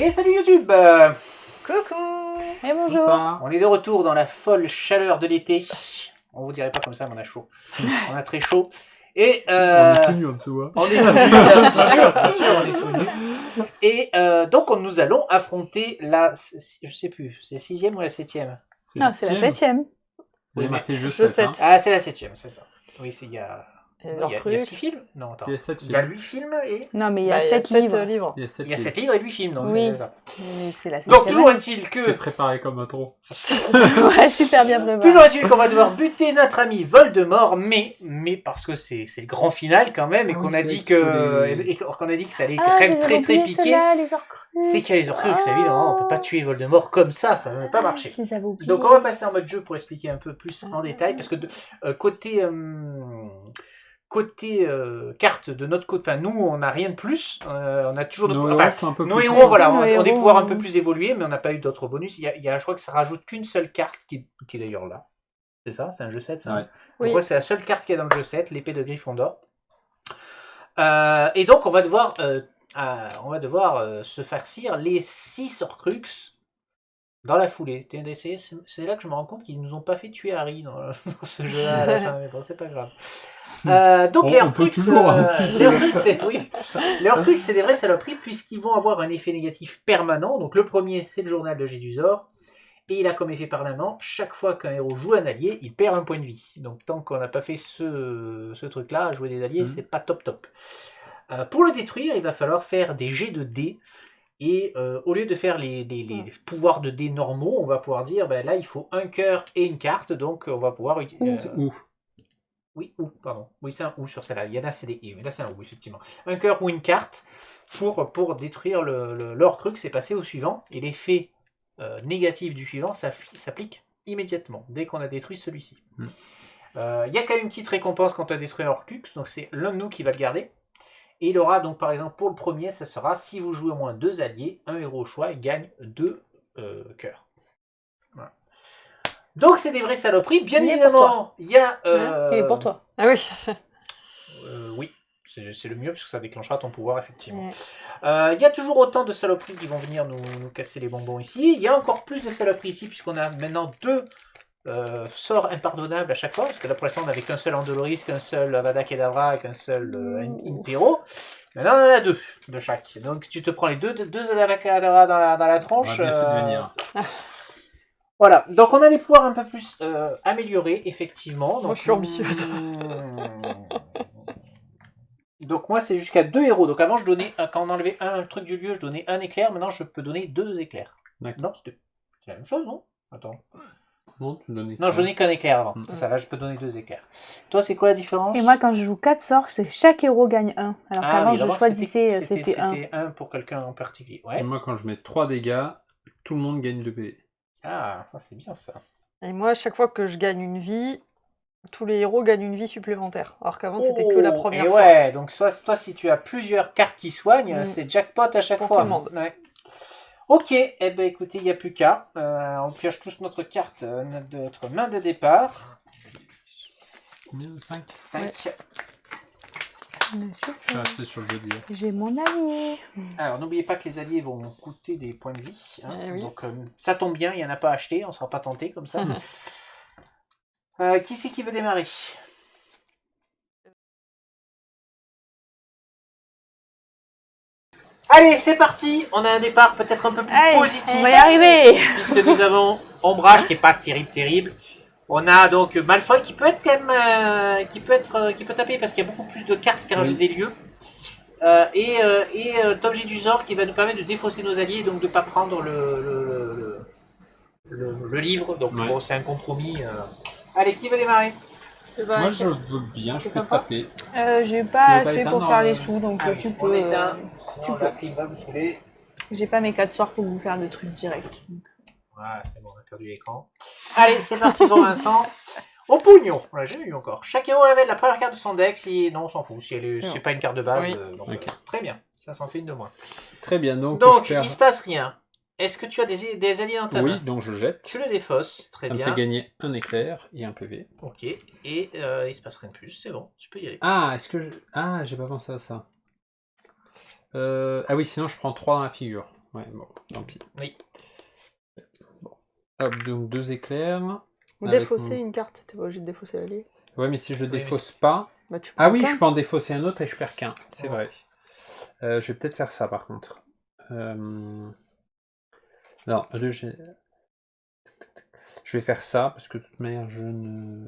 Et salut YouTube. Coucou. Et bonjour. Bonsoir. On est de retour dans la folle chaleur de l'été. On vous dirait pas comme ça, mais on a chaud. On a très chaud. Et On est tout nu, on se voit. on est tout nus, bien sûr, on est tout nus. Et donc nous allons affronter la, je sais plus, c'est la 6e ou la 7e? Non, c'est la 7e. Vous avez marqué jeu Jeu 7. Hein. Ah, c'est la 7e, c'est ça. Oui, c'est il y a. Il y a Non, il y a Horcrux. 6 films? Non, attends. Il y a 7 Il y a films. 8 films et. Non, mais il y a Bah, 7 livres. Il y a 7 Il y a films. 7 livres et 8 films, donc Oui. c'est ça. Mais c'est la 7e. Donc, toujours est-il que. C'est préparé comme intro. Ouais, super bien préparé. Toujours est-il qu'on va devoir buter notre ami Voldemort, mais parce que c'est le grand final quand même, et Ah qu'on oui, a c'est dit vrai qu'il faut que, les- et qu'on a dit que ça allait Ah, quand même j'avais très oublié piqué. ceux-là, les Horcruxes. C'est qu'il y a les Horcruxes, évidemment, on peut pas tuer Voldemort comme ça ne va pas marcher. Je les avais oubliés. Donc on va passer en mode jeu pour expliquer un peu plus en détail, parce que côté carte de notre côté, enfin, nous on n'a rien de plus, on a toujours Nos notre, héros enfin, sont un peu nos plus héros, puissants. voilà, Nos on a des héros, pouvoirs un oui. peu plus évolués, mais on n'a pas eu d'autres bonus. Je crois que ça rajoute qu'une seule carte qui est d'ailleurs là. C'est ça, c'est un jeu 7 ça. Ouais. Oui. Donc, ouais, c'est la seule carte qui est dans le jeu 7, l'épée de Gryffondor. Et donc on va devoir se farcir les 6 Horcruxes dans la foulée. C'est là que je me rends compte qu'ils nous ont pas fait tuer Harry dans ce jeu-là à la fin, mais bon, c'est pas grave. Donc les On peut Horcruxes, toujours, hein, les Horcruxes, les Horcruxes, c'est des vraies saloperies puisqu'ils vont avoir un effet négatif permanent. Donc le premier, c'est le journal de Gédusor. Et il a comme effet permanent, chaque fois qu'un héros joue un allié, il perd un point de vie. Donc tant qu'on n'a pas fait ce truc-là, jouer des alliés, c'est pas top. Pour le détruire, il va falloir faire des jets de dés. Et au lieu de faire les pouvoirs de dés normaux, on va pouvoir dire, ben là, il faut un cœur et une carte. Donc on va pouvoir... Ou. Oui, ou, pardon. Oui, c'est un ou sur celle-là. Il y en a, c'est des i, mais là, c'est un ou, effectivement. Un cœur ou une carte pour détruire l'Horcrux et passer au suivant. Et l'effet négatif du suivant s'applique immédiatement, dès qu'on a détruit celui-ci. Il y a quand même une petite récompense quand on a détruit un Horcrux, donc c'est l'un de nous qui va le garder. Et il aura donc, par exemple, pour le premier, ça sera, si vous jouez au moins 2 alliés, un héros au choix, il gagne 2 cœurs. Voilà. Donc c'est des vraies saloperies, bien Il est évidemment. Il y a... Il est pour toi. Ah oui. Oui, c'est le mieux parce que ça déclenchera ton pouvoir effectivement. Il y a toujours autant de saloperies qui vont venir nous casser les bonbons ici. Il y a encore plus de saloperies ici puisqu'on a maintenant 2 sorts impardonnables à chaque fois. Parce que là pour l'instant on n'avait qu'un seul Andoloris, qu'un seul Avada Kedavra et qu'un seul Impero. Maintenant on en a 2 de chaque. Donc tu te prends les deux Avada Kedavra dans la On tronche. va bien fait de venir. Voilà, donc on a des pouvoirs un peu plus améliorés, effectivement. Donc, Moi, je suis ambitieuse. Donc moi c'est jusqu'à 2 héros. Donc avant je donnais, quand on enlevait un truc du lieu, je donnais un éclair. Maintenant je peux donner 2 éclairs. D'accord. Non, c'est la même chose, non? Attends. Non, tu donnes. Non, je donnais qu'un éclair avant. C'est ça, là je peux donner 2 éclairs. Toi c'est quoi la différence? Et moi, quand je joue 4 sorts, c'est chaque héros gagne 1. Alors qu'avant, oui, je d'abord, choisissais, c'était 1. C'était 1 pour quelqu'un en particulier. Et Ouais. moi, quand je mets 3 dégâts, tout le monde gagne 2 PV. Ah, ça c'est bien ça. Et moi, à chaque fois que je gagne une vie, tous les héros gagnent une vie supplémentaire. Alors qu'avant, c'était que la première et fois. ouais, donc toi si tu as plusieurs cartes qui soignent, Mm. c'est jackpot à chaque Pour fois. tout le monde. Ouais. Ok, eh ben écoutez, il n'y a plus qu'à. On pioche tous notre carte de notre main de départ. Combien? 5. 5. Je suis resté sur le jeu d'hier. J'ai mon allié. Alors n'oubliez pas que les alliés vont coûter des points de vie. Hein. Eh oui. Donc ça tombe bien, il n'y en a pas acheté, on ne sera pas tenté comme ça. Qui c'est qui veut démarrer? Allez, c'est parti. On a un départ peut-être un peu plus Allez, positif. on va y arriver. Puisque nous avons Ombrage qui est pas terrible. On a donc Malfoy qui peut être quand même qui peut taper parce qu'il y a beaucoup plus de cartes qui rajoutent des lieux. Et Tom Jedusor qui va nous permettre de défausser nos alliés et donc de pas prendre le livre. Donc Ouais. bon, c'est un compromis. Allez, qui veut démarrer? Moi, je veux bien, je peux sympa. taper. J'ai pas Tu veux pas assez éteindre, pour faire les sous, donc Allez, tu on peux. éteint. tu Non, peux. la clim va vous saouler. J'ai pas mes 4 sorts pour vous faire le truc direct. Voilà, c'est bon, on a perdu l'écran. Allez, c'est parti pour Vincent. Au pognon, on l'a jamais eu encore. Chaque héros révèle la première carte de son deck. Non, on s'en fout. Si c'est pas une carte de base, Oui. donc, Ok. très bien. Ça s'en fait une de moins. Très bien, donc, Donc, je perds. il se passe rien. Est-ce que tu as des alliés dans ta Oui, main? donc je jette. Tu le défausses, très Ça me bien. fait gagner un éclair et un PV. Ok, et il se passe rien de plus, c'est bon, tu peux y aller. Ah, est-ce que je... Ah, j'ai pas pensé à ça. Ah oui, sinon je prends 3 dans la figure. Ouais, bon, tant pis. Oui. Bon. Hop, donc 2 éclairs. Ou Avec défausser mon- une carte, t'es pas obligé de défausser l'allié. Ouais, mais si je mais défausse pas... Bah, tu Ah prends oui, qu'un. je peux en défausser un autre et je perds qu'un. C'est Ouais. vrai. Je vais peut-être faire ça, par contre. Non, je vais faire ça, parce que de toute manière, je ne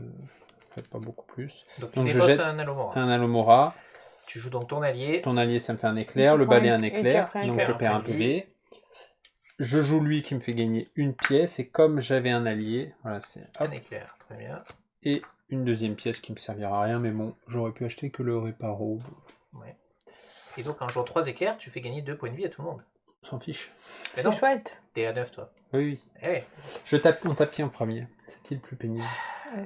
fais pas beaucoup plus. Donc tu Donc, je défausses jette un Alomora. un Alomora. Tu joues donc ton allié. Ton allié, ça me fait un éclair. Tu Le prends balai, un- un et tu éclair. perds un Donc, PV. je perds un point de vie. PV. Je joue lui qui me fait gagner une pièce. Et comme j'avais un allié, voilà, c'est... Un hop. éclair, très bien. Et une deuxième pièce qui me servira à rien. Mais bon, j'aurais pu acheter que le réparo. Ouais. Et donc en jouant 3 éclairs, tu fais gagner 2 points de vie à tout le monde. On s'en fiche. Mais C'est non, chouette. t'es à 9 toi. Oui, oui. Eh. On tape qui en premier? C'est qui le plus pénible?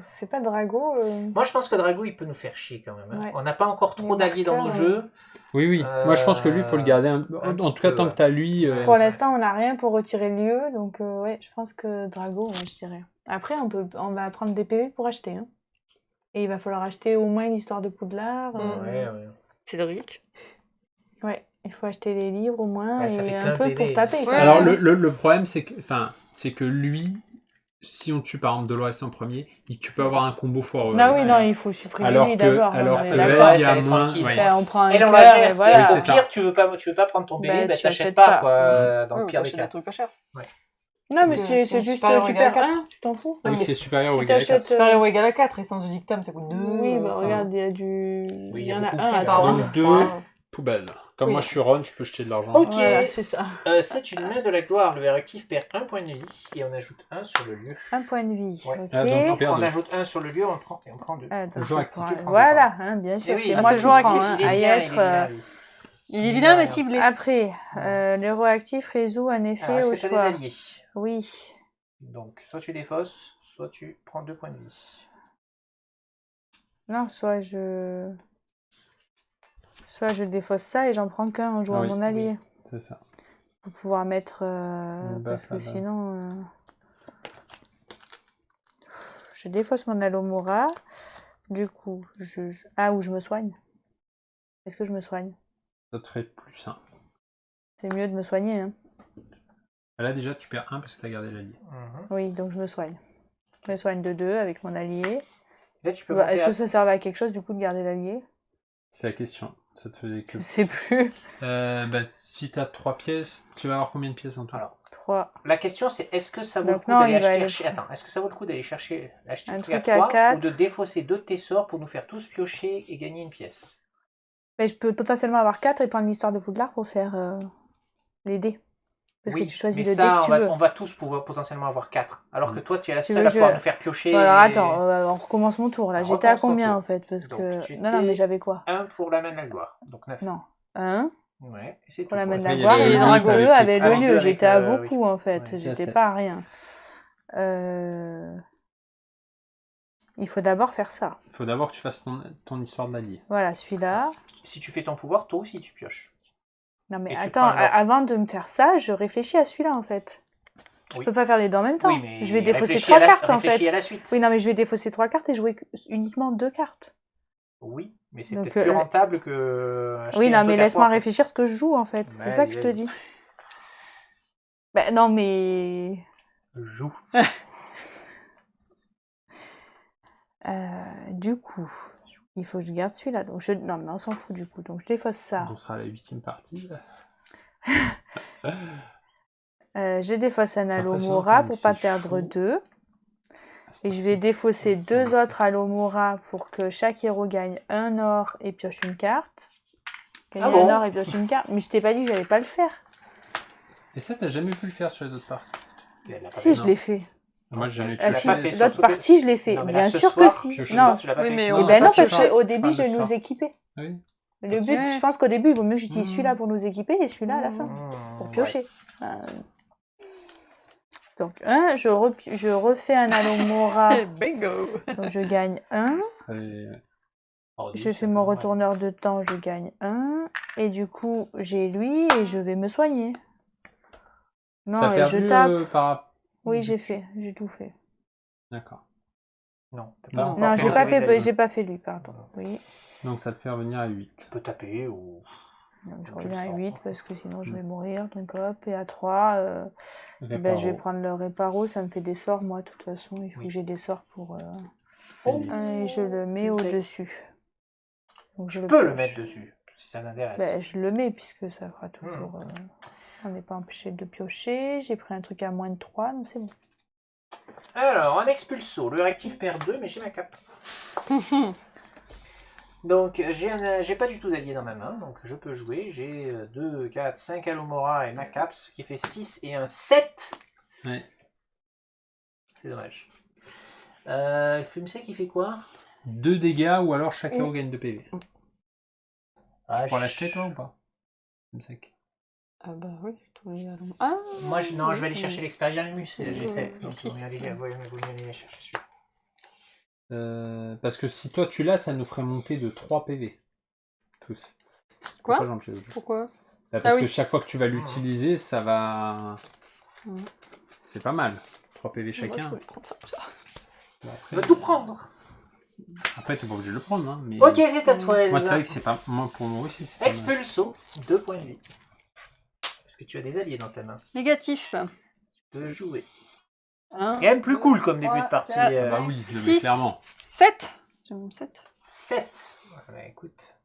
C'est pas Drago. Moi je pense que Drago il peut nous faire chier quand même. Hein. Ouais. On n'a pas encore trop Les d'alliés dans nos marqueurs, jeux. Oui, oui. Moi, je pense que lui, il faut le garder. En petit tout cas, peu, tant ouais. que t'as lui. Pour l'instant, on n'a rien pour retirer le lieu, donc ouais, je pense que Drago, ouais, je dirais. Après, on va prendre des PV pour acheter. Hein. Et il va falloir acheter au moins l'histoire de Poudlard. Ouais, ouais. Cédric. Ouais, il faut acheter les livres au moins Ouais, ça et fait un qu'un peu PV. pour taper. quoi. Ouais. Alors, le problème, c'est que lui, si on tue par exemple Dolores en premier, tu peux avoir un combo foireux. Ah avec oui, lui. non, il faut supprimer Alors lui que- d'abord. non, alors mais que d'accord. elle, il y a elle est moins. tranquille. Ouais. Ben, on prend un Elle on la éclair, gère. et voilà. Oui, Au c'est ça. pire, tu veux pas prendre ton PV, Ben, bah, tu t'achètes achètes pas pas. quoi. Dans Ouais, le ou pire des t'achètes des cas. trucs pas chers. Non, mais Parce que c'est c'est juste, supérieur tu ou égal à perds 4. un, tu t'en fous. Oui, mais c'est supérieur ou si égal à t'achètes, 4. Supérieur ou égal à 4, et sans du dictum, ça coûte 2. Oui, bah regarde, il y a du. Oui, il y en a beaucoup un plus à tard. 3. Donc, 2 poubelles. Comme Oui. moi, je suis Ron, je peux jeter de l'argent. Ok. Voilà, c'est ça. C'est une main de la gloire. Le réactif perd 1 point de vie et on ajoute 1 sur le lieu. Un point de vie. Ouais. Ok. Ah, donc, Donc perds on deux. ajoute 1 sur le lieu, on prend 2. Ah, donc Le joueur je actif, prends- tu prends Voilà, hein, bien sûr, Eh oui, c'est ah, moi c'est qui le joueur prends. actif, Hein, il est à y bien, être. il est bien, lui. Il est Il vilain, a mais rien. ciblé. Après, l'héros actif résout un effet Alors, au est-ce que tu choix. as des alliés? Oui. Donc soit tu défausses, soit tu prends 2 points de vie. Non, soit je défausse ça et j'en prends qu'un en jouant Ah oui, mon allié. C'est ça. Pour pouvoir mettre. Une Parce baffe que là-bas. sinon. Je défausse mon Alomora. Du coup, ah, ou je me soigne. Est-ce que je me soigne? Ça te ferait plus 1. C'est mieux de me soigner, hein. Là, déjà, tu perds 1 parce que tu as gardé l'allié. Oui, donc je me soigne. Je me soigne de 2 avec mon allié. Là tu peux Bah, monter est-ce à... que ça servait à quelque chose du coup de garder l'allié? C'est la question. Ça te faisait que. Je sais plus. Si tu as 3 pièces, tu vas avoir combien de pièces en tout? Alors, 3. la question c'est est-ce que ça vaut le Donc coup non, d'aller il va acheter... aller- Attends, est-ce que ça vaut le coup d'aller chercher acheter Un le truc à truc à 3 4. ou de défausser 2 de tes sorts pour nous faire tous piocher et gagner une pièce? Mais je peux potentiellement avoir 4 et prendre l'histoire de Poudlard pour faire les dés. Parce Oui, que tu choisis mais le ça, dé que tu veux. on va tous pouvoir potentiellement avoir 4. Alors que toi, tu es la Tu seule veux à pouvoir je- nous faire piocher. Bon, alors attends, on recommence mon tour là. Alors, J'étais à recommence ton combien tour. en fait? Parce Donc, que. tu Non, mais étais- j'avais quoi? 1 pour la main de la gloire. Donc 9. Non. 1 Ouais, et c'est pour tout. la main de ça, la il y gloire avait et le un dragon. 2 avec avec les- le Ah, lieu. deux J'étais avec, à oui. beaucoup en fait. Ouais, J'étais c'est- pas à rien. Il faut d'abord faire ça. Il faut d'abord que tu fasses ton histoire d'allié. Voilà, celui-là. Si tu fais ton pouvoir, toi aussi tu pioches. Non mais Et tu attends, prends l'or. avant de me faire ça, je réfléchis à celui-là en fait. Je Oui. peux pas faire les deux en même temps. Oui, mais Je vais défausser réfléchis 3 à la- cartes en réfléchis fait. à la suite. Oui, non mais je vais défausser 3 cartes et jouer uniquement 2 cartes. Oui, mais c'est Donc, peut-être plus rentable que. acheter Oui, un non mais truc à laisse-moi 3. réfléchir ce que je joue en fait. C'est Vas-y, ça que je te vas-y. dis. Ben non mais. Joue. Du coup, il faut que je garde celui-là. Donc non mais on s'en fout du coup. Donc je défausse ça. Donc, on sera à la 8e partie. Je défausse un C'est Alomora impressionnant pour comme pas il fait perdre chaud. 2. Et je vais défausser 2 autres Alomora pour que chaque héros gagne un or et pioche une carte. Gagner Ah bon un or et pioche une carte. Mais je t'ai pas dit que j'allais pas le faire. Et ça, t'as jamais pu le faire sur les autres parties? Elle l'a pas Si, fait. je l'ai fait. Moi, j'ai jamais Tu Ah, l'as si, pas fait sur l'autre toutes les- partie, je l'ai fait. Non, mais là, Bien ce sûr que soir, si. ce Non, soir, tu l'as pas Oui, fait. mais eh on ben a non, pas fait parce ça. qu'au début, parle je de vais nous ça. équiper. Oui. Le but, Ouais. je pense qu'au début, il vaut mieux que j'utilise Mmh. celui-là pour nous équiper et celui-là à la fin, pour piocher. Donc, je refais un Alomora, Bingo. donc je gagne 1. Je fais mon retourneur de temps, je gagne 1. Et du coup, j'ai lui et je vais me soigner. Non, T'as et je perdu tape. par... Oui, j'ai fait, j'ai tout fait. D'accord. Non, t'as Non, encore Non, fait j'ai un pas deuxième. fait, j'ai pas fait lui, pardon. Oui. Donc ça te fait revenir à 8. Tu peux taper ou. Donc, je Donc, je reviens à le sens. 8 parce que sinon je vais mourir. Donc hop, et à 3, ben, je vais prendre le réparo. Ça me fait des sorts, moi, de toute façon. Il faut que j'ai des sorts pour... et je le mets au-dessus. Donc Je peux le mettre dessus, si ça t'intéresse. Ben, je le mets puisque ça fera toujours... on n'est pas empêché de piocher. J'ai pris un truc à moins de 3, donc c'est bon. Alors, un expulso. Le réactif perd 2, mais j'ai ma cape. Donc, j'ai pas du tout d'allié dans ma main, donc je peux jouer. J'ai 2, 4, 5 Alomora et ma cape, ce qui fait 6 et un 7. Ouais. C'est dommage. Fumsec, qui fait quoi? 2 dégâts ou alors chaque héros gagne 2 PV. Ah, Tu pourras l'acheter toi ou pas? Fumsec. Ah bah oui, tous les allons. Ah Moi, je vais aller chercher l'expérience, j'ai Oui, 7. Donc, six. vous allez les chercher celui-là. Parce que si toi tu l'as, ça nous ferait monter de 3 PV. Tous. Quoi? Pourquoi Jean-Pierre? Pourquoi? Bah, parce que chaque fois que tu vas l'utiliser, ça va... C'est pas mal. 3 PV chacun. Moi, je voulais prendre ça pour ça. Bon, Tu vas tout prendre. Après, t'es pas obligé de le prendre. Hein, mais... Ok, c'est à toi, Elsa. Moi, c'est vrai que c'est pas... Moi, pour moi aussi, c'est pas mal. Expulso, 2 points de vie. Est-ce que tu as des alliés dans ta main? Négatif. Tu peux jouer. C'est 1, quand même plus cool comme début de partie. Bah oui, je le mets 6, clairement. 7. J'ai même 7. 7. Voilà, écoute.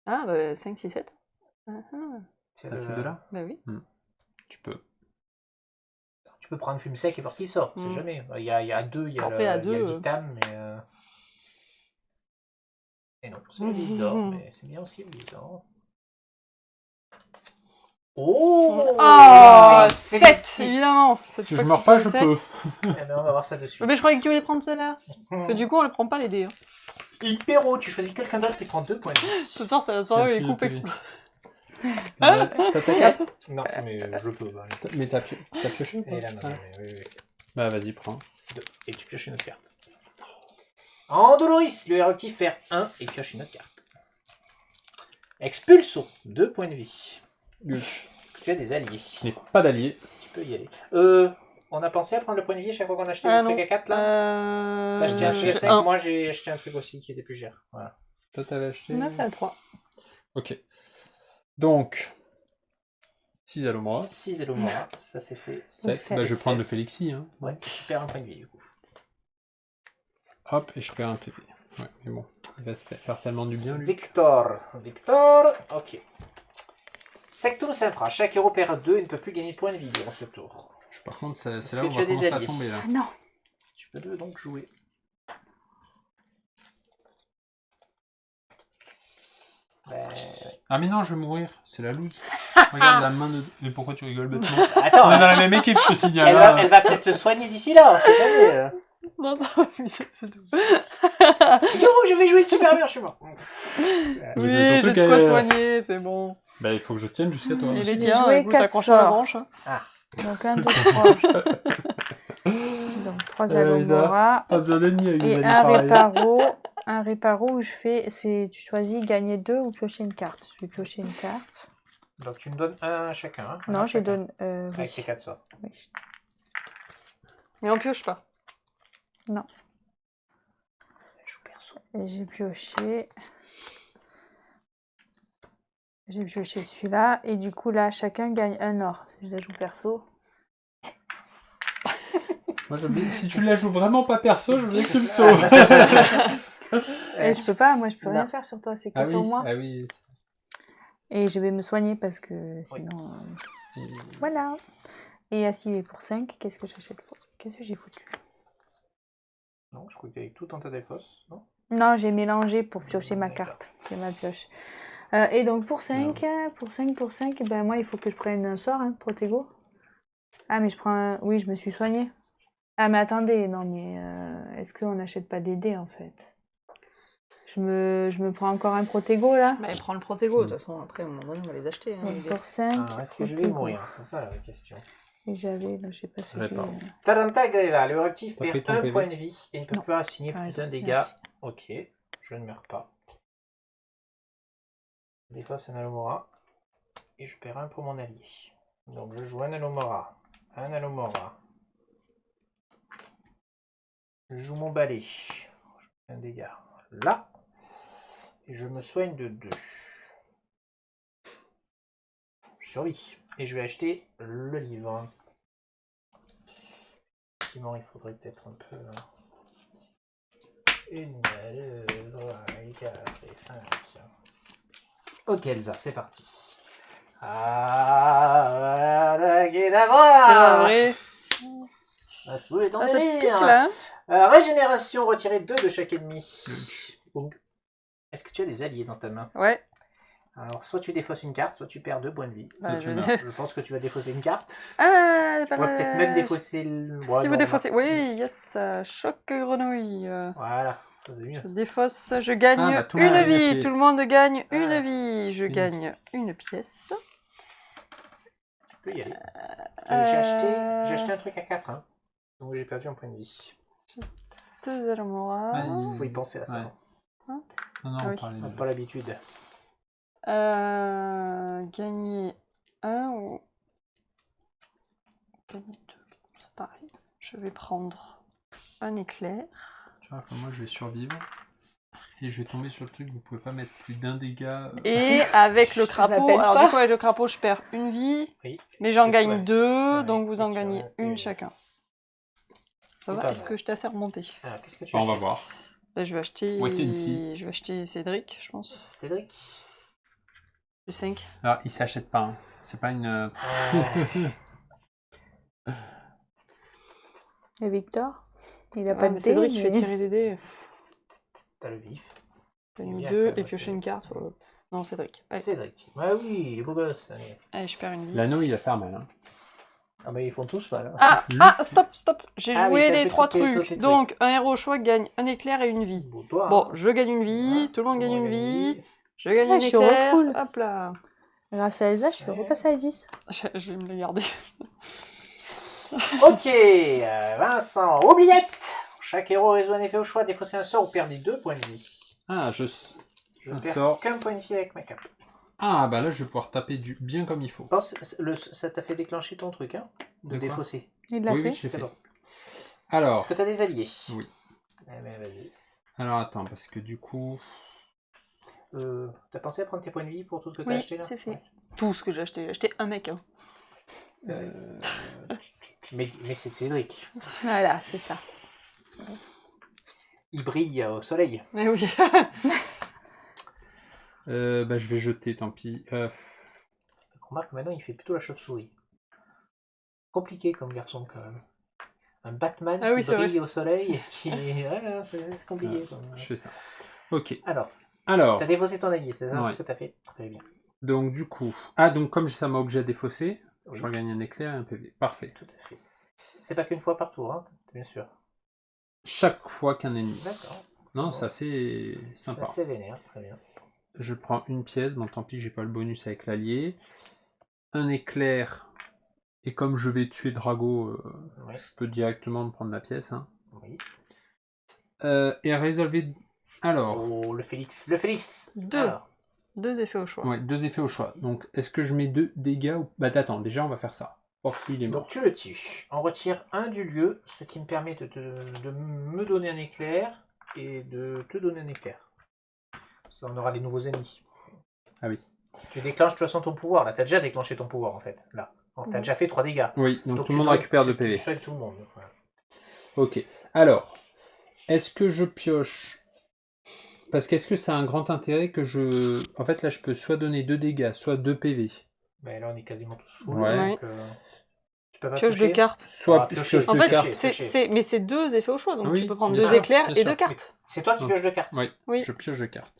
Ah, bah 5, 6, 7. C'est Ces deux-là? Bah oui. Tu peux. Tu peux prendre fume sec et voir ce qui sort, on sait jamais. Il y a 2, il y a Après, à il y a le deux, dictame, mais... Et non, c'est le vide d'or, mais c'est bien aussi le vide d'or. Oh, Ah, fait 7, 6. évidemment. Si je meurs pas, je sept. peux. Eh ben, on va voir ça dessus. Mais je croyais que tu voulais prendre cela. Parce que du coup, on ne prend pas les dés. Hein. Hypero, tu choisis quelqu'un d'autre qui prend 2 points de vie. Ce soir, c'est la soirée où les T'as coupes plus explosent. T'as ta cape? Non, mais je peux. Bah, Mais t'as pioché ou pas? et la main, oui. Bah vas-y, prends. Et tu pioches une autre carte. Andoloris, le héros actif perd 1 et pioche une autre carte. Expulso, 2 points de vie. Tu as des alliés. Je n'ai pas d'allié. Tu peux y aller. On a pensé à prendre le point de vie à chaque fois qu'on a acheté le truc à 4 là. T'as acheté un truc à 5, moi j'ai acheté un truc aussi qui était plus cher. Voilà. Toi t'avais acheté? Non, c'est à 3. Ok. Donc, 6 Alomora. 6 Elomora, ça c'est fait. 7. Bah je vais prendre le Félixie. Hein. Ouais, tu perds un point de vie du coup. Hop, et je perds un PV. Ouais, mais bon, il va se faire tellement du bien lui. Victor, ok. Sectum Sempra, chaque héros perd 2 et ne peut plus gagner de points de vie durant ce tour. Par contre, c'est Est-ce là que où on tu va as des commencer à alliés? tomber là. Ah non. Tu peux donc jouer. Ah mais non, je vais mourir, c'est la loose. Regarde la main de... Mais pourquoi tu rigoles bêtement? Attends, On est dans la même équipe, je te signale. elle va peut-être te soigner d'ici là, on sait jamais. Non, c'est tout. Yo, je vais jouer de super bien, je suis mort. Oui, j'ai de quoi soigner, c'est bon. Bah il faut que je tienne jusqu'à toi. Et J'ai les tiens, joué écoute, 4 accroche la sorts. branche. Hein. Donc 1, 2, 3. Donc 3 Alomora. Pas besoin d'ennemis avec des Et alliés un pareils. réparo. Un réparo où je fais, c'est tu choisis gagner 2 ou piocher une carte. Je vais piocher une carte. Donc tu me donnes un à chacun. Hein, Non, je donne. Avec tes Oui. 4 sorts. Oui. Mais on pioche pas. Non. Je joue perso. Et j'ai pioché. J'ai pioché celui-là. Et du coup, là, chacun gagne un or. Si je la joue perso. Moi, si tu la joues vraiment pas perso, je veux que tu me sauves. Et je peux pas, moi je peux rien Non. faire sur toi, c'est que sur moi. Ah oui. Et je vais me soigner parce que sinon. Voilà. Et assis est pour 5, qu'est-ce que j'achète pour... Qu'est-ce que j'ai foutu? Non, je crois qu'il y a tout en tas d'Écosse, non? Non, j'ai mélangé pour piocher ma carte. C'est ma pioche. Et donc pour 5, ben moi il faut que je prenne un sort, hein, Protego. Ah mais je prends un... Oui, je me suis soignée. Ah mais attendez, non mais est-ce qu'on n'achète pas des dés en fait? Je me prends encore un Protego là. Bah, prends le Protego, de toute façon, après, à un moment donné, on va les acheter. Hein, Donc les dés. pour 5, Est-ce que je vais mourir? C'est ça la question. Et j'avais, là j'ai pas celui. Taranta Grela, le réactif T'as pris perd ton 1 PV? point de vie et ne peut Non. plus assigner Par plus exemple, d'un dégât. merci. Ok, je ne meurs pas. Des fois c'est un Alomora. Et je perds un pour mon allié. Donc je joue un Alomora. Un Alomora. Je joue mon balai. Je fais un dégât là. Et je me soigne de 2. tu survis. Et je vais acheter le livre. Effectivement, il faudrait peut-être un peu... Une, deux, trois, quatre et 5. Ok, Elsa, c'est parti. Ah, C'est pas vrai. Vous les Ah, ça pique là. Hein. Régénération, retirer 2 de chaque ennemi. Donc, est-ce que tu as des alliés dans ta main? Ouais. Alors, soit tu défausses une carte, soit tu perds 2 points de vie. Bah, tu je- meurs. Je pense que tu vas défausser une carte. Ah, Tu pourrais peut-être même défausser le... Si vous défaussez. Oui, yes, choc grenouille. Voilà, ça c'est mieux. Je défausse, je gagne Ah, bah, tout le monde a une gagné vie. la Tout le monde gagne Ah. une vie. Je Une. gagne une pièce. Tu peux y aller. Euh, J'ai acheté un truc à 4, hein. Donc j'ai perdu un point de vie. 2 Almora. Il faut y penser à ça. Ouais. hein. Non, Ah on oui. parlait On n'a de... pas l'habitude. Gagner 1 ou gagner 2. C'est pareil. Je vais prendre un éclair. Tu vois, comme moi, je vais survivre. Et je vais tomber sur le truc, vous pouvez pas mettre plus d'un dégât. Et avec le Je te crapaud, l'appelle alors pas. du coup avec le crapaud je perds une vie, Oui. mais j'en Que gagne soit. 2, Ouais, donc vous en et tu gagnez en as une une. chacun. C'est Ça va? pas Est-ce mal. que je t'assais remonter? Alors, qu'est-ce que tu On va achètes voir. Là, je vais acheter... Wait and see. Je vais acheter Cédric, je pense. Cédric. Le 5. Alors, il s'achète pas. Hein. C'est pas une. Et Victor, il a pas de mais dés, Cédric, il fait mais- tirer des dés. T'as le vif. T'as Il mis vient 2 quand même, et piocher une carte. Non, Cédric. Allez. Cédric. Ouais, oui, les beaux gosses. Allez. Allez, je perds une vie. L'anneau, il va faire mal. Hein. Ah, mais ils font tous mal. hein. Stop. J'ai Ah oui, joué t'as les fait 3 tous tes trucs. trucs. Donc, un héros au choix gagne un éclair et une vie. Bon, toi. Bon, hein. je gagne une vie, Hein, tout le monde gagne tout le une vie. vie. Je gagne Ah, une je suis éclair. refull. Hop là. Grâce à Elsa, je peux Ouais. repasser à 10. Je vais me le garder. Ok, Vincent. Oubliette. Chaque héros résout un effet au choix, défausser un sort ou perdre 2 points de vie. Ah, Je Un perds sort. qu'un point de vie avec ma cape. Ah, bah là, je vais pouvoir taper bien comme il faut. Ça t'a fait déclencher ton truc, hein, de De quoi défausser. Il l'a Oui, fait. oui, j'ai C'est fait. bon. Alors, Est-ce que t'as des alliés? Oui. Eh ben, vas-y. alors attends, parce que du coup. T'as pensé à prendre tes points de vie pour tout ce que t'as Oui, acheté là? c'est fait. Ouais. Tout ce que j'ai acheté. J'ai acheté un mec. Hein. C'est vrai. euh, Mais c'est Cédric. Voilà, c'est ça. Il brille au soleil. Eh oui. bah, je vais jeter, tant pis. Remarque, maintenant il fait plutôt la chauve-souris. Compliqué comme garçon quand même. Un Batman Ah qui oui, c'est brille au soleil, qui... Ouais, c'est compliqué. quoi. Je fais ça. Ok. Alors, Alors, t'as défaussé ton allié, c'est ça Ouais. ce que t'as fait? Très bien. donc du coup. Ah, donc comme ça m'a obligé à défausser, Oui, je regagne un éclair et un PV. Parfait. tout à fait. C'est pas qu'une fois par tour, hein, bien sûr. Chaque fois qu'un ennemi. D'accord. Non, c'est assez sympa. C'est vénère, très bien. Je prends une pièce, bon tant pis, j'ai pas le bonus avec l'allié. Un éclair. Et comme je vais tuer Drago, Oui, je peux directement me prendre la pièce. Hein. oui. Et résolver. Alors, Oh, le Félix. Le Félix. 2. Alors, 2 effets au choix. ouais, 2 effets au choix. Donc, est-ce que je mets 2 dégâts ou... Bah attends, déjà on va faire ça. Oh, il est mort. donc tu le tiges. On retire un du lieu, ce qui me permet de me donner un éclair et de te donner un éclair. Ça, on aura les nouveaux ennemis. Ah oui. Tu déclenches de toute façon ton pouvoir. Là, t'as déjà déclenché ton pouvoir en fait. Là. Donc, t'as déjà fait 3 dégâts. Oui, donc tout tu le monde dois- récupère de tu PV. soignes tout le monde. Voilà. Ok. Alors, est-ce que je pioche? Parce qu'est-ce que ça a un grand intérêt que je... En fait, là, je peux soit donner 2 dégâts, soit 2 PV. Ben, là, on est quasiment tous full. Ouais. Donc, tu peux pas Pioche de toucher. cartes. Soit Ah, je piocher. pioche En 2 fait, cartes. mais c'est 2 effets au choix, donc Oui, tu peux prendre bien 2 sûr, éclairs bien et sûr. 2 cartes. C'est toi qui pioches de cartes. Oui, Oui. je pioche 2 cartes.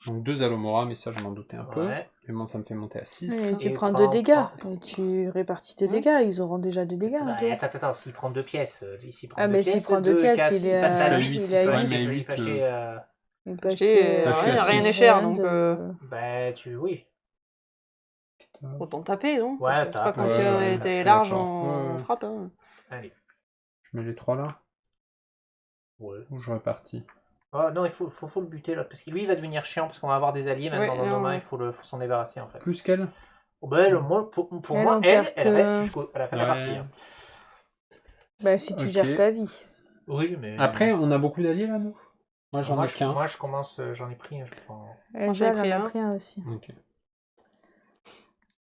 Donc 2 Alomora, mais ça, je m'en doutais un peu. Ouais. Mais bon, ça me fait monter à 6. Et tu Et prends prends- 2 dégâts. prends- Et tu répartis tes Hmm. dégâts. Ils auront déjà des dégâts un Bah, peu. attends, s'il prend 2 pièces, s'il prend Ah, 2 mais pièces, s'il prend 2 pièces, quatre, il est passe à à 8, huit, il il est à peut huit. acheter, Mais il peut acheter, Il peut Acheter, acheter, Là, je suis à rien six. n'est cher, Zend, donc bah, oui. autant taper, non? Ouais, C'est pas tape, comme ouais, si on ouais, était je suis large, d'accord. on Ouais. frappe. Hein. Allez. Je mets les 3 là, Ouais. ou je répartis. Oh, non, il faut le buter là, parce que lui il va devenir chiant, parce qu'on va avoir des alliés maintenant Ouais, dans nos non. mains, il faut s'en débarrasser en fait. Plus qu'elle? Oh, bah, elle, moi, pour Elle, moi, on elle perd reste que- jusqu'à la fin de la Ouais. partie. hein. Bah, si tu Ok. gères ta vie. Oui, mais. Après, on a beaucoup d'alliés là, nous? Moi, j'en moi, ai qu'un. moi je commence, j'en ai pris un, je prends. Elsa, pris elle en un. a pris un aussi. Ok.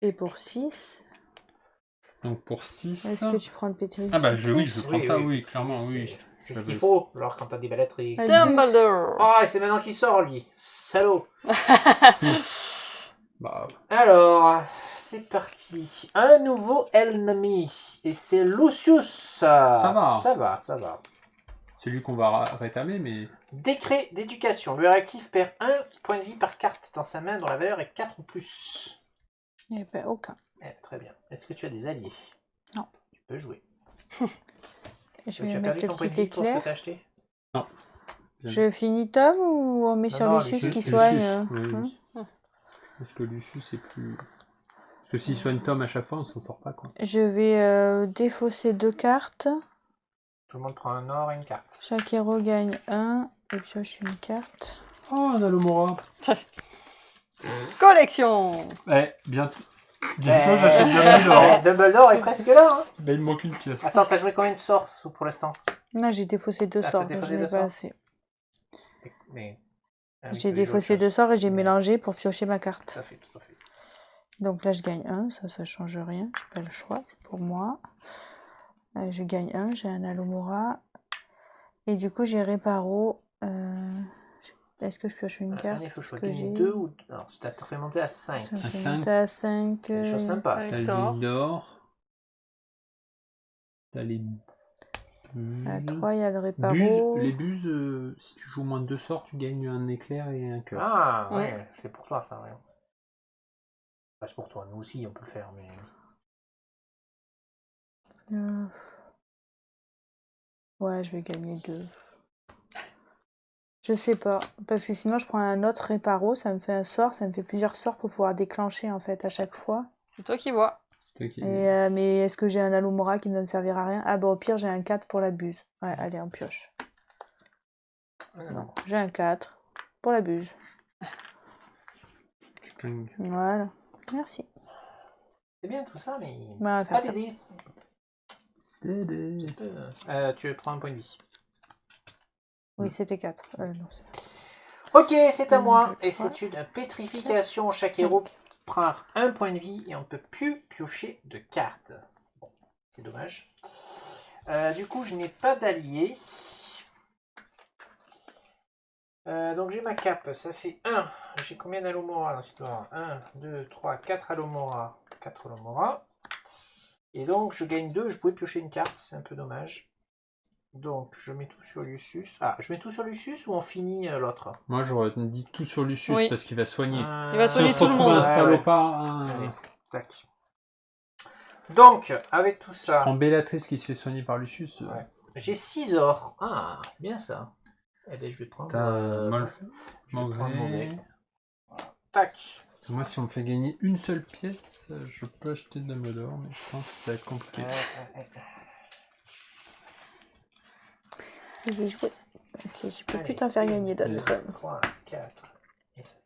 Et pour 6, Donc pour 6. est-ce que tu prends le pétrifié? Ah bah oui, je vais prendre Oui, ça, oui. oui, clairement, oui. C'est Je ce qu'il vais- faut, alors quand t'as des balletteries. Allez. Dumbledore. Ah, et c'est maintenant qu'il sort, lui. Salaud. Bah, Alors, c'est parti. Un nouveau ennemi. Et c'est Lucius. Ça va. Ça va. c'est lui qu'on va rétamer, mais... Décret d'éducation. Le réactif perd 1 point de vie par carte dans sa main dont la valeur est 4 ou plus. Il n'y a pas aucun. Très bien. Est-ce que tu as des alliés? Non. Tu peux jouer. Je Tu vais as mettre perdu le ton point de petit vie pour ce que éclair. tu as acheté? Non. Je finis Tom ou on met sur non, Lucius qui Lucius, soigne Oui, hein oui. Parce que Lucius, c'est plus... Parce que s'il soigne Tom à chaque fois, on s'en sort pas, quoi. Je vais défausser 2 cartes. Tout le monde prend un or et une carte. Chaque héros gagne 1 et pioche une carte. Oh, un Alomora. Collection. Bientôt j'achète Dumbledore. Dumbledore est presque là. Hein. Bah, il me manque une pièce. Attends, t'as joué combien de sorts pour l'instant? Non, j'ai défaussé 2 Ah, t'as sorts, donc défaussé je n'ai deux pas sorts assez. Mais... Ah oui, J'ai tu veux jouer défaussé autre 2 chose. sorts et j'ai Ouais. mélangé pour piocher ma Tout carte. à fait, tout à fait. Donc là, je gagne 1, ça change rien, j'ai pas le choix, c'est pour moi. Je gagne 1, j'ai un Alomora. Et du coup, j'ai Réparo. Est-ce que je pioche une carte? Il faut que je Parce que j'ai... 2 ou... Alors, tu t'as fait monter à 5. Ça me À fait 5. monter à 5. C'est des choses sympas. Ouais. ça. Salvin d'or. T'as les... À buses. 3, il y a le Buses, Réparo. les buses, si tu joues moins de 2 sorts, tu gagnes un éclair et un cœur. Ah, ouais, c'est pour toi ça, ouais. Enfin, c'est pour toi, nous aussi on peut le faire, mais... Ouais, je vais gagner 2. Je sais pas, parce que sinon je prends un autre Réparo, ça me fait un sort, ça me fait plusieurs sorts pour pouvoir déclencher en fait à chaque fois. C'est toi qui vois. C'est toi qui... Et, mais est-ce que j'ai un Alomora qui ne me servira à rien? Ah bah au pire j'ai un 4 pour la buse. Ouais, allez, on pioche. Non, j'ai un 4 pour la buse. Ping. Voilà, merci. C'est bien tout ça, mais... Bah, on va c'est faire pas ça. d'aider. Dédé. Tu prends un point de vie. Oui, c'était 4. Non, Ok, c'est à Un, moi. deux, Et trois, c'est une pétrification. Chaque héros prend un point de vie et on ne peut plus piocher de cartes. Bon, c'est dommage. Du coup, je n'ai pas d'allié. Donc j'ai ma cape. Ça fait 1. J'ai combien d'Alomora dans cette histoire? 1, 2, 3, 4 Alomora. 4 Alomora. Et donc je gagne 2. Je pouvais piocher une carte. C'est un peu dommage. Donc je mets tout sur Lucius. Ah, je mets tout sur Lucius ou on finit l'autre? Moi, j'aurais dit tout sur Lucius Oui. parce qu'il va soigner. Il va Si soigner on se tout le retrouve monde. un Ouais, salopard, Allez, un... tac. Donc, avec tout ça, Prends Bellatrice qui se fait soigner par Lucius. Ouais. j'ai 6 ors. Ah, c'est bien ça. Eh bien, je vais prendre... T'as je vais prendre Mauvais. Mauvais. Voilà. Tac. Moi, si on me fait gagner une seule pièce, je peux acheter Dumbledore, mais je pense que ça va être compliqué. j'ai joué. Ok, je peux Allez, plus t'en faire gagner une, d'autres. 2, 3, 4 et 5.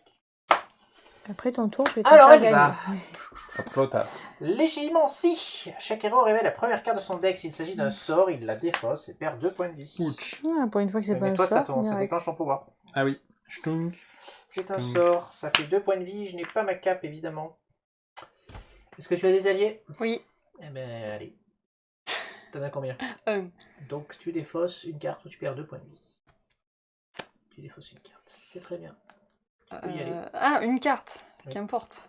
Après ton tour, je vais t'en Alors, faire Elsa. gagner. Total. Légèrement, si. Chaque héros révèle la première carte de son deck. S'il s'agit d'un sort, il la défausse et perd 2 points de vie. Ouch. Ah, pour une fois que c'est Ouais, pas mais un toi, sort. ça direct. déclenche ton pouvoir. Ah oui. Stung. C'est un sort, ça fait 2 points de vie. Je n'ai pas ma cape, évidemment. Est-ce que tu as des alliés? Oui. Eh ben, allez. T'en as combien? Un. Donc, tu défausses une carte où tu perds 2 points de vie. Tu défausses une carte. C'est très bien. Tu peux y aller. Ah, une carte. Oui. Qu'importe.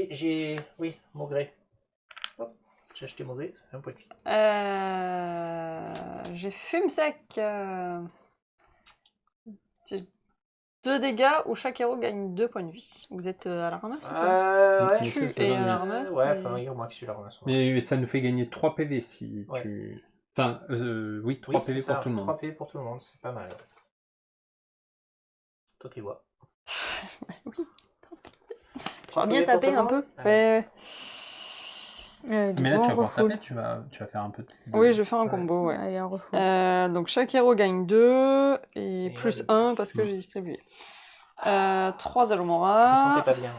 J'ai... Oui, Maugré. Hop, j'ai acheté Maugré, ça fait un point de vie. J'ai fume sec. J'ai 2 dégâts où chaque héros gagne 2 points de vie. Vous êtes à la ramasse ou pas Ouais, Mais je ça, suis... c'est pas à la mal. ramasse, Ouais, mais- enfin, oui, au moins que je suis la ramasse. Mais ça nous fait gagner 3 PV si Ouais. tu... Enfin, oui, 3 Oui, PV c'est ça, pour tout le monde. 3 PV pour tout le monde, c'est pas mal. Toi qui vois. Oui. 3 bien PV pour taper tout le un monde? peu. Allez. Du Mais là, coup, tu vas on pouvoir refoule. taper, tu vas faire un peu de... Oui, je vais faire un Ouais. combo, ouais. Allez, on refoule. Donc chaque héros gagne 2 et Et plus un de 1 plus. parce que j'ai distribué. 3 Je me sentais Alomora. pas bien.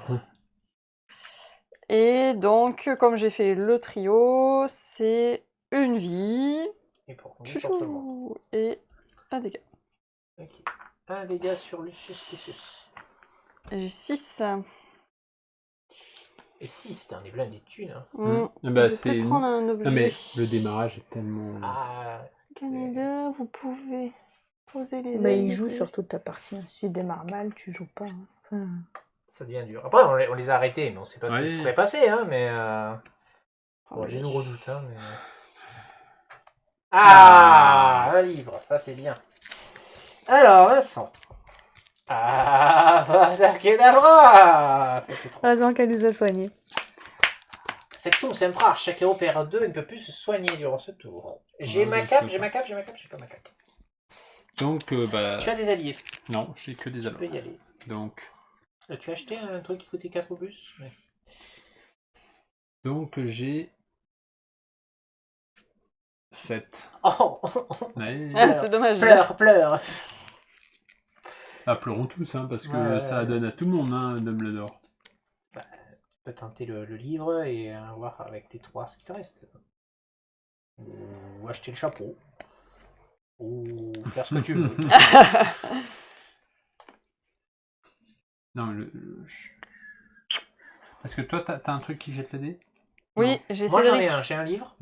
Et donc, comme j'ai fait le trio, c'est une vie. Et pour tout le monde. Chouchou. Et un dégât. Ok. Un dégât sur Lucius Kissus. J'ai 6. Et 6, putain, on est blindé de thunes. Hein. Mm. Bah, Je c'est... peux prendre un objet. Non, mais le démarrage est tellement... Ah, Gagnez 2, vous pouvez poser les Bah, ailes il du joue bébé. sur toute ta partie. Hein. Si tu démarres mal, tu joues pas. Hein. Enfin, ça devient dur. Après, on les a arrêtés, mais on sait pas ce qui se Ouais. serait passé, hein, mais... Oh, Bon, oui. j'ai nos redoutes, hein, mais... Ah, un livre, ça c'est bien. Alors, Vincent. Ah, Kedavra. Ça fait trop. heureusement qu'elle nous a soignés. Sectum Sempra, chaque héros perd 2 et ne peut plus se soigner durant ce tour. J'ai Ouais, ma je cape, sais j'ai pas. ma cape, j'ai ma cape, j'ai pas ma cape. Donc, bah... Tu as des alliés, Non, j'ai que des tu peux alliés. y aller. Donc, Tu as acheté un truc qui coûtait 4 ou plus? Ouais. donc j'ai... 7. Oh, Ouais. Ah, c'est dommage. pleure, pleure. Ah, pleurons tous, hein, parce que Ouais, ça ouais. donne à tout le monde, hein, Dumbledore. Tu peux tenter le livre et voir avec les 3 ce qui te reste. Ou acheter le chapeau. Ou faire ce que tu veux. Non, mais Parce que toi, t'as un truc qui jette le dé? Oui, j'ai Moi j'en ai Cédric. un, j'ai un livre.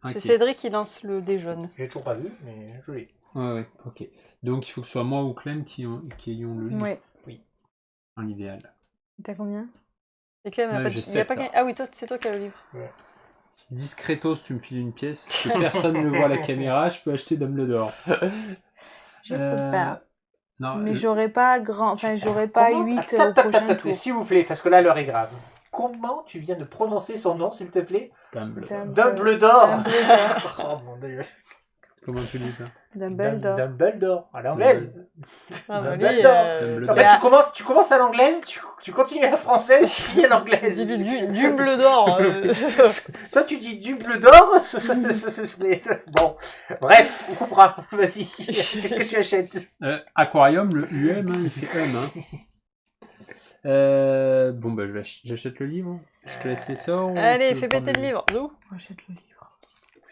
Ok. J'ai Cédric qui lance le dé jaune. J'ai toujours pas vu, mais je l'ai. Ouais, ok. Donc il faut que ce soit moi ou Clem qui ayons le livre, Ouais. en idéal. T'as combien? Et Clem, Ouais, il j'ai y a sept, pas là. gagné. Ah oui, toi, c'est toi qui as le livre. Si discretos, tu me files une pièce, que personne ne voit la caméra, je peux acheter Dumbledore. Je peux pas. Non, Mais j'aurais pas grand. Enfin, j'aurais pas Comment 8 Attends, au prochain attends, tour. s'il vous plaît, parce que là l'heure est grave. Comment tu viens de prononcer son nom, s'il te plaît? Dumbledore. Dumbledore. Dumbledore. Oh mon dieu. Comment tu dis ça? Dumbledore. Dumbledore. À l'anglaise. Ah bah lui, En Dumbledore. fait, tu commences à l'anglaise, tu continues à la française, tu finis à l'anglaise. dis du bleu d'or. Soit tu dis Dumbledore, bon, bref, on coupera. Vas-y, qu'est-ce que tu achètes? Aquarium, le UM, hein, il fait M. Hein. Bon, bah j'achète le livre. Je te laisse les sorts. ou Allez, tu veux fais prendre péter le livre. Nous. Achète le livre.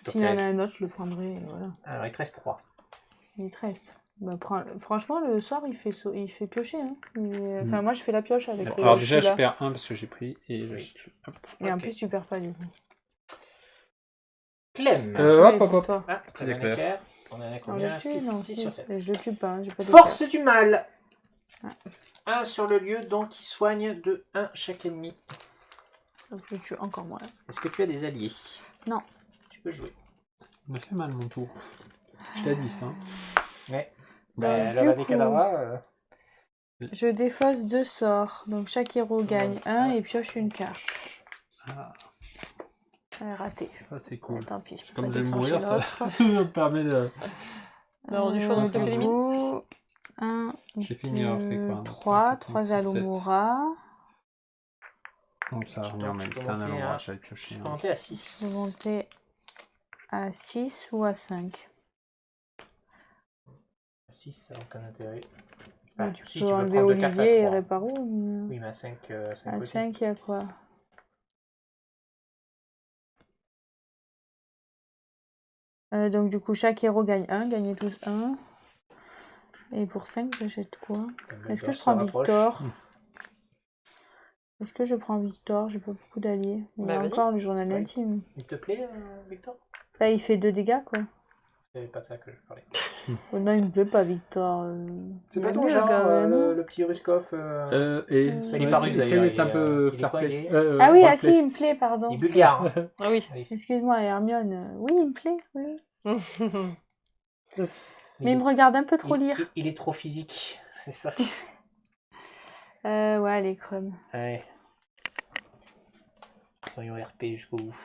S'il y en a un autre, je le prendrai. Et voilà. Alors, il te reste 3. Il te reste. Bah, franchement, le soir, il fait piocher. Hein. Enfin, moi, je fais la pioche avec Alors le déjà, je celui-là. perds 1 parce que j'ai pris et j'achète. Hop. Et en Ok. plus, tu perds pas du coup. Clem. Ouais, hop, hop, pour hop. toi. Ah, C'est c'est un éclair. éclair. On en a On combien? le tue? 6 Non, 6 sur 7. je le tue pas. J'ai pas de Force du mal. Ah. 1 sur le lieu, donc qui soigne de 1 chaque ennemi. Donc, je tue encore moins. Est-ce que tu as des alliés? Non. Tu peux jouer. Ça m'a fait mal mon tour. Je t'ai dit ça. Mais, Donc, l'heure du des coup, cadavres. je défausse 2 sorts. Donc, chaque héros gagne 1 et pioche une carte. Ah, Raté. ça c'est cool. Tant pis, je peux Comme pas je vais déclencher mourir, ça l'autre. me permet de. Alors, du choix, donc, tu du t'élimines. coup, 1, J'ai fini à faire quoi 3, 4, 3 5, 6, 7. Alomura. Donc ça Je revient peux au même. monter C'était un à- Alomra, j'avais pioché. Je hein. peux monter à Je 6. vais monter à 6 ou à 5. 6, ça n'a aucun intérêt. Mais tu si, peux tu peux enlever prendre 2 cartes à Olivier et 3. Réparo. Oui, mais à 5, À aussi. 5, il y a quoi? Donc du coup, chaque héros gagne 1. Gagnez tous 1. Et pour 5, j'achète quoi? Est-ce que je prends Victor? Est-ce que je prends Victor? J'ai pas beaucoup d'alliés. Il y Bah, a vas-y. encore le journal Oui. intime. Il te plaît, Victor? Là, il fait 2 dégâts, quoi. C'est pas de ça que je parlais. Oh non, il me plaît pas, Victor. C'est Il pas est ton mieux, genre, quand même. le petit Ruskov. Et Il est pas russe, essaye d'ailleurs, d'être un il est, peu il est fair quoi, play. il est- Ah oui, roleplay. ah si, il me plaît, pardon. Il est bulgare. Hein. Ah oui. Excuse-moi, Hermione. Oui, il me plaît, oui. Mais il est- me regarde un peu trop lire. il est trop physique, c'est ça. Ouais, les crumbs. Ouais. Soyons RP jusqu'au bout.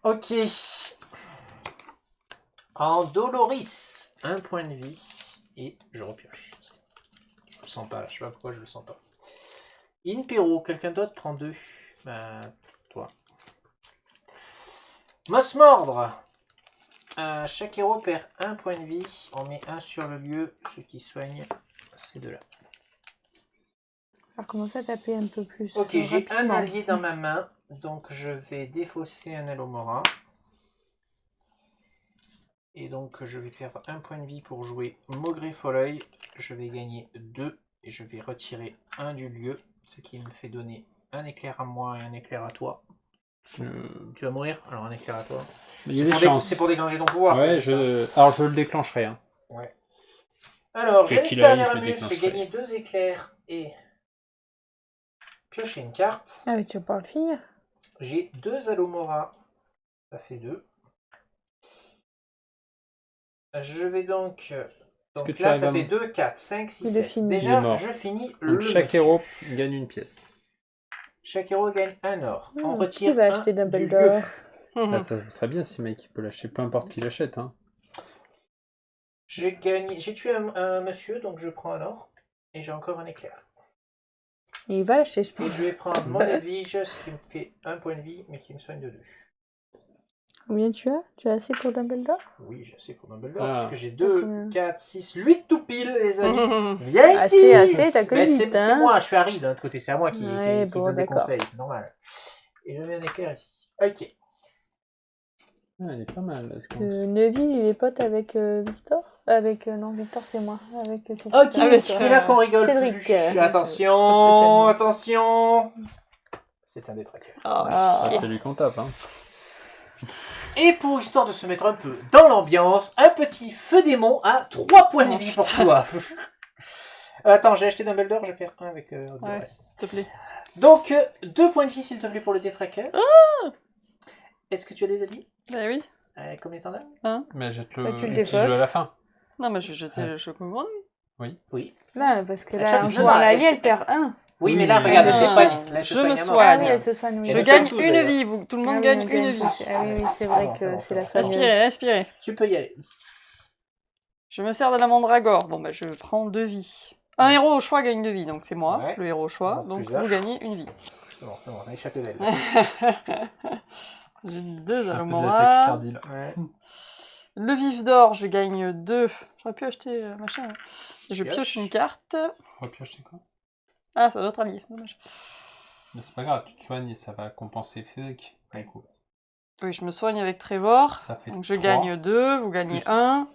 Ok. En Doloris, 1 point de vie. Et je repioche. Je le sens pas là, je sais pas pourquoi je le sens pas. Impero, quelqu'un d'autre prend 2. Bah, toi. Moss Mordre. Chaque héros perd 1 point de vie. On met 1 sur le lieu. Ceux qui soignent ces deux-là. On va commencer à taper un peu plus. Ok, j'ai un rapidement. allié dans ma main. Donc je vais défausser un Alomora. Et donc je vais faire 1 point de vie pour jouer Maugré Folleuil. Je vais gagner 2 et je vais retirer 1 du lieu, ce qui me fait donner un éclair à moi et un éclair à toi. Euh, Tu vas mourir? Alors un éclair à toi. Il y a C'est des pour chances. c'est pour déclencher ton pouvoir. Ouais, c'est alors je le déclencherai. Hein. ça. Ouais. Alors, Dès j'ai qu'il arrive, l'espère je le Aramus, j'ai déclencherai. gagné 2 éclairs et pioché une carte. Ah, mais tu vas pas le finir. J'ai 2 Alomora. Ça fait 2. Je vais donc... Est-ce que tu là, arrives ça à fait 2, 4, 5, 6, Il est 7. fini. Il est Déjà, mort. je finis Donc le chaque monsieur. héros gagne une pièce. Chaque héros gagne un or. On Qui retire va un acheter du Dumbledore? lieu. Là, ça serait bien si Mike peut lâcher, peu importe qui l'achète. Hein. J'ai tué un monsieur, donc je prends un or. Et j'ai encore un éclair. Il va lâcher, je Et pense. je vais prendre mon Edwige, ce qui me fait 1 point de vie, mais qui me soigne de 2. Combien tu as? Tu as assez pour Dumbledore? Oui, j'ai assez pour Dumbledore, Ah. parce que j'ai T'as 2, combien? 4, 6, 8 tout pile, les amis. Viens Assez, ici. assez, t'as que Mais 8, c'est hein. moi, je suis Harry, d'un autre côté, c'est à moi qui Ouais, bon, donne des d'accord. conseils, c'est normal. Et je mets un éclair ici. Ok. Ah, elle est pas mal. Est-ce Que Neville, il est pote avec Victor? Avec, non, Victor, c'est moi. Avec Ok, Cédric. c'est là qu'on rigole Cédric. plus. Pas Attention, attention. C'est un détraqueur. Ah. C'est lui qu'on tape. Hein. Et pour histoire de se mettre un peu dans l'ambiance, un petit feu démon à 3 points de vie pour toi. Attends, j'ai acheté Dumbledore, je vais faire 1 avec Ouais, Dolores. s'il te plaît. Donc, 2 points de vie s'il te plaît pour le détraqueur. Est-ce que tu as des alliés? Bah oui. Combien t'en as? Mais jette-le Bah, tu le petit jeu défausses. à la fin. Non, mais je vais jeter Ouais. le Chocobon. Oui. Là, parce que Elle là, chope- en non, jouant non, l'allié, elle- elle perd 1. Oui, Oui, mais là, mais- regarde, Ah, elle se soigne. Là, elle se je soigne me à mort. soigne. Ah oui, elle se soigne, oui. Je le gagne soigne tous, une d'ailleurs. vie. Tout le monde Ah oui, gagne on une vie. Ah oui, oui, c'est Ah vrai bon, que c'est bon, c'est la c'est bon. soigneuse. Respirez, respirez. Tu peux y aller. Je me sers de la mandragore. Bon, bah, je prends 2 vies. Un héros au choix gagne 2 vies, donc c'est moi, Ouais. le héros au choix. Donc, Donc plusieurs. vous gagnez une vie. C'est bon, on a échappé d'elle. J'ai 2 Un peu Alomora. tachycardie, là. Ouais. Le vif d'or, je gagne 2. J'aurais pu acheter machin. Hein. Et je pioche une carte. On va plus acheter quoi? Ah, c'est notre allié. Dommage. Mais c'est pas grave, tu te soignes et ça va compenser Cédric. Ouais. Du coup. Oui, je me soigne avec Trevor. Ça fait Donc je 3. gagne 2, vous gagnez Plus- 1.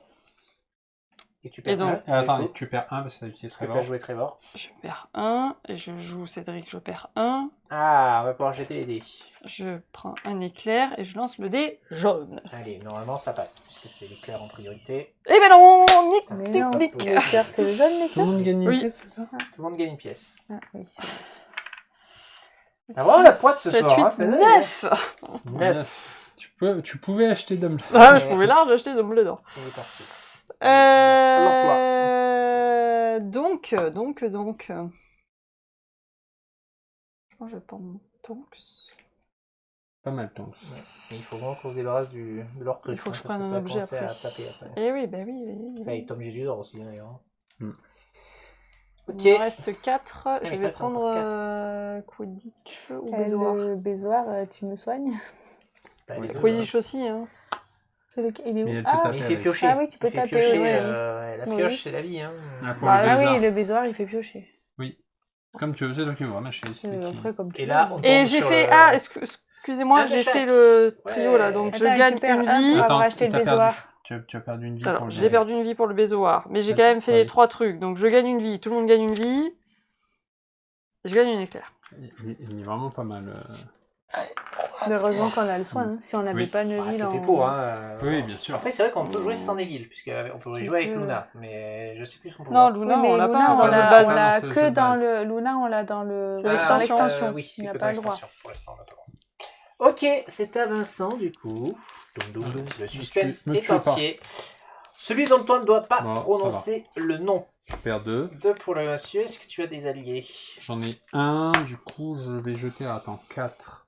Et tu Et perds donc- un. Attends, Du coup, tu perds 1 parce que t'as utilisé parce que Trevor. t'as joué Trevor. Je perds 1. Et je joue Cédric, je perds 1. Ah, on va pouvoir jeter les dés. Je prends un éclair et je lance le dé jaune. Allez, normalement ça passe, puisque c'est l'éclair en priorité. Eh ben non, nique, Mais nique, non, nique. le cœur, c'est le jaune, les Tout le cœurs? monde gagne une Oui. pièce, c'est ça? Tout le monde gagne une pièce. Ah oui, c'est vrai. Ah, voilà la poisse ce 7, soir. 8, Hein, c'est 9. 9. Tu pouvais acheter Dumbledore. Ah, je pouvais large acheter Dumbledore. Il est parti. Donc. Je vais prendre mon Tonks. Pas mal, Tonks. Mais il faut vraiment qu'on se débarrasse de leur truc. Il faut que je parce prenne ça un objet commence après. à taper après. Eh oui, bah oui. Enfin, et Tom j'ai du d'or aussi d'ailleurs. Ok. Il me reste 4. mais Je il vais reste prendre encore Quidditch ou Bézoar. Le Bézoar, tu me soignes? Bah, les deux, Quidditch aussi, hein. Il est Mais où? elle peut Ah, taper Mais il fait avec. piocher. Ah oui, tu peux Il fait taper piocher, aussi. la Oui. pioche, c'est la vie. Hein. Ah, pour Bah, le Ah Bézoar. oui, le Bézoar, il fait piocher. Comme tu veux, c'est toi qui vois, machin. Après, comme tu Et veux, là, bon. on Et tombe j'ai sur fait. le- Ah, excusez-moi, Un de j'ai chaque. fait le trio Ouais. là, donc je Attends, tu gagne perds une un vie. pour avoir acheté le t'as Bézoar. perdu. Tu as perdu une vie Alors, pour le j'ai perdu une vie pour le Bézoar, mais j'ai quand même fait Ouais. les 3 trucs, donc je gagne une vie, tout le monde gagne une vie. Et je gagne une éclair. Il est vraiment pas mal. Mais heureusement qu'on a le soin. Hein. Si on n'avait Oui. pas Ah, Neville c'est en... fait pour. Hein. Oui, bien sûr. Après, c'est vrai qu'on peut jouer sans Neville, puisqu'on peut Tu jouer avec peux. Luna, mais je sais plus ce qu'on peut Non, voir. Luna, Oui, mais on l'a Luna, pas on dans le jeu de l'a base. on l'a Non, c'est le jeu que de dans base. le... Luna, on l'a dans le... C'est l'extension. Oui, Il n'y a que pas dans le droit. l'extension. Pour l'instant, on n'a pas le droit. Ok, c'est à Vincent, du coup. Le suspense Me est tue pas. entier. Celui dont toi ne dois pas Bon, ça prononcer le nom. Je perds 2. 2 pour le monsieur. Est-ce que tu as des alliés? J'en ai un, du coup, je vais jeter. Attends, 4,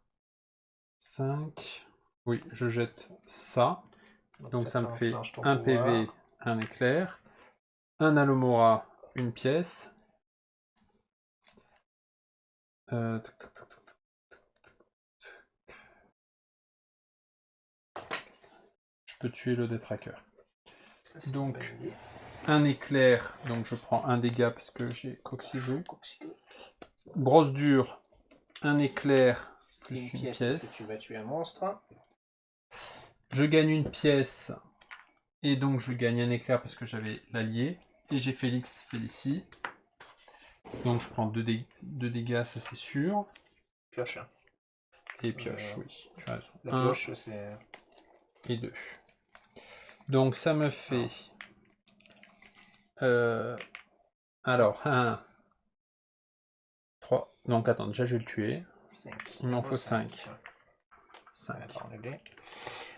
5. Oui, je jette ça. Donc ça me fait un PV, un éclair. Un Alomora, une pièce. Tac, tac, tac, tac, tac. Je peux tuer le détraqueur. Donc, un éclair, donc je prends un dégât parce que j'ai Coccygeau. Brosse dure, un éclair plus une parce pièce. que tu vas tuer un monstre. Je gagne une pièce et donc je gagne un éclair parce que j'avais l'allié. Et j'ai Félix Félicie. Donc je prends 2 dégâts, ça c'est sûr. Pioche. Hein. Et pioche, oui. Tu as raison. La 1 pioche, c'est... et 2. Donc ça me fait... alors, 1, 3. Donc attends, déjà je vais le tuer. 5. Il m'en faut 5. 5.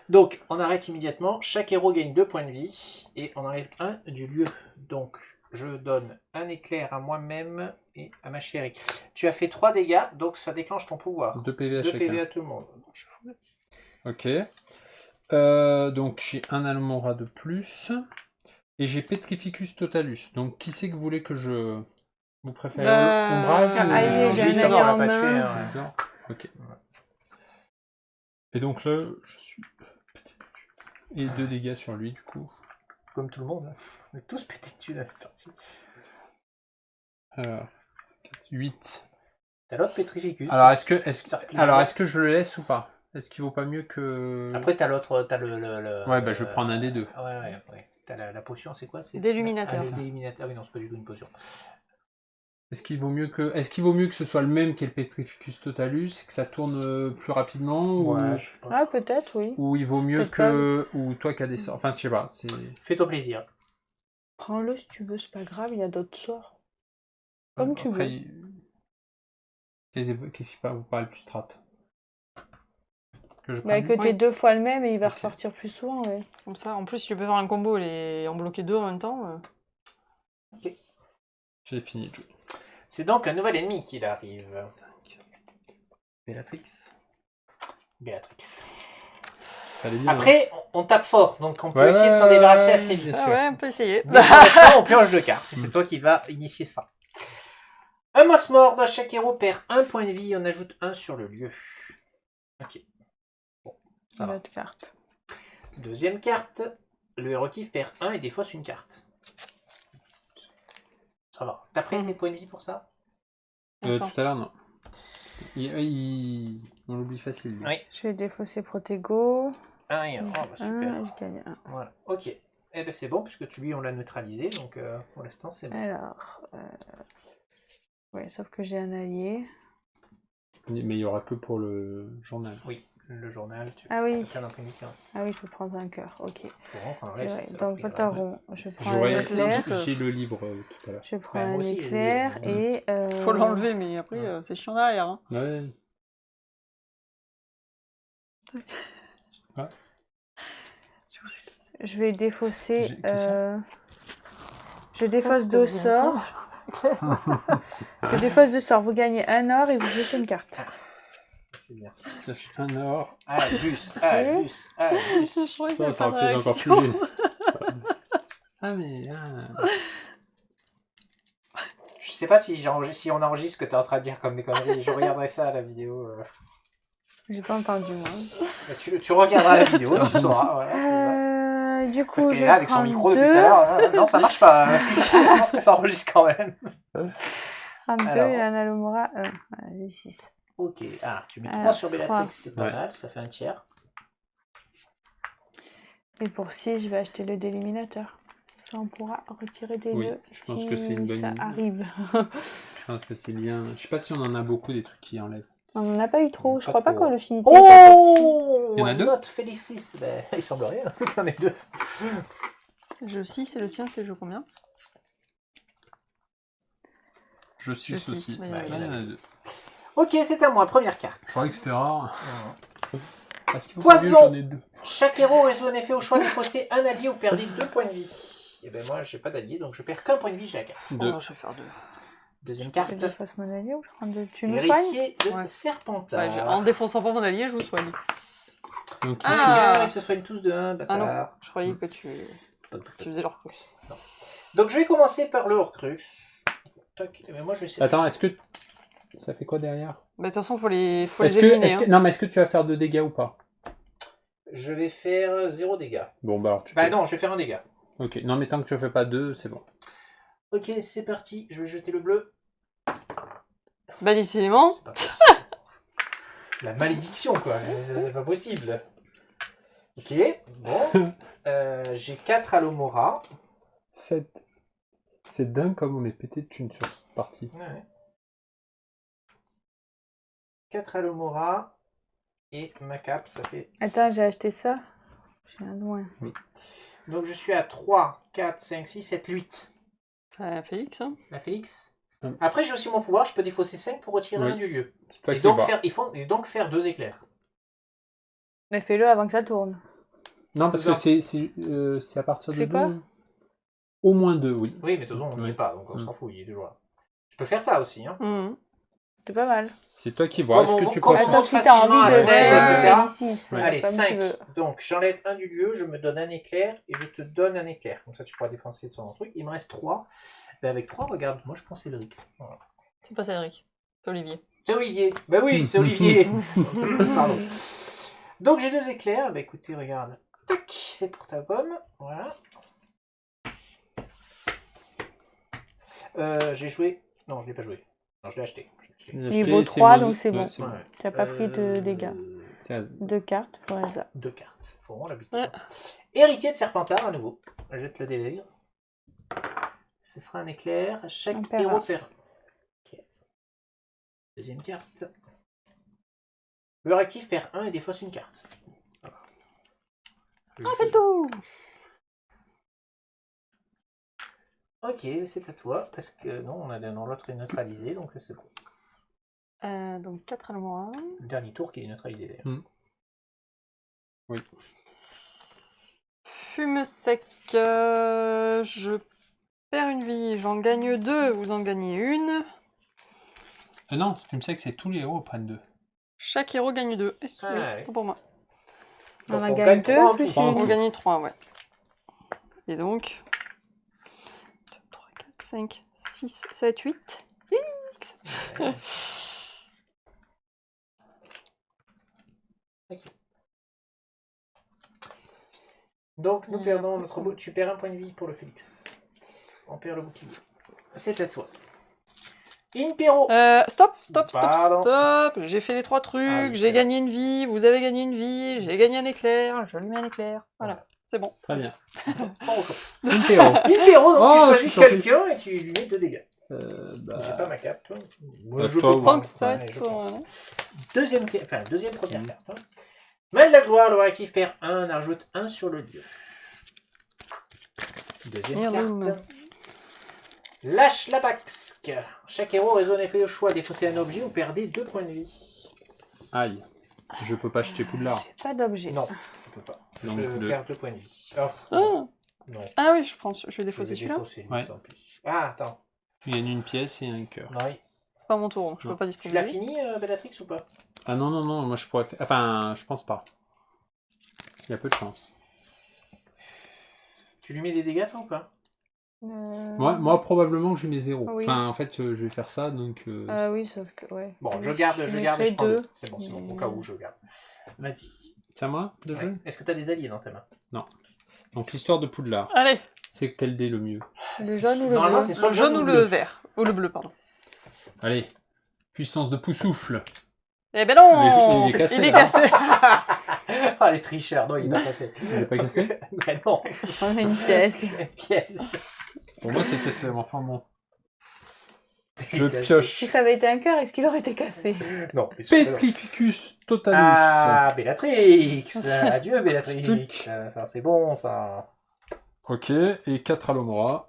Donc, on arrête immédiatement. Chaque héros gagne 2 points de vie. Et on enlève 1 du lieu. Donc, je donne un éclair à moi-même et à ma chérie. Tu as fait 3 dégâts, donc ça déclenche ton pouvoir. 2 PV à 2 chacun. PV à tout le monde. Ok. Donc j'ai un Almora de plus. Et j'ai Petrificus Totalus. Donc qui c'est que vous voulez que je... Vous préférez Ombrage ou... allez, j'ai un Visor, allié on l'a en pas main. tué, hein. Visor. Ok. Et donc là, je suis... Et 2 dégâts sur lui du coup. Comme tout le monde. Hein. On est tous pétés dessus dans cette partie. Alors, 8. T'as l'autre Petrificus. Alors est-ce que je le laisse ou pas? Est-ce qu'il vaut pas mieux que... Après, t'as l'autre, t'as le... Ouais, bah je vais prendre un des deux. Ouais. T'as la potion, c'est quoi? D'illuminateur. Ah, d'illuminateur. Ah oui, non, c'est pas du tout une potion. Est-ce qu'il vaut mieux que ce soit le même qu'est le Petrificus Totalus, que ça tourne plus rapidement Ouais, ou... je sais pas. Ah, peut-être, oui. Ou il vaut mieux Peut-être que... Ou toi qui as des sorts. Enfin, je sais pas. Fais-toi plaisir. Prends-le si tu veux, c'est pas grave, il y a d'autres sorts. Comme tu Après, veux. qu'est-ce qui vous paraît le plus strat? Que je Bah, prenne que lui t'es 2 fois le même et il va Ok. ressortir plus souvent, ouais. Comme ça, en plus, si tu peux faire un combo et en bloquer 2 en même temps. J'ai fini de jouer. C'est donc un nouvel ennemi qui arrive. 5. Bellatrix. Béatrix. Fallait bien, hein. Après, on tape fort, donc on peut Ouais, essayer de s'en débarrasser ouais, assez vite. bien Ah sûr. ouais, on peut essayer. Mais pour l'instant, on pioche 2 cartes. C'est toi qui vas initier ça. Un moss mort, chaque héros perd 1 point de vie, on ajoute 1 sur le lieu. Ok. Bon, ça va. L'autre carte. Deuxième carte, le héros kiff perd 1 et défausse une carte. Ça va. T'as pris tes points de vie pour ça? Tout à l'heure, non. On l'oublie facile. Lui. Oui. Je vais défausser Protego. 1 et 1. Oh, bah, super. Je gagne 1. Voilà. Ok. Eh ben c'est bon, puisque lui, on l'a neutralisé, donc pour l'instant, c'est bon. Alors. Ouais, sauf que j'ai un allié. Mais il n'y aura que pour le journal. Oui, le journal, tu Ah oui. faire l'imprimer qu'un. Ah oui, je peux prendre un cœur, ok. Pour C'est vrai. ça Donc, va Potaron, je prends un J'aurais- éclair. J'ai le livre tout à l'heure. Je prends Ouais, moi un aussi, j'ai éclair le- et. Faut l'enlever, mais après, c'est chiant derrière. Hein. Ouais. Je vais défausser. J'ai- qu'est-ce que Je défausse 2 sorts. Je défausse 2 sorts. Vous gagnez 1 or et vous piochez une carte. C'est bien. Ça fait 1 or. Ah, plus, ah, plus, ah, plus. Je croyais qu'il y Ça, avait ça pas de aurait pu être encore réaction. plus. Ah, mais. Je sais pas si on enregistre ce que tu es en train de dire comme des conneries. Je regarderai ça à la vidéo. J'ai pas entendu, moi. Bah, tu regarderas la vidéo, tu sauras. Voilà, c'est ça. Du Parce coup, qu'elle je est là vais avec son prendre micro depuis tout 2. à l'heure. Non, ça marche pas. Je pense que ça enregistre quand même. 32 Alors. et un Alomora 1. Voilà, j'ai 6. Ok. Ah, tu mets 3 Alors, sur 3. Bellatrix, c'est pas Ouais. mal. Ça fait un tiers. Et pour 6, je vais acheter le déliminateur. Ça, on pourra retirer des Oui, nœuds je pense si que c'est une bonne ça idée. arrive. Je pense que c'est bien. Je sais pas si on en a beaucoup des trucs qui enlèvent. On n'en a pas eu trop. Je Pas crois pas trop. que le finité soit sorti. Oh, Il y en a 2 Note Félicis. Ben, il semblerait qu'il y en ait 2. Je 6 et le tien, c'est jeu combien? Je suis Je suis, aussi. mais Là, il y en a 2. Ok, c'est à moi. Première carte. Je croyais que c'était rare. Parce qu'il faut Poisson. que j'en ai 2. Chaque héros résout un effet au choix d'effacer un allié ou perdez 2 points de vie. Et ben moi, j'ai pas d'allié, donc je perds qu'un point de vie, j'ai la carte. 2. Oh, je vais faire 2. Deuxième Je carte. défausse mon allié ou je prends 2? Tu nous soignes? Héritier de Ouais. Serpentard. Ouais, en défonçant pas mon allié, je vous soigne. Donc, Ah. Ils se soignent tous de 1, Ah bâtard. non, je croyais que tu faisais leur course. Donc je vais commencer par le Horcrux. Toc. Mais moi je vais essayer. Attends, est-ce que. Ça fait quoi derrière? Bah, de toute façon, faut les Est-ce éliminer. que, hein. non, mais est-ce que tu vas faire 2 dégâts ou pas? Je vais faire 0 dégâts. Bon, bah alors tu Bah peux. non, je vais faire un dégât. Ok, non, mais tant que tu ne fais pas 2, c'est bon. Ok, c'est parti. Je vais jeter le bleu. Bah, décidément. C'est pas possible. La malédiction, quoi. C'est pas possible. Ok, bon. J'ai 4 Alomora. 7. C'est dingue comme on est pété de thunes sur cette partie. Ouais. 4 Alomora. Et ma cape, ça fait... Attends, j'ai acheté ça. J'ai un loin. Donc je suis à 3, 4, 5, 6, 7, 8. Félix, hein. La Félix. Hum. Après, j'ai aussi mon pouvoir, je peux défausser 5 pour retirer Oui. un du lieu. C'est toi Et qui donc, vois. faire 2 éclairs. Mais fais-le avant que ça tourne. Non, parce que c'est à partir de C'est quoi 2. Au moins 2, oui. Oui, mais de toute façon, on n'y est Oui. pas, donc on s'en fout, il est toujours là. Je peux faire ça aussi. Hein. Mhm. C'est pas mal. C'est toi qui vois. Comme Est-ce on- que tu comme Ah, on préfères monte sauf si t'as facilement envie à de 7, etc. ici. Ouais. Allez, comme 5. tu veux. Donc, j'enlève un du lieu, je me donne un éclair et je te donne un éclair. Comme ça, tu pourras défoncer ton truc. Il me reste 3. Ben, avec 3, regarde, moi je prends Cédric. Voilà. C'est pas Cédric, c'est Olivier. C'est Olivier. Ben oui, c'est Olivier. Pardon. Donc, j'ai 2 éclairs. Ben écoutez, regarde. Tac, c'est pour ta pomme. Voilà. J'ai joué. Non, je l'ai pas joué. Non, je l'ai acheté. Niveau 3, donc c'est bon. c'est bon. Ouais. Tu n'as pas pris de dégâts. C'est à- 2 cartes, voilà ça. 2 cartes. Faut vraiment l'habitude. Ouais. Héritier de Serpentard à nouveau. Je jette le délire. Ce sera un éclair. Chaque On paiera. héros perd. Ok. Deuxième carte. Le actif perd 1 et défausse une carte. Voilà. Rappelle tout. Ok, c'est à toi. Parce que non, l'autre est neutralisé, donc c'est bon. Donc 4 Alomora. Le dernier tour qui est neutralisé d'ailleurs. Oui. Fume sec. Je perds une vie, j'en gagne 2, vous en gagnez une. Non, tu me sais que c'est tous les héros prennent 2. Chaque héros gagne 2. Ah, ouais. Pas pour moi. On Donc, a gagné gagne 2 trois en plus tout. On une. gagne 3, ouais. Et donc 2, 3, 4, 5, 6, 7, 8. Ouais. Ok. Donc nous perdons notre beau. Tu perds un point de vie pour le Félix. On perd le bouclier. C'est à toi. Impero. Stop. Pardon. J'ai fait les 3 trucs, Ah oui, j'ai c'est gagné une vie, vous avez gagné une vie, j'ai gagné un éclair, je lui mets un éclair. Voilà, c'est bon. Très bien. On recommence. Impero. Impero, donc Oh, tu je choisis suis surpris. quelqu'un et tu lui mets 2 dégâts. Bah, J'ai pas ma cape. Bah, Je toi, peux oui. Sans prendre. que ça va Ouais, être je trop, prends. hein. Deuxième première carte. Hein. Mal de la gloire, le réactif perd 1, en rajoute 1 sur le lieu. Deuxième Heirloom. carte. Lâche la Baxque. Chaque héros raisonne et fait le choix défausser un objet ou perdez 2 points de vie. aïe. Je peux pas acheter Poudlard. J'ai pas d'objet. Non, je peux pas. Donc, je le- perds 2 points de vie. Oh, Ah. non. Ah oui, je vais Je défausser vais celui-là. défausser lui, Ouais. tant pis. Ah, attends. Il gagne une pièce et un cœur. Non, C'est pas mon tour, donc je Non. peux pas tu distribuer. l'as fini, Bellatrix, ou pas? Ah non, moi je pourrais faire... Enfin, je pense pas. Il y a peu de chance. Tu lui mets des dégâts, toi, ou pas? Moi probablement je mets 0. Oui. Enfin, en fait, je vais faire ça, donc... Oui, sauf que, ouais. Bon, je garde et mettrai je prends 2. 2. C'est bon, au cas où je garde. Vas-y. C'est à moi de jouer Ouais. Est-ce que tu as des alliés dans ta main? Donc l'histoire de Poudlard, Allez, c'est quel dé le mieux? Le jaune ou le Normalement, bleu c'est soit le jaune ou le vert. Ou le bleu, pardon. Allez, puissance de Poussoufle. Eh ben non, Il est cassé, il est là. cassé. Ah, les tricheurs, non, il est pas passé. Il est pas cassé? Mais non, On a une pièce. une pièce. Pour moi c'est cassé, mais enfin bon. Il Je est cassé. pioche. Si ça avait été un cœur, est-ce qu'il aurait été cassé? Non, mais sûr que non. Petrificus Totalus. Ah, Bellatrix. Adieu, Bellatrix. Tuc. Ça, c'est bon, ça. Ok, et 4 Alomora.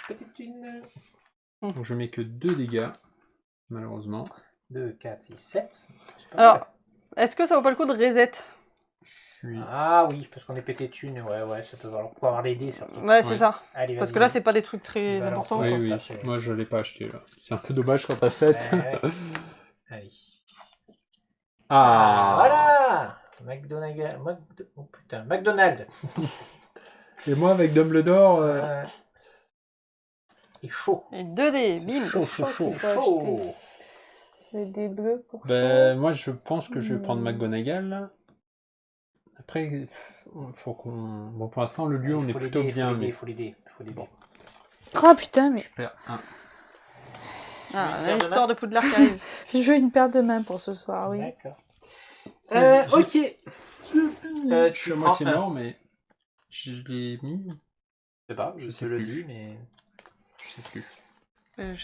Petite une. Donc je mets que 2 dégâts, malheureusement. 2, 4, 6, 7. Alors, est-ce que ça vaut pas le coup de reset? Puis... Ah oui, parce qu'on est pété de thunes. Ouais, ça peut valoir pour avoir les dés surtout. Ouais, c'est Ouais. ça. Allez, Parce vas-y. que là, c'est pas des trucs très Bah, alors, importants. Oui, Ouais, oui, c'est pas- moi je l'ai pas acheté là. C'est un peu dommage quand t'as 7. Ouais. Allez. Ah, Voilà. Oh putain, McDonald's. Et moi avec Dumbledore, Il est chaud. Et 2D, bim. chaud. C'est Faut chaud. Le dé bleu pour Ben, moi je pense que je vais prendre McGonagall. Après, faut qu'on... Bon, pour l'instant, le lieu, on est plutôt bien. Il faut l'aider. Bon. Oh putain, mais Je perds 1. Ah, une on a paire de l'histoire de Poudlard qui arrive. je joue une paire de mains pour ce soir, oui. D'accord. C'est- Ok. Je suis à moitié prends un. mort, mais je l'ai mis. Je sais pas, Je je sais te le plus. dis, mais. Je sais plus.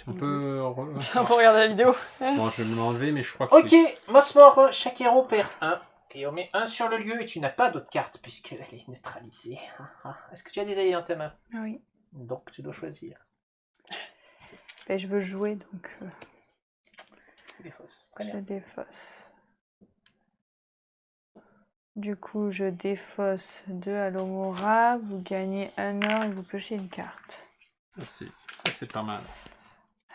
On peut... On peut regarder la vidéo. Bon, je vais me l'enlever, mais je crois que Ok, c'est- Mossmore, chaque héros perd 1. Et on met 1 sur le lieu et tu n'as pas d'autre carte puisqu'elle est neutralisée. Est-ce que tu as des alliés dans ta main? Oui. Donc tu dois choisir. Ben, je veux jouer, donc Les fausses. Très je bien. défausse. Du coup, je défausse 2 Alomora, vous gagnez 1 or et vous piochez une carte. Ça, c'est pas mal.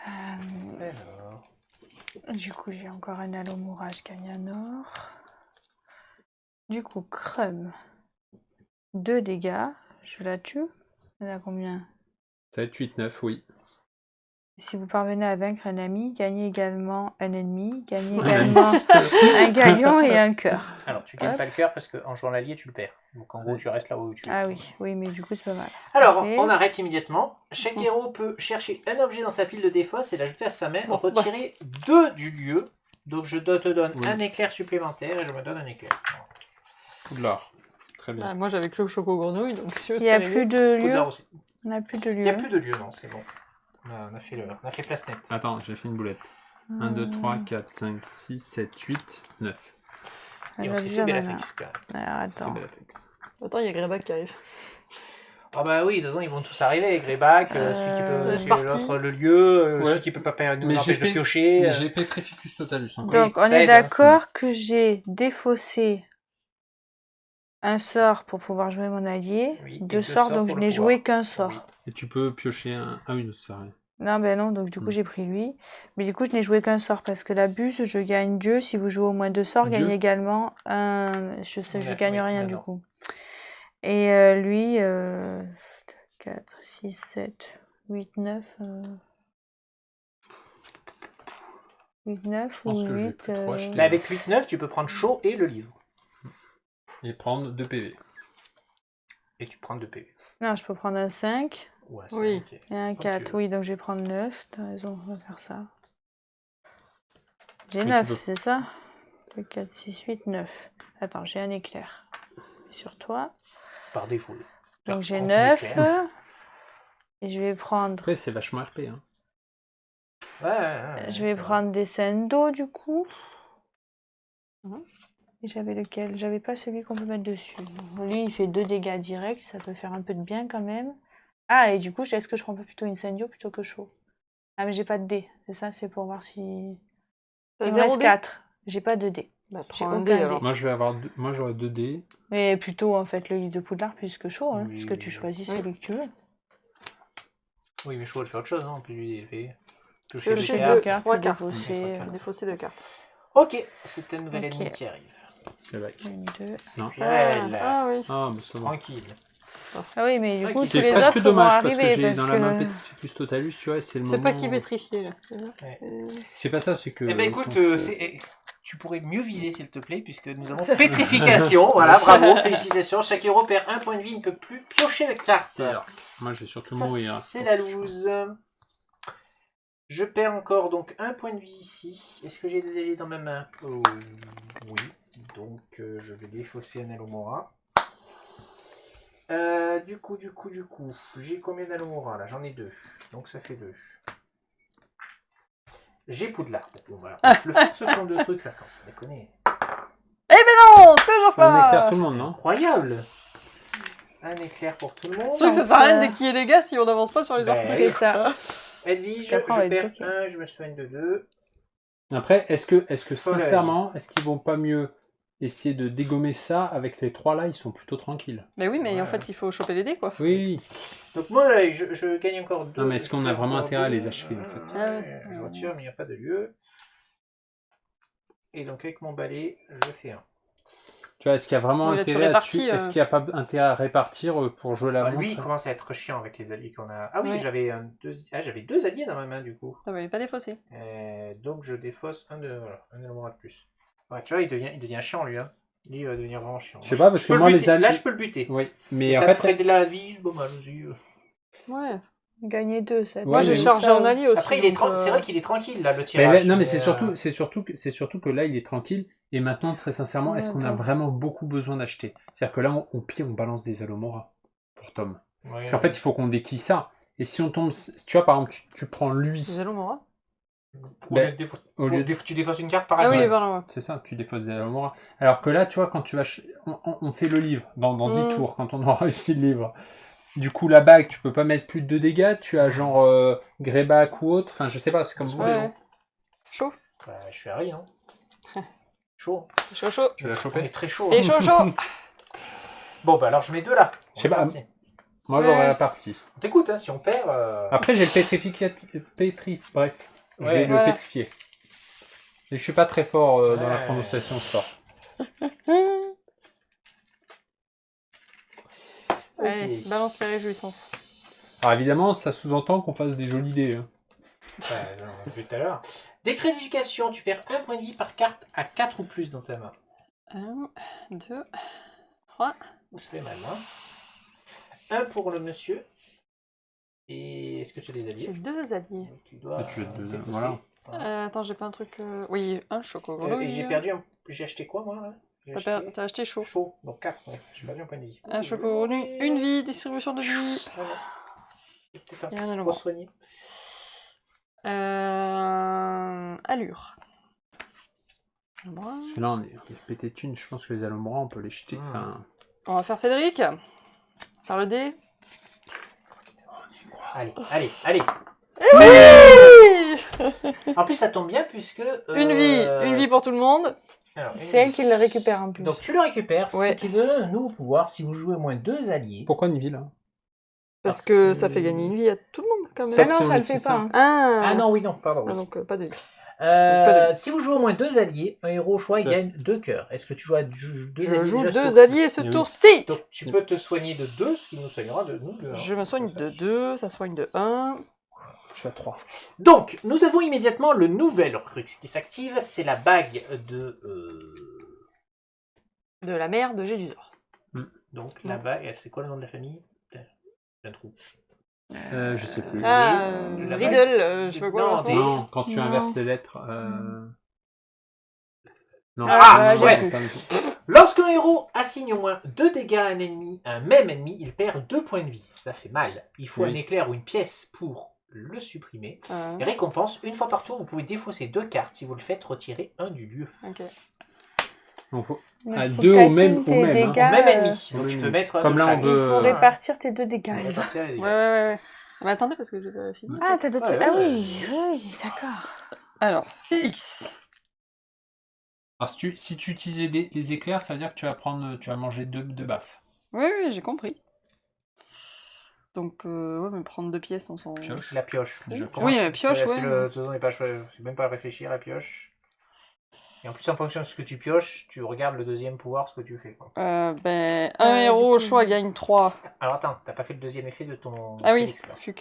Alors, Du coup, j'ai encore un Alomora, je gagne 1 or. Du coup, Crum. 2 dégâts, je la tue. Elle a combien? Ça va être 8-9, oui. Si vous parvenez à vaincre un ami, gagnez également un ennemi, gagnez également un galion et un cœur. alors tu gagnes Hop. pas le cœur parce qu'en jouant l'allié tu le perds. Donc en gros tu restes là où tu es. Ah oui, oui, mais du coup, c'est pas mal. Alors, Ok. on arrête immédiatement. Chaque héros peut chercher un objet dans sa pile de défausse et l'ajouter à sa main, Bon, retirer 2 du lieu. Donc je te donne Oui. un éclair supplémentaire et je me donne un éclair. Poudlard. Très bien. Ah, moi j'avais que le choco grenouille, donc si Il n'y a plus de lieu. Poudlard aussi. On n'a plus de Il n'y a lieu. plus de lieu, non, c'est bon. On a fait place nette. Attends, j'ai fait une boulette. 1, 2, 3, 4, 5, 6, 7, 8, 9. Et on va s'est déjà fait mana. Bellatrix quand même. Alors, attends. Bellatrix. Attends, il y a Greyback qui arrive. Ah bah oui, de toute façon ils vont tous arriver. Greyback, celui qui c'est peut, parti. l'autre le lieu, Ouais. celui qui peut pas nous Mais empêcher de GP piocher. Mais j'ai Petrificus Totalus. Hein. Donc, Oui, on ça est aide, hein. d'accord que j'ai défaussé un sort pour pouvoir jouer mon allié. Oui, et 2 deux sorts, sorts donc pour je le n'ai pouvoir. joué qu'un sort. Oui. Et tu peux piocher un... Ah oui, ça rien. Non, ben non, donc du coup, j'ai pris lui. Mais du coup, je n'ai joué qu'un sort parce que la buse, je gagne Dieu. Si vous jouez au moins 2 sorts, Dieu. gagnez également un. Je sais, je Ouais, gagne oui, rien non, du non. coup. Et lui, 4, 6, 7, 8, 9. 8, 9 Je pense ou que j'ai 8. plus trop acheté. Là avec 8-9, tu peux prendre chaud et le livre. Et prendre 2 PV. Et tu prends 2 PV. Non, je peux prendre un 5 Ouais, Oui. ok. et un Comme 4. tu veux. Oui, donc je vais prendre 9. T'as raison, on va faire ça. J'ai Mais tu 9, peux- c'est ça? 2, 4, 6, 8, 9. Attends, j'ai un éclair. Sur toi. Par défaut. Donc j'ai Prends ton 9. éclair. Et je vais prendre. Après, c'est vachement RP. Hein. Ouais, Je vais c'est prendre des sendo du coup. Mhm. Et j'avais lequel? J'avais pas celui qu'on peut mettre dessus. Donc, lui, il fait 2 dégâts directs. Ça peut faire un peu de bien quand même. Ah, et du coup, est-ce que je prends pas plutôt incendio plutôt que chaud? Ah, mais j'ai pas de dés. C'est ça, c'est pour voir si. T'as Il me zéro reste dé 4. J'ai pas de dés. Bah, J'ai prends un aucun dé alors. dé. Moi, je vais avoir moi, j'aurai 2 dés. Mais plutôt en fait le lit de Poudlard plus que chaud, hein, Oui, puisque oui, tu oui. choisis Oui. celui que tu veux. Oui, mais chaud, elle fait autre chose, non? En plus du DLP. Toucher Toucher deux deux cartes, cartes, trois le cartes. défausser. cartes. Défausser 2 cartes. Ok, c'est un nouvel Ok. ennemi qui arrive. C'est vrai. 1, 2. Non. Purel. Ah oui. Ah, mais ça va. Tranquille. Ah oui, mais du Ok. coup, tous C'est les presque autres vont dommage parce que arriver j'ai parce dans la main que. Petrificus Totalus, tu vois, c'est le C'est moment... pas qui pétrifié là. Ouais. C'est pas ça, c'est que... Eh ben écoute, quand- tu pourrais mieux viser s'il te plaît, puisque nous avons pétrification. Voilà, bravo, félicitations. Chaque héros perd 1 point de vie, il ne peut plus piocher de carte. Alors, moi, je vais surtout Ça, mourir. c'est la loose. Je perds encore donc 1 point de vie ici. Est-ce que j'ai des alliés dans ma main? Oui. Donc je vais défausser un Alomora. Du coup, j'ai combien d'Alomora là? J'en ai 2. Donc ça fait 2. J'ai Poudlard. Bon, voilà. On se le fait ce ton de truc là quand ça déconne. Non, toujours On éclaire pas. tout le monde, non? Incroyable. Un éclair pour tout le monde. Je trouve que ça sert à rien de déquiller les gars si on n'avance pas sur les Ben, orques. C'est ça. Edwige, Qu'après, on va je être perds bloqué. 1, je me soigne de 2. Après, est-ce que Soleil. sincèrement, est-ce qu'ils vont pas mieux essayer de dégommer ça avec les 3 là? Ils sont plutôt tranquilles. Mais oui, mais Ouais. en fait, il faut choper les dés quoi. Oui. Donc moi, là, je gagne encore 2. Non, mais est-ce qu'on a vraiment intérêt à les achever, en fait? Ah ouais. Je retire, mais il n'y a pas de lieu. Et donc avec mon balai, je fais 1. Tu vois, est-ce qu'il y a vraiment Oui, là, tu intérêt à répartis, Est-ce qu'il n'y a pas intérêt à répartir pour jouer la Bah, montre? lui, il commence à être chiant avec les alliés qu'on a. Ah oui, Ouais. j'avais 2 alliés dans ma main du coup. Ça va, il est pas défaussé. Donc je défausse un Alomora de plus. Ouais, tu vois, il devient chiant lui. Hein. Lui, il va devenir vraiment chiant. Je sais pas, parce que moi, les alliés... Là, je peux le buter. Oui, Et mais en ça me fait... ferait de la vie, bon mal aussi. Ouais. Gagner 2, ça. Ouais, Moi, j'ai mais chargé ça- en allié aussi. Après, il est donc, c'est vrai qu'il est tranquille là, le Mais tirage. là- non, mais c'est euh, surtout que là, il est tranquille. Et maintenant, très sincèrement, Ouais, est-ce qu'on a attends. vraiment beaucoup besoin d'acheter? C'est-à-dire que là, au pire, on balance des Alomora pour Tom. ouais, Parce qu'en fait, il faut qu'on déquille ça. Et si on tombe... Tu vois, par exemple, tu prends lui. Zalomora. Au lieu de tu défausses une carte, pareil. Ah oui, Ouais. voilà. Ouais. C'est ça, tu défausses Zalomora. Alors que là, tu vois, quand tu vas... On fait le livre dans 10 tours, quand on aura réussi le livre. Du coup, la bague, tu peux pas mettre plus de 2 dégâts. Tu as genre Greyback ou autre. Enfin, je sais pas, c'est comme vous voulez. Ouais. Chaud. Bah, je suis Harry, hein. Chaud. Chaud, chaud. Tu l'as On chopé. est très chaud. Et chaud, chaud. Bon, bah alors je mets 2 là. Je sais pas. Parti. Moi, Ouais. j'aurais la partie. On t'écoute, hein, si on perd. Après, j'ai le Bref, j'ai Ouais. le Voilà. pétrifié. Et je suis pas très fort dans la Ouais. prononciation de sort. Allez, Ok. balance les réjouissances. Alors évidemment, ça sous-entend qu'on fasse des jolies dés. Hein. Ouais, ça, on l'a vu tout à l'heure. Décrédification, tu perds 1 point de vie par carte à 4 ou plus dans ta main. 1, 2, 3. Ça fait mal, hein. 1 pour le monsieur. Et est-ce que tu as des J'ai alliés 2 alliés. Donc, tu dois. Ah, tu as deux, défausser. voilà. Attends, j'ai pas un truc. Oui, un choco. Et j'ai perdu un. J'ai acheté quoi moi là J'ai T'as acheté chaud. chaud. Donc 4, ouais. J'ai perdu un point de vie. Un choco, une vie, distribution de vie. Voilà. C'est peut-être un Et un petit élément. peu soigné. Allure. Moi. Celui-là, on est pété de thunes. Je pense que les Alomora, on peut les jeter. Mm. Enfin, On va faire Cédric. Faire le dé. Allez, allez, allez. Oui. En plus, ça tombe bien puisque. Une vie pour tout le monde. Alors, une C'est elle vie. qui le récupère en plus. Donc tu le récupères, Ouais. ce qui donne un nouveau pouvoir si vous jouez au moins 2 alliés. pourquoi une ville hein Parce que ça fait gagner une vie à tout le monde quand même. Ah Sauf non, si on ça le utilise fait pas. ça. Hein. Ah non, oui, non, pardon. Ah, oui. donc pas de vie. Euh, pas de si vous jouez au moins 2 alliés, un héros au choix il Ça- gagne 2 cœurs. Est-ce que tu joues à 2 Je alliés joue déjà ce 2 tour-ci alliés ce Oui. tour-ci. Donc tu peux te soigner de 2, ce qui nous soignera de nous 2. Je me soigne de 2, ça soigne de 1. Je suis à 3. Donc, nous avons immédiatement le nouvel Horcrux qui s'active, c'est la bague de... De la mère de Gélusor. Donc, la bague, c'est quoi le nom de la famille Putain, j'ai un trou. Je sais plus. Ah, la Riddle, bague- je sais pas quoi. Non, là, des- Non, quand tu Non. inverses les lettres. Non. Ah, non, ouais. c'est pas du tout. Lorsqu'un héros assigne au moins 2 dégâts à un ennemi, un même ennemi, il perd 2 points de vie. Ça fait mal. Il faut Oui. un éclair ou une pièce pour le supprimer. Ah, Et récompense, une fois par tour, vous pouvez défausser 2 cartes si vous le faites retirer un du lieu. ok. Donc, faut... Ouais, à faut deux que au t'assines même. tes Au même hein. dégâts. Même ennemi. au Donc même tu peux ennemi. mettre un Comme de là, on chaque. Il veut- faut répartir tes 2 dégâts. On va Elsa. répartir les dégâts. Ouais. Mais attendez, parce que j'ai pas fini. Ah, t'as d'autres... Ouais, Ah ouais. oui, oui, d'accord. Alors, Félix. Alors, si tu utilises les éclairs, ça veut dire que tu vas manger deux baffes. Oui, j'ai compris. Donc, ouais, mais prendre 2 pièces, on s'en... Pioche. La pioche. Déjà, Oui, pioche, C'est ouais. le... de toute façon, il n'est pas c'est même pas à réfléchir, la pioche. Et en plus, en fonction de ce que tu pioches, tu regardes le deuxième pouvoir, ce que tu fais. Quoi. Un du héros au coup, choix gagne 3. Alors attends, t'as pas fait le deuxième effet de ton Ah oui, Félix là. fuck.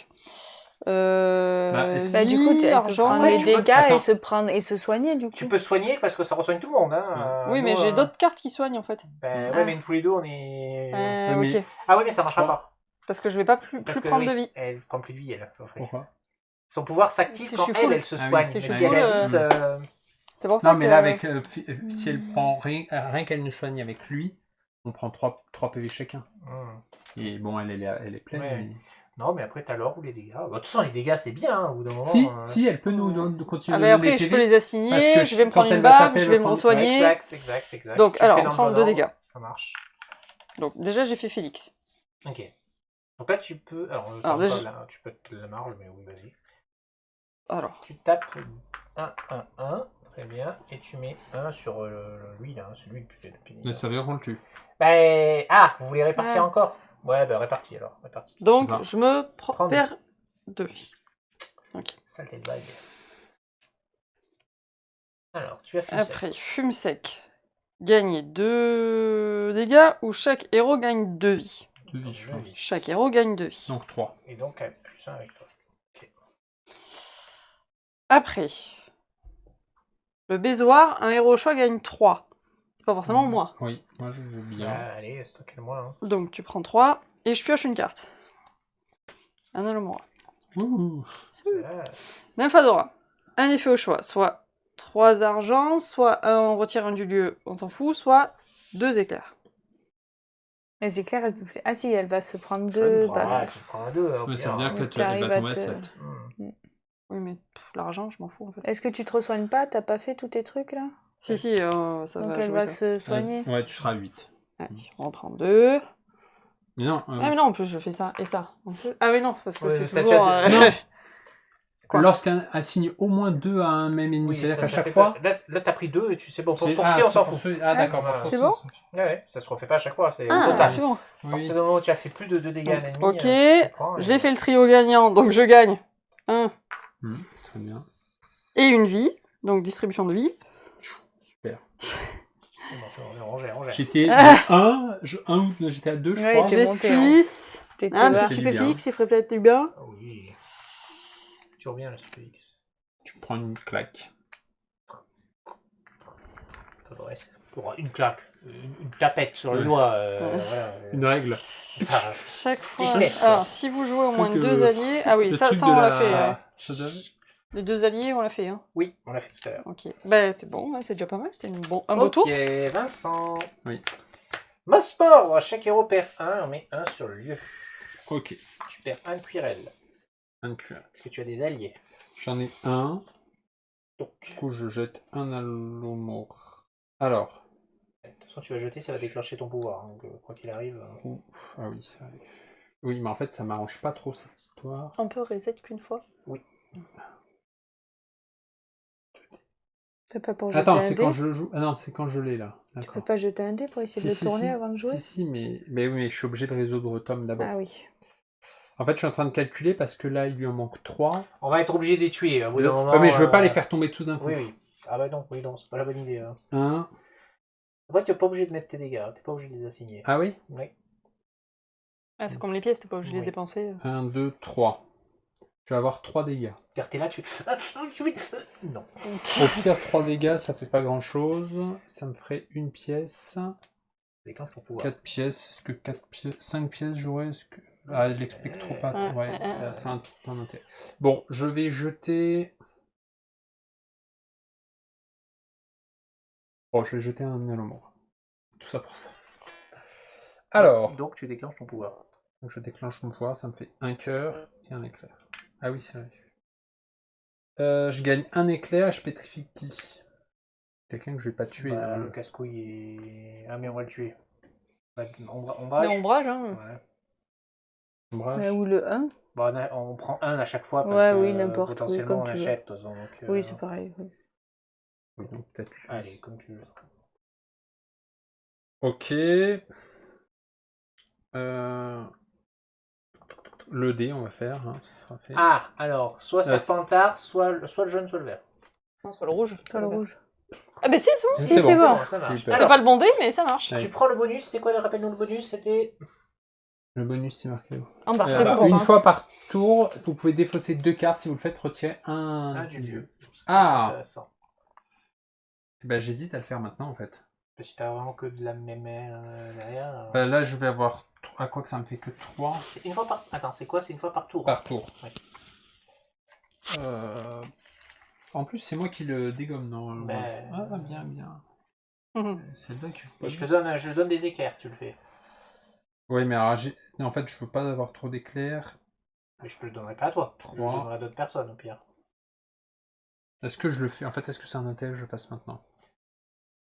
est-ce que- Bah, du coup, tu peux argent... prendre Ouais, les tu peux- dégâts attends. et se soigner, du coup. Tu peux soigner parce que ça resoigne tout le monde. Hein. Oui, mais Nous, j'ai d'autres cartes qui soignent, en fait. Ben Ah. ouais, mais tous les deux, on est. Ouais, mais- Ok. Ah oui, mais ça marchera Trois. pas. Parce que je vais pas plus Parce que prendre oui, de vie. Elle prend plus de vie, elle. Geoffrey. Pourquoi Son pouvoir s'active Si quand je suis full. elle se Ah oui, soigne. si mais je suis si elle a full, 10, C'est pour ça Non, mais que... là, avec, si elle prend rien qu'elle nous soigne avec lui, on prend 3 PV chacun. Et bon, elle est pleine. Ouais. mais- Non, mais après, t'as l'or ou les dégâts. Bah, de toute façon, les dégâts, c'est bien, hein, au bout d'un moment. Si, elle peut nous continuer Ah, à mais nous donner après, des je peux PV. les assigner, parce que je vais me quand prendre elle une va baffe, taper, je elle vais va me prendre- re-soigner. Exact. Donc, Si tu le alors, fais dans on le prend bon 2 ordre, dégâts. Ça marche. Donc, déjà, j'ai fait Félix. Ok. Donc là, tu peux. Alors déjà- tu peux te la marge, mais oui, vas-y. Alors, Tu tapes 1, 1, 1. Très bien. Et tu mets 1 sur lui, là. C'est lui le plus pénible. Mais ça veut dire qu'on le tue. Vous voulez répartir Ah. encore? Ouais, bah répartis alors. Répartis. donc, va. je me Prends perds 2 vie. Ok. Saleté de bague. Alors, tu as fait Après, fume sec. Gagne 2 dégâts ou chaque héros gagne 2 vies. 2 vies, je pense. Chaque héros gagne 2 vies. Donc 3. Et donc, plus 1 avec toi. Après, le baisoir, un héros au choix gagne 3. C'est pas forcément moi. Oui, moi je veux bien. Allez, c'est toi qui le moi. Hein. Donc, tu prends 3 et je pioche une carte. Un Alomora. Ouh. Nymphadora. Un effet au choix. Soit 3 argent, soit on retire un du lieu, on s'en fout, soit 2 éclairs. Les éclairs, elle peut plus... Ah si, elle va se prendre 2 Voilà, baffes. tu prends un 2. Mais ça veut dire que Donc, tu elle t'arrives va à tomber à te- 7. Oui, mais l'argent, je m'en fous en fait. Est-ce que tu te resoignes pas? T'as pas fait tous tes trucs là? Si, ça Donc va elle jouer va ça. se soigner. Ouais, tu seras à 8. Allez, on reprend 2. Mais non, Ah mais non, en plus je fais ça et ça. Ah mais non, parce que Ouais, c'est t'as toujours... déjà- Non. Quoi Lorsqu'un assigne au moins 2 à un même ennemi, Oui, c'est-à-dire ça qu'à chaque fait fois... pas- Là, t'as pris 2 et tu sais, bon, pour c'est- sourcier, on c'est s'en pour fout. ceux- Ah d'accord, Ah, pour c'est sourcier, bon c'est- Ouais, ça se refait pas à chaque fois, c'est au Ah, total. c'est bon. À partir Oui. du moment où tu as fait plus de 2 dégâts à un ennemi, Ok, tu prends, je l'ai fait le trio gagnant, donc je gagne 1 Très bien. et une vie, donc distribution de vie. Super. On est rangé. J'étais Ah. 1 ou j'étais à 2, je Ouais, crois. t'es J'ai monté, hein. 6. T'étais Un bas. petit C'est stupéfixe, bien. il ferait peut-être du bien. Ah oui. Toujours bien le Spix. Tu prends une claque. Pour une claque, une tapette sur le Ouais. doigt. Ouais. Voilà. Une règle. Ça, Chaque fois. Disney, quoi. Alors, si vous jouez au moins Truc, 2 alliés. Ah oui, Le ça truc on de l'a fait. Ça donne- Les 2 alliés, on l'a fait. Hein. oui, on l'a fait tout à l'heure. Ok. Bah, c'est bon, ouais, c'est déjà pas mal. C'était un beau tour. Ok, Vincent. Oui. Mosport, chaque héros perd 1, on met 1 sur le lieu. Ok. Tu perds 1 cuirel. Un cuir. Est-ce que tu as des alliés? J'en ai un. Donc, Du coup, je jette un Alomor. Alors. de toute façon, tu vas jeter, ça va déclencher ton pouvoir. Donc, quoi qu'il arrive. Ah oui, ça arrive. Oui, mais en fait, ça m'arrange pas trop cette histoire. On peut reset qu'une fois. T'as pas pour jeter Attends, un c'est dé? quand je joue. Ah non, c'est quand je l'ai là. Tu peux D'accord. pas jeter un dé pour essayer de le tourner avant de jouer? Si, mais oui, mais je suis obligé de résoudre Tom d'abord. Ah oui. En fait, je suis en train de calculer parce que là, il lui en manque 3. On va être obligé de les tuer. Au bout d'un moment, mais je veux pas les faire tomber tous d'un coup. Oui. Ah bah non, c'est pas la bonne idée. Hein. 1. Après, t'es pas obligé de mettre tes dégâts, t'es pas obligé de les assigner. Ah oui Oui. Ah, c'est comme les pièces, t'es pas obligé de les Oui. dépenser. 1, 2, 3. Tu vas avoir 3 dégâts. C'est-à-dire, t'es là, tu fais. Non. Au pire, 3 dégâts, ça fait pas grand chose. Ça me ferait une pièce. Déclenche ton pouvoir. 4 pièces. Est-ce que 4 pièces. 5 pièces, j'aurais. Ah, elle explique trop pas. Ouais, c'est un intérêt. Bon, je vais jeter. Bon, je vais jeter un Alomor. Tout ça pour ça. Alors, Donc, tu déclenches ton pouvoir. donc je déclenche mon pouvoir, ça me fait un cœur et un éclair. Ah oui, c'est vrai. Je gagne un éclair et je pétrifie qui? Quelqu'un que je vais pas tuer. Bah, hein. le casse-couille est. Ah, mais on va le tuer. Mais Ombrage. ombrage, hein. Ouais. Ombrage. Ou le 1? Bon, on prend un à chaque fois parce Ouais, que oui, n'importe, oui, potentiellement comme on tu veux. achète. Donc, Oui, c'est pareil. Oui. Oui, donc peut-être lui. Allez, comme tu veux. Ok. Le dé, on va faire. Hein, ça sera fait. Ah, alors, soit Serpentard, soit le jaune, soit le vert. Non, soit le rouge. Toi, le rouge. Ah, mais c'est bon. Si, c'est bon. Ça marche. J'ai eu peur. C'est Alors, pas le bon dé, mais ça marche. Ouais. tu prends le bonus, c'était quoi? Rappelle-nous le bonus, c'était. Le bonus, c'est marqué où? En bas, Une récompense. fois par tour, vous pouvez défausser 2 cartes. Si vous le faites, retirer un du vieux. Ah. Intéressant. Ben, j'hésite à le faire maintenant, en fait. Si t'as vraiment que de la même derrière. Ben, là, je vais avoir... À quoi que ça me fait que 3 C'est une fois par. Attends, c'est quoi? C'est une fois par tour. par tour. Ouais. En plus, c'est moi qui le dégomme, non? Ben, Ah, bien, bien. Mhm. C'est là que je Et je donne des éclairs si tu le fais. Oui, mais alors, en fait, je veux pas avoir trop d'éclairs. Mais je te le donnerai pas à toi. Je le 3. donnerai à d'autres personnes au pire. Est-ce que je le fais? En fait, est-ce que c'est un intérêt que je le fasse maintenant?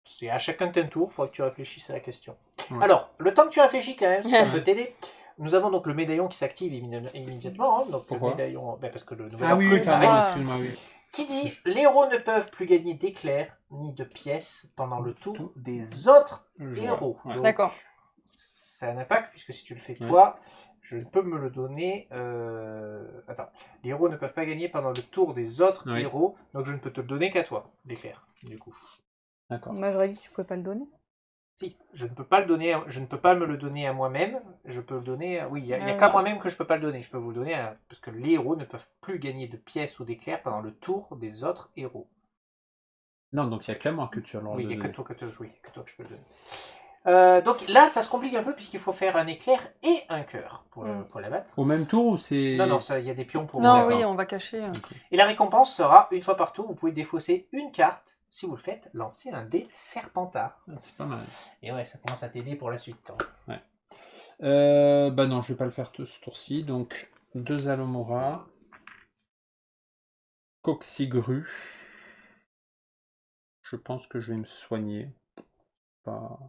C'est à chacun de tes tours, il faudra que tu réfléchisses à la question. Ouais. Alors, le temps que tu réfléchis quand même, si ça peut t'aider. Nous avons donc le médaillon qui s'active immédiatement. Hein, donc Pourquoi le médaillon. Ben parce que le nouvel Ah oui, truc, oui, ça pardon, arrive. excuse-moi, oui. Qui dit les héros ne peuvent plus gagner d'éclairs ni de pièces pendant le tour des autres Je héros. vois, ouais. Donc, D'accord. ça a un impact puisque si tu le fais Ouais. toi, je ne peux me le donner. Attends, les héros ne peuvent pas gagner pendant le tour des autres Oui. héros, donc je ne peux te le donner qu'à toi, l'éclair. Du coup, D'accord. Moi, j'aurais dit que tu pouvais pas le donner. si je ne peux pas le donner, je ne peux pas me le donner à moi-même. Je peux le donner. Oui, il y a Ah, qu'à ouais. moi-même que je peux pas le donner. Je peux vous le donner parce que les héros ne peuvent plus gagner de pièces ou d'éclairs pendant le tour des autres héros. Non, donc il y a qu'à moi que tu as le droit Oui, de il n'y a que donner. toi que toi que je peux le donner. Donc là, ça se complique un peu puisqu'il faut faire un éclair et un cœur pour la battre. Au même tour ou c'est... Non, non, il y a des pions pour. Non, D'accord. oui, on va cacher. Et la récompense sera une fois par tour. Vous pouvez défausser une carte. Si vous le faites, lancez un dé Serpentard. Ah, c'est pas mal. Et ouais, ça commence à t'aider pour la suite. Hein. Bah non, je vais pas le faire ce tour-ci. Donc, 2 Alomora. Coxigru. Je pense que je vais me soigner. Pas...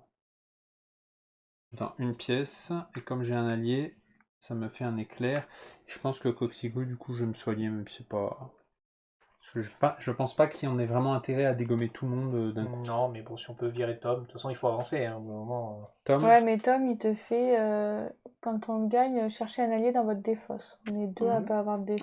Dans une pièce. Et comme j'ai un allié, ça me fait un éclair. Je pense que Coxigru, du coup, je vais me soigner, même si c'est pas... Parce que je pense pas qu'il y en ait vraiment intérêt à dégommer tout le monde d'un coup. Non, mais bon, si on peut virer Tom, de toute façon, il faut avancer. Hein, au bout d'un moment, Tom, Ouais, mais Tom, il te fait, quand on gagne, chercher un allié dans votre défausse. On est deux à Mhm. pas avoir de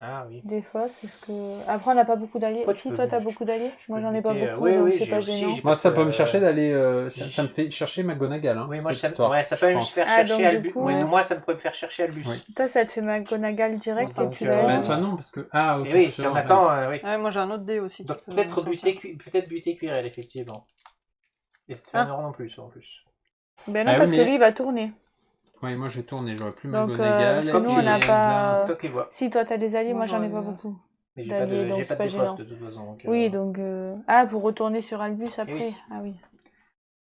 Ah oui. défausse. Parce que... Après, on n'a pas beaucoup d'alliés. Toi, tu Si, peux toi, t'as tu beaucoup peux- d'alliés. tu Moi, peux j'en ai pas buter, beaucoup, oui, donc oui, c'est j'ai pas aussi, gênant. j'ai- moi, ça peut me Parce que, chercher d'aller... j'ai- ça me fait chercher McGonagall, hein, Oui, moi, cette ça, histoire, ouais, ça peut je me pense. faire Ah, chercher donc, du Albus. coup, Ouais, ouais. moi, ça me pourrait me faire chercher Albus. Oui. Toi, ça te fait McGonagall direct Donc, et tu euh, l'as. Bah, toi non, parce que... Ah, ok. Et oui, si on attend, oui. Ouais, moi j'ai un autre dé aussi. qui Donc peut peut-être sortir. buter Quirrell, effectivement. Et ça te fait Ah. un euro en plus, en plus. Ben non, Ah oui, parce que mais- lui, il va tourner. Oui, moi, j'ai tourné, j'aurais plus Donc, McGonagall. parce que Comme nous, tu on n'a es, pas... Toi qui vois. Si, toi, t'as des alliés, moi, Moi, j'en ai pas j'aurais- beaucoup. Mais j'ai pas D'alliés, de, donc j'ai c'est pas de pas défausse gênant. de toute façon. Donc, Oui, donc... Ah, pour retourner sur Albus après. oui. Ah oui.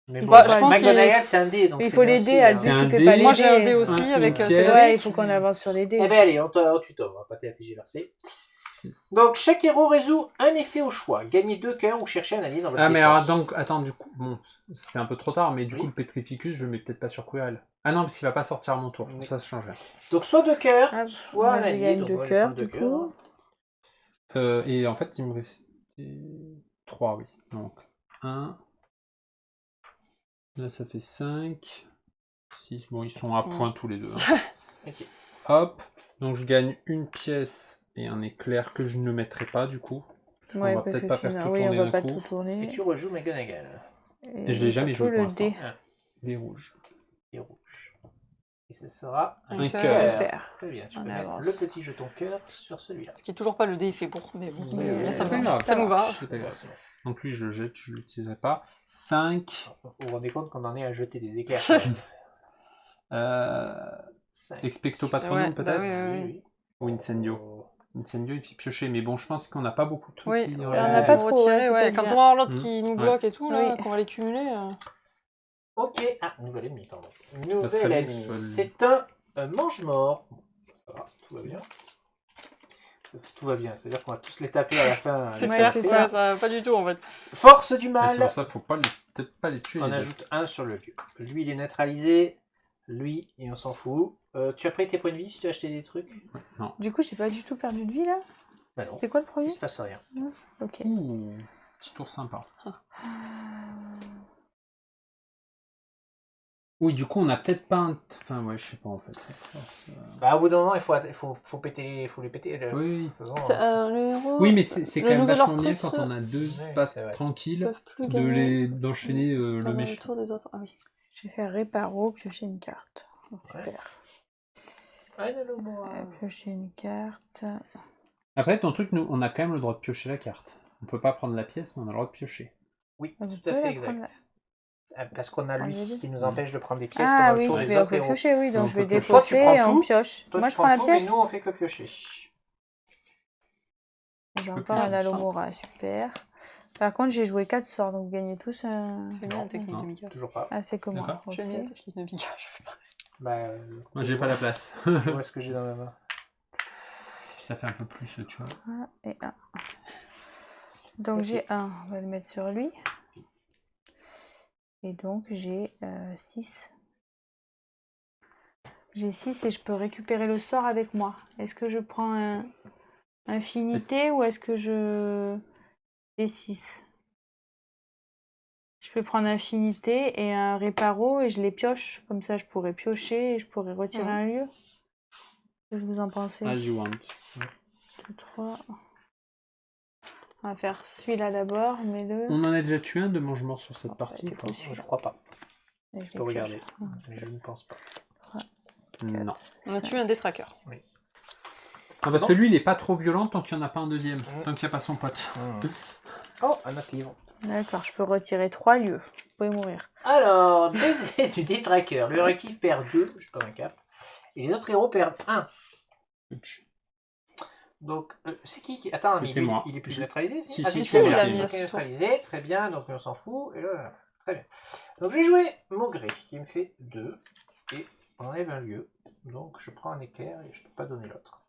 Mais il bon, faut pas- je pense qu'il- McGonagall, c'est un dé. Donc Il c'est faut bien l'aider, aussi, Albus, C'est un il fait dé. pas l'aider. Moi j'ai un dé aussi Un- avec une c'est pièce. vrai. Ouais, il faut qu'on avance sur les dés. Eh ben allez, on tuto, on va pas tergiverser. Donc chaque héros résout un effet au choix. Gagnez 2 cœurs ou cherchez un allié dans votre Ah, mais alors, défense. donc, attends, du coup, bon, c'est un peu trop tard, mais du Oui. coup, le Petrificus, je le mets peut-être pas sur Quirrell. Ah non, parce qu'il va pas sortir à mon tour, Oui. ça change rien. Donc soit 2 cœurs, Ah, soit moi, un je allié. gagne donc 2 on va cœurs, prendre deux du cœurs, coup. hein. Et en fait, il me restait 3, oui. Donc, 1. Là, ça fait 5. 6. Bon, ils sont à point tous les deux. Hein. Ok. Hop. Donc, je gagne une pièce et un éclair que je ne mettrai pas, du coup. Ouais, on va parce peut-être que pas faire sinon, tout oui, on tourner va d'un pas coup. tout Et tourner. tu rejoues McGonagall. Et je l'ai jamais surtout joué pour le dé. Un Des rouges. et rouge. Et ce sera Un cœur. cœur. Super. Très bien, tu On peux mettre avance. le petit jeton cœur sur celui-là. Ce qui est toujours pas le dé fait pour, mais bon, Mais, là ça, c'est pas me... grave. ça nous va. C'est pas grave. C'est bon. Donc, lui, je le jette, je ne l'utiliserai pas. 5. Vous vous rendez compte qu'on en est à jeter des éclairs. Expecto Patronum, Ouais, peut-être bah oui, oui. Ou Incendio. Incendio, il fait piocher, mais bon, je pense qu'on n'a pas beaucoup de trucs. Oui, qui- on a pas trop, retirer, ouais, c'est ouais. pas Quand bien. on va avoir l'autre Mhm. qui nous Ouais. bloque et tout, là, Oui. qu'on va les cumuler. Ok, nouvel ennemi, pardon. serait Nouvel bien ennemi. que ce soit C'est un mange-mort. Ça va, tout va bien. Tout va bien, c'est-à-dire qu'on va tous les taper à la fin. C'est Ouais, clair, c'est ouais, ça. ça va pas du tout en fait. Force du Mais mal. c'est pour ça qu'il faut pas peut-être pas les tuer. On les deux. ajoute un sur le lieu. Lui, il est neutralisé. Lui, et on s'en fout. Tu as pris tes points de vie si tu as acheté des trucs? Non. Du coup, j'ai pas du tout perdu de vie là. Bah non, C'était quoi le il premier? se passe rien. Ok. Ouh, petit tour sympa. Oui, du coup, on n'a peut-être pas un. Enfin, ouais, je sais pas en fait. Bah, au bout d'un moment, il faut péter, faut les péter. Oui. Le héros. Oui, mais c'est le quand même nouvel vachement bien Horcrux quand on a deux Ouais, pattes c'est vrai. tranquilles peuvent plus gagner d'enchaîner le pendant le méchant. tour des autres. Ah oui. Je vais faire réparo, piocher une carte. Oh, Ouais. super. Piocher une carte. Après, ton truc, nous, on a quand même le droit de piocher la carte. On peut pas prendre la pièce, mais on a le droit de piocher. Oui, Ah, vous tout à pouvez fait la prendre, exact. Parce qu'on a lui On y est qui nous empêche de prendre des pièces Ah pendant oui, le tour je des vais on autres peut héros. piocher, oui, donc Donc, je vais on peut piocher. défausser Toi, tu et prends on tout. pioche. Toi, Moi, tu je prends la tout, pièce. mais nous, on fait que piocher. J'ai peux encore pas. un Alomora, super. Par contre, j'ai joué 4 sorts, donc vous gagnez tous un. J'aime bien la technique non, de Mika. Toujours pas. Ah, c'est que moi. D'accord. ok. J'aime bien la technique de Mika. Je fais pas. Bah, Moi, j'ai pas la place. Où est-ce que j'ai dans ma main? Ça fait un peu plus, tu vois. 1 et 1. Donc j'ai 1, on va le mettre sur lui. Et donc j'ai 6. J'ai 6 et je peux récupérer le sort avec moi. Est-ce que je prends un infinité ou est-ce que je fais 6? Je peux prendre infinité et un réparo et je les pioche. Comme ça, je pourrais piocher et je pourrais retirer un lieu. Qu'est-ce que vous en pensez? As you want. 2, 3. On va faire celui-là d'abord, mais le. On en a déjà tué un de mange-mort sur cette Oh, partie bah, ou pas? du coup, Je crois pas. Et je Je les peux pioche. regarder. Mais je ne pense pas. Non. On a tué un détraqueur. Ah, C'est parce bon que lui, il est pas trop violent tant qu'il n'y en a pas un deuxième. Tant qu'il n'y a pas son pote. Oh, un autre livre. D'accord, je peux retirer 3 lieux. Vous pouvez mourir. Alors, deuxième du détraqueur. Le réactif perd 2, je prends un cap. Et les autres héros perdent 1. Donc, c'est qui Attends, mais C'était moi. il est plus neutralisé Si, Ah, si, c'est il bien. l'a mis à Ok, ce tour. neutralisé, très bien, donc on s'en fout. Et là, très bien. Donc, j'ai joué Maugré, qui me fait 2. et on enlève un lieu. Donc je prends un éclair et je ne peux pas donner l'autre.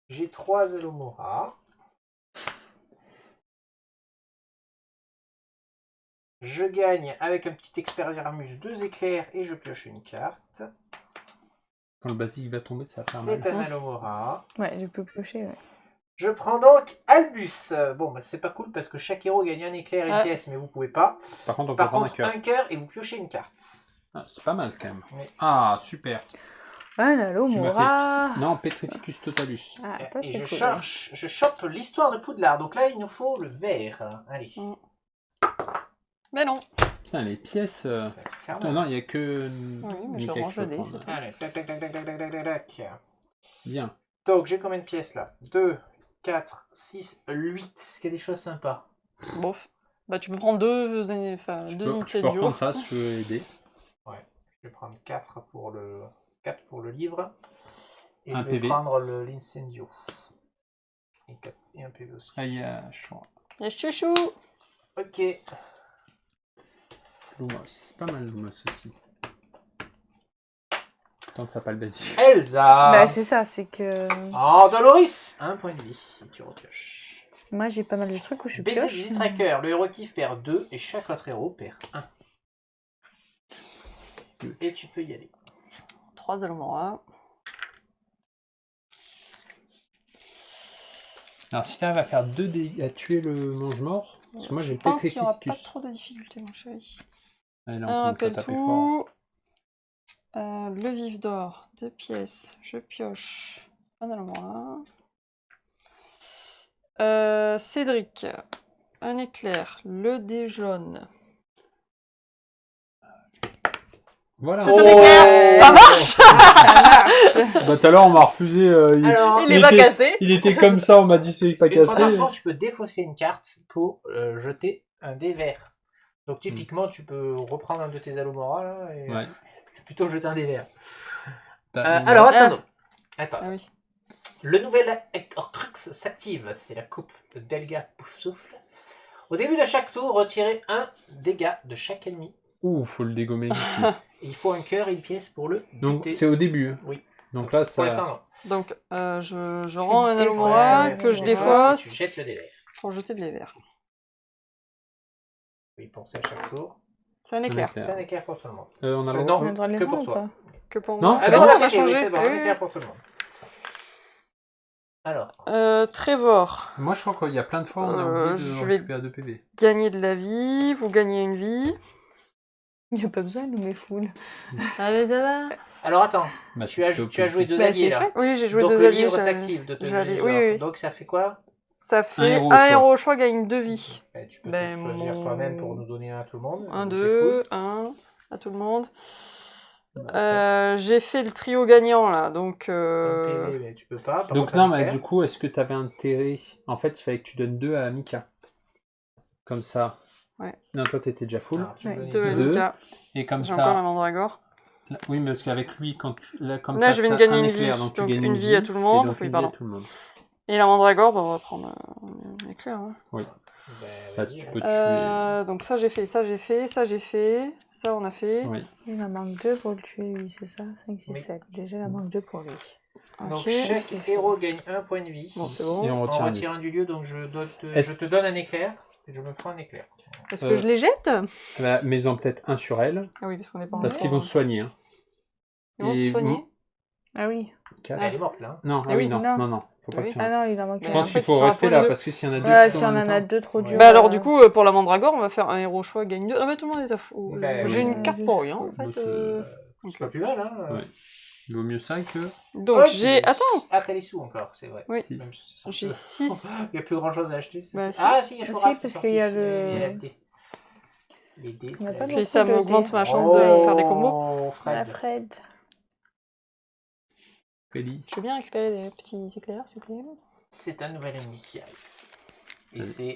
J'ai 3 Alomora. Je gagne avec un petit Expelliarmus 2 éclairs et je pioche une carte. Quand le basique va tomber, ça va faire C'est mal. un Alomora. Ouais, je peux piocher, ouais. Je prends donc Albus. Bon, bah, c'est pas cool parce que chaque héros gagne un éclair et une Ah. pièce, mais vous pouvez pas. Par contre, on peut Par prendre un contre, cœur. un cœur et vous piochez une carte. Ah, c'est pas mal quand même. Oui. Ah, super. Un Tu m'as Alomora. fait... Non, Petrificus Totalus. Ah, ça Et c'est je cool. je chope l'histoire de Poudlard. Donc là, il nous faut le vert. Allez. Mais non. Putain, les pièces... Ça fait Non, mal. non, il n'y a que... Oui, mais je Mickey range que le je dé, peux c'est prendre. tout. Allez, tac, tac, tac, tac, tac, tac, tac, tac. Bien. Donc, j'ai combien de pièces là 2, 4, 6, 8. Est-ce qu'il y a des choses sympas? Bof. Bah, tu peux prendre deux Tu deux peux incendios. reprendre ça si tu veux aider. Je vais prendre 4 pour le livre. Et Un je vais PV. prendre l'incendio. Et un PV aussi. Ah, il y a Chouin. Et chouchou. Ok. Lumos. Pas mal Lumos aussi. Tant que t'as pas le basique. Elsa. Bah, c'est ça, c'est que. Oh, Doloris. Un point de vie. Et tu repioches. Moi, j'ai pas mal de trucs où je Baiser pioche. du tracker. Le héros actif perd 2 et chaque autre héros perd 1. Et tu peux y aller. 3 Alomora. Alors, si t'arrives à faire 2 dégâts, à tuer le mange-mort, parce que moi j'ai Je pense qu'il n'y aura pas Petrificus. trop de difficultés, mon chéri. Allez, là, Un on commence à rappel taper fort. tout. Le vif d'or, 2 pièces. Je pioche un Alomora. Cédric, un éclair. Le dé jaune. Voilà. C'est un éclair. Ça marche. Bah, tout à l'heure, on m'a refusé. Alors, Il est pas cassé. Il était comme ça, on m'a dit c'est pas une fois par cassé. tour, tu peux défausser une carte pour jeter un dé vert. Donc typiquement, tu peux reprendre un de tes Alomora là, et Ouais. plutôt jeter un dé vert. T'as- Alors Ah. attendons. Attends. Ah oui. Le nouvel Horcrux s'active. C'est la coupe de Delga Poufsouffle. Au début de chaque tour, retirez un dégât de chaque ennemi. Ouh, faut le dégommer. Et il faut un cœur et une pièce pour le Donc buter. c'est au début. Hein. Oui. Donc là, pour l'instant, ça. non. Donc, je rends un défausses, Alomora ouais, que je ouais, défausse Tu jettes le dé vert. pour jeter de les verts. Oui, pensez à chaque tour. C'est un éclair. éclair. C'est un éclair pour tout le monde. On a le Non, droit. On a le droit de les que prendre pour ou toi. pas Que pour Non, moi. c'est Ah bon, non, on a ok, oui, changé. c'est bon, Oui, un éclair oui. pour tout le monde. Alors, Trevor, Moi, je crois qu'il y a plein de fois, on a oublié de je vais- récupérer 2 PV. gagner de la vie, vous gagnez une vie. Il n'y a pas besoin de nous mettre full. Ah mais ça va. alors attends, Bah, tu as joué 2 Bah, alliés c'est là. chouette. Oui, j'ai joué Donc 2 le alliés. livre j'avais- s'active de te j'allais- donner oui, les oui. ordres. Donc ça fait quoi? Ça fait héros au un choix. héros au choix gagne 2 vies. Tu peux Ben, te choisir mon- soi-même pour nous donner un à tout le monde. 1, C'est 2, 1 à tout le monde. Bah, J'ai fait le trio gagnant là, donc. cool. Un PV, mais tu peux pas. Par Donc contre, non, un mais éclair. du coup, est-ce que tu avais intérêt... En fait, il fallait que tu donnes 2 à Mika. Comme ça. Ouais. Non, toi, t'étais déjà full. Alors, tu Ouais. me donnes 2 à une- Deux. Nika. Et comme J'ai encore la ça... mandragore. Oui, mais parce qu'avec lui, quand comme Là, t'as je viens de ça, gagner un une éclair, vie, donc tu donc gagnes une vie à tout le monde. et donc Oui, une vie à pardon. tout le monde. Et la mandragore, bah, on va prendre un éclair. Hein. Ben, Là, vas-y, tu hein. peux tuer... Donc ça j'ai fait, ça j'ai fait, ça j'ai fait, ça on a fait. Oui. Il en manque 2 pour le tuer, lui, c'est ça 5, 6, Oui. 7. Déjà, il en manque 2 pour lui. Donc Ok. chaque c'est fait. héros gagne un point de vie. Bon, c'est Et bon. on On retire un retire un du lieu, donc je Est-ce- te donne un éclair et je me prends un éclair. Est-ce que je les jette? Bah, mets-en peut-être un sur elle, Ah oui, parce qu'on n'est pas parce encore, qu'ils vont se soigner. Hein. Ils vont se Et- soigner. Ah oui. Quatre. Elle est morte là. hein. Non, Ah oui, non, non. non, non, faut pas Oui. que tu en Ah aies. non, il en manque Je Mais pense en qu'il fait, faut ils sont un rester peu là, les deux. parce que s'il y en a deux... Ouais, qui si on en en a a pas- 2 trop Ouais. durs. Bah alors du coup, pour la mandragore, on va faire un héros choix gagne 2. Ah mais tout le monde est à fou. Bah, J'ai oui. une carte pour rien en Bah, fait. c'est- C'est pas plus mal, hein. Ouais. Il vaut mieux ça que... Donc Ok. j'ai... Attends. Ah, t'as les sous encore, c'est vrai. Oui. Six. Même si c'est J'ai peu. 6. Il n'y a plus grand chose à acheter. c'est Bah, tout. si. Ah, si, il y a Si, Chouraf qui est parce sorti, qu'il y a il le- y a dés. Les dés, On n'a c'est pas la de- Et ça beaucoup de m'augmente dés. ma chance de faire des combos. Oh, Ah, Fred. Fred. Freddy. Je veux bien récupérer des petits éclairs s'il vous plaît. C'est un nouvel ennemi qui arrive. Et c'est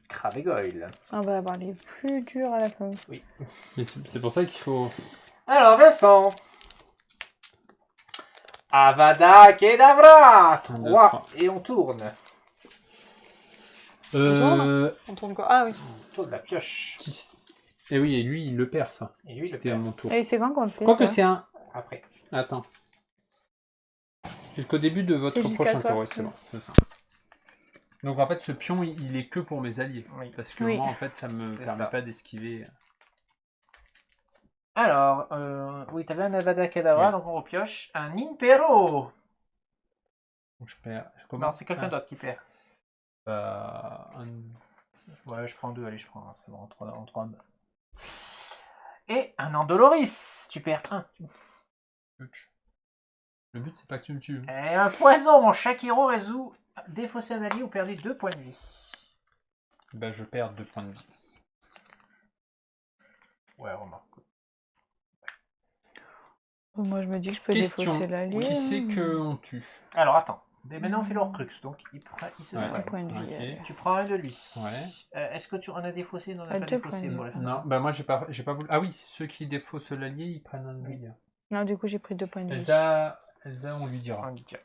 Kravegoil. On va avoir les plus durs à la fin. Mais c'est pour ça qu'il faut... Alors, Vincent. Avada Kedavra. 3. trois. Et on tourne. On tourne On tourne quoi? Ah oui. Tour de la pioche. Qui s- Et oui, et lui, il le perd, ça. Et lui, il le C'était à perd. mon tour. Et c'est quand qu'on le fait Quoique ça c'est un... Après. Attends. Jusqu'au début de votre C'est jusqu'à prochain toi. tour, oui, c'est bon. C'est ça. Donc en fait, ce pion, il est que pour mes alliés. Oui. Parce que Oui. moi, en fait, ça me C'est permet ça. pas d'esquiver. Alors, oui, t'avais un Avada Kedavra, Oui. donc on repioche. Un Impero. Donc je perds. Je Non, commence. c'est quelqu'un d'autre qui perd. Un... Ouais, je prends 2, allez, je prends un. C'est bon, en 3. Et un Andoloris. Tu perds 1. Le but, c'est pas que tu me tues. Et un poison. Chaque héros résout défausser un allié ou perdez 2 points de vie. Ben, je perds 2 points de vie. Ouais, remarque. Moi, je me dis que je peux Question. défausser l'allié. Qui c'est qu'on tue? Alors, attends. Mais maintenant, on fait l'Orcrux, donc il se Ouais. Un soigne. point de vie. Ok. Tu prends un de lui. Ouais. Est-ce que tu en as défaussé? Non, on n'a À pas 2 défaussé points de pour vie. l'instant. Non, bah moi j'ai pas voulu. Ah oui, ceux qui défaussent l'allié, ils prennent un de lui. Non, du coup, j'ai pris 2 points de vie. Elda, on lui Un dira. geek.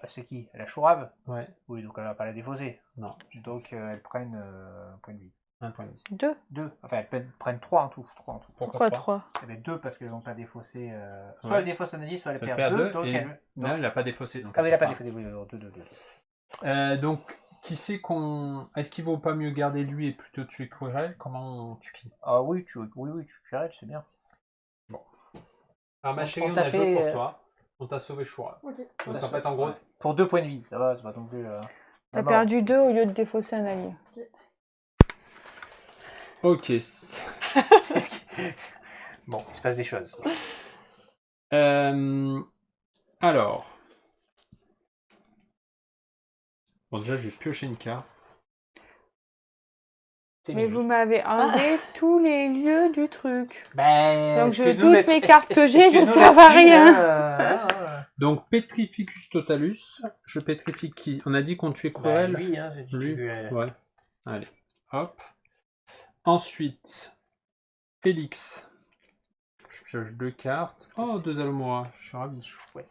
C'est qui? La Chourave? Ouais, Oui, donc elle va pas la défausser. non, Donc elles prennent un point de vie. un point de vie. 2. 2. Enfin, elles prennent 3 en tout. 3 en tout. Pourquoi 3? Eh bien, 2 parce qu'elles n'ont pas défaussé. Soit Ouais. elles défaussent un allié, soit elles Elle perdent 2. perd 2 Donc et... elles. Non, donc- il a pas défaussé. Donc Ah oui, il n'a pas perd défaussé. Oui, 2. Donc, qui c'est qu'on... Est-ce qu'il vaut pas mieux garder lui et plutôt tuer Quirrell? Comment on tue qui? Ah oui, tu cueilles, c'est bien. Alors ma On chérie, on t'a a fait, joué pour toi. On t'a sauvé Shura. Ok. Donc, ça peut être en gros... Ouais. Pour 2 points de vie, ça va, c'est pas non plus. T'as la mort. perdu 2 au lieu de défausser un allié. Ok. Bon, il se passe des choses. Alors... Bon, déjà, je vais piocher une carte. C'est Mais nul. vous m'avez enlevé tous les lieux du truc. Ben, Donc, excuse-nous toutes d'être- mes cartes que j'ai ne excuse-nous servent à d'être nuls, rien. hein, Donc, Petrificus Totalus. Je pétrifie qui? On a dit qu'on tuait Quirrell. lui, hein, c'est Lui. tu- Ouais. Allez. Hop. Ensuite, Félix. Je pioche 2 cartes. Oh, 2 Alomora. Je suis ravi. Chouette.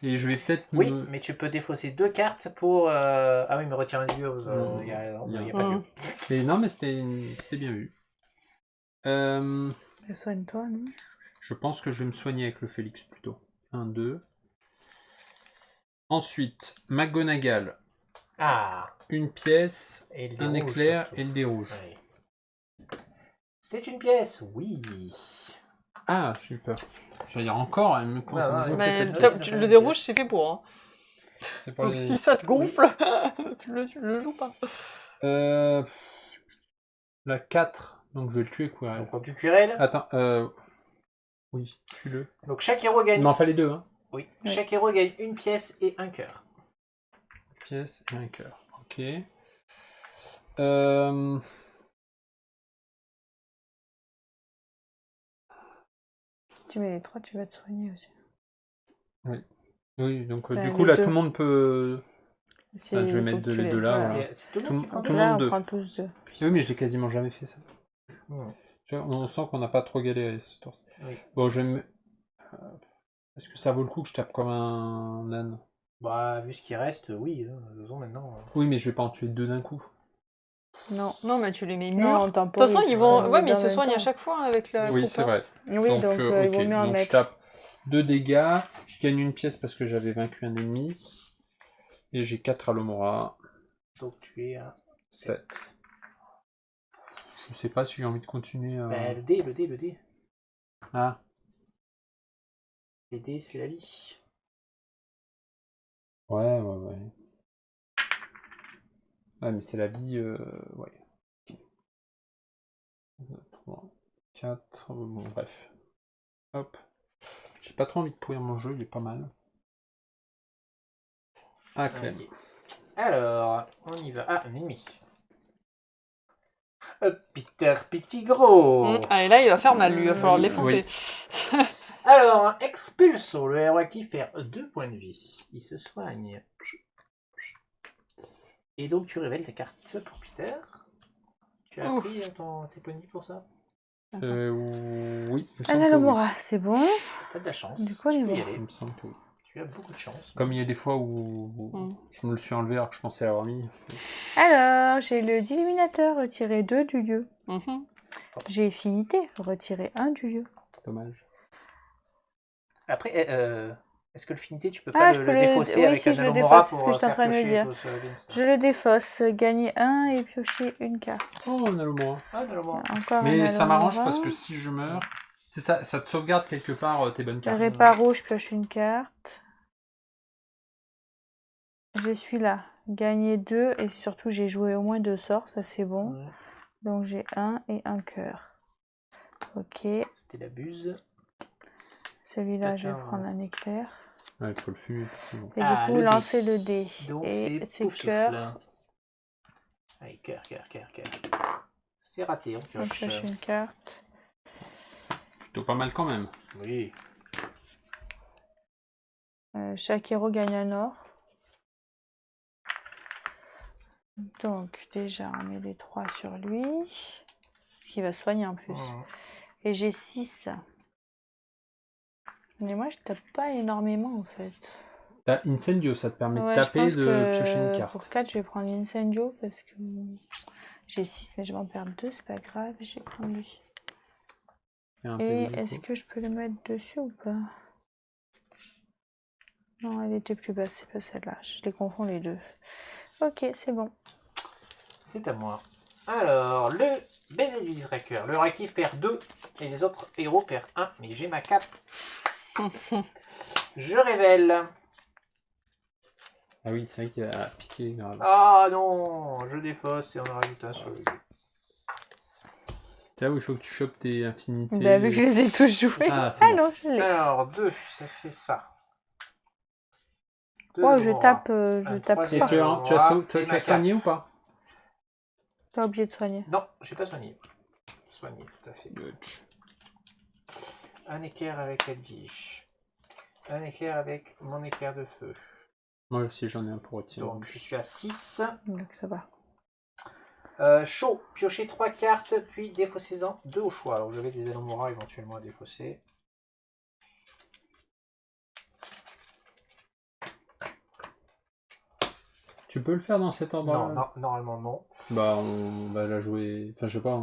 Et je vais peut-être Oui, me... mais tu peux défausser 2 cartes pour. Ah oui, mais retire un lieu. Il n'y a pas de lieu. Et non, mais c'était bien vu. Soigne-toi, non? Je pense que je vais me soigner avec le Félix plutôt. 1, 2. Ensuite, McGonagall. Ah, Une pièce, et le dé un rouge, éclair surtout. et le dé rouge. Ouais. C'est une pièce, oui. Ah, j'ai eu peur. J'allais dire encore, elle me concentre ouais, beaucoup Mais cette ça, pièce. ça, le dé rouge, c'est fait pour. Hein. C'est pour Donc les... si ça te gonfle, tu le joues pas. La 4, donc je vais le tuer quoi. Donc, quand tu Quirrell, Attends, oui, tue-le. donc chaque héros gagne. Il m'en fallait 2, hein. Oui, Ouais. chaque héros gagne une pièce et un cœur. Pièce et un cœur. Ok. Tu mets les 3, tu vas te soigner aussi. Oui, donc Ouais, du coup les là deux. tout le monde peut... Si, Ah, je vais il mettre faut que tu les deux là, voilà. voilà. C'est tout le Tout- monde qui prend tout deux. le Là, monde on deux. prend tous 2. Oui, mais je l'ai quasiment jamais fait ça. Mmh. Tu vois, on sent qu'on n'a pas trop galéré ce tour. Oui. Bon, je vais me... Est-ce que ça vaut le coup que je tape comme un âne? Bah, vu ce qui reste, oui. Faisons maintenant. Oui, mais je vais pas en tuer 2 d'un coup. Non. Non, mais tu les mets Non, mûrs. on De toute temporise. façon, ils ça vont. nous Ouais, mais ils donne se en même soignent à temps. chaque fois avec la. Oui, coupe, c'est hein. vrai. Oui, donc il ok. vaut mieux en Donc je mettre. tape 2 dégâts, je gagne une pièce parce que j'avais vaincu un ennemi. Et j'ai 4 Alomora. Donc tu es à 7. Je sais pas si j'ai envie de continuer à... Bah, le dé. Ah, Les dés, c'est la vie. ouais. Ouais, mais c'est la vie... Ouais. 3, 4... Bon, bref. Hop. J'ai pas trop envie de pourrir mon jeu, il est pas mal. Ah, Clem. Ok. Alors, on y va. Ah, un ennemi. Peter Pettigrew. Ah, et là, il va faire mal, lui. Il va falloir le défoncer. Alors, Expulso, le héros actif perd 2 points de vie. Il se soigne. Et donc, tu révèles ta carte pour Peter. Tu as Ouf. pris tes points de vie pour ça? Oui, il me semble Ah, que Alomora, c'est bon. T'as de la chance. Du coup, on y tu peux va. y oui. aller. Il me semble que oui. Tu as beaucoup de chance. Comme il y a des fois où je me le suis enlevé alors que je pensais l'avoir mis. Alors, j'ai le Diluminateur, retirer 2 du lieu. Mhm. J'ai Affinité, retirer 1 du lieu. Dommage. Après, est-ce que le finité, tu peux pas je le peux le... défausser Oui, avec si, un je le Alomora défausse, c'est ce pour que j'étais en faire train de me piocher dire. tous ceux Vince. Je le défausse, gagner 1 et piocher une carte. Oh, on a le moins. Ah, un Alomora. Encore Mais un ça m'arrange Alomora. parce que si je meurs, c'est ça te sauvegarde quelque part tes bonnes cartes. Réparo, je pioche une carte. Je suis là. Gagner 2 et surtout j'ai joué au moins 2 sorts, ça c'est bon. Ouais. Donc j'ai 1 et un cœur. Ok. C'était la buse. Celui-là, je vais Attends, prendre un éclair. Ouais, il faut le fumer. effectivement. Et Ah, du coup, le dé. lancer le dé. Donc Et c'est pouf cœur. souffle. Allez, cœur. C'est raté, on On pioche. pioche une carte. Plutôt pas mal quand même. Oui. Chaque héros gagne un or. Donc déjà, on met les 3 sur lui. Parce qu'il va soigner en plus. Mhm. Et j'ai 6. Mais moi, je tape pas énormément en fait. T'as Incendio, ça te permet Ouais, de je taper, pense de que piocher une carte. pour 4, je vais prendre Incendio parce que j'ai 6, mais je vais en perdre 2, c'est pas grave. Je vais prendre lui. Et un Et PV, du est-ce coup. que je peux le mettre dessus ou pas? Non, elle était plus basse, c'est pas celle-là. Je les confonds les deux. Ok, c'est bon. C'est à moi. Alors, le baiser du tracker. Le réactif perd 2 et les autres héros perdent 1. Mais j'ai ma cape. Je révèle. Ah oui, c'est vrai qu'il a piqué. Grave. Ah non, je défausse et on en rajoute un sur le 2. C'est là où il faut que tu chopes tes infinités. Bah, vu que je les ai tous joués. Ah, c'est bon. non, je l'ai. Alors, 2, ça fait ça. Deux Oh, de je Mora. tape, Un je tape troisième pas. Et tu as, Mora, tu as, et tu ma as soigné cape. ou pas? Pas obligé de soigner. Non, j'ai pas soigné. Soigné, tout à fait. Un éclair avec Edwige. Un éclair avec mon éclair de feu. Moi aussi, j'en ai un pour retirer. Donc, je suis à 6. Donc ça va. Chaud, piochez 3 cartes, puis défaussez-en 2 au choix. Alors, vous avez des Alomora éventuellement à défausser. Tu peux le faire dans cet ordre? Non, normalement non. Bah, on va la jouer. Enfin, je sais pas.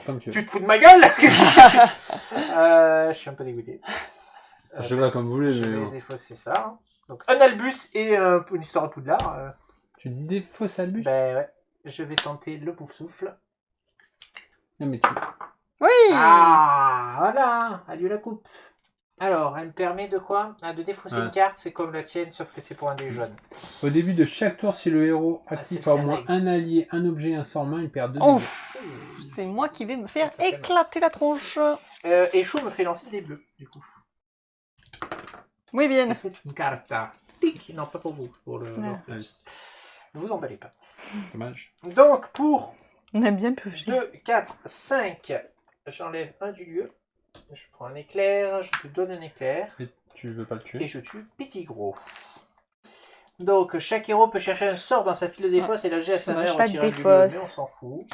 Comme tu veux. Tu te fous de ma gueule. Je suis un peu dégoûté. Je sais pas, comme vous voulez. Je Mais vais bon. défausser ça. Donc, un Albus et une histoire de Poudlard. Tu défausses Albus? Ben ouais. Je vais tenter le pouf souffle. Non, mais tu. Oui. Ah, voilà. Adieu la coupe. Alors, elle me permet de quoi? De défausser Ouais. une carte, c'est comme la tienne, sauf que c'est pour un des jaunes. Au début de chaque tour, si le héros active c'est au le moins règle. un allié, un objet, un sort main, il perd 2 Ouf. C'est moi qui vais me faire Ça fait mal. éclater la tronche. Et Chou me fait lancer des bleus, du coup. Oui, bien. C'est une carte. Tic. Non, pas pour vous. Pour le. Ouais. Ne vous emballez pas. Dommage. Donc, pour On a bien pioché. 2, 4, 5, j'enlève un du lieu. Je prends un éclair, je te donne un éclair. Et tu veux pas le Et tuer? je tue Petit Gros. Donc, chaque héros peut chercher un sort dans sa file de défausse et l'âger à sa main Pas de retirer un du lieu, défausse. mais on s'en fout.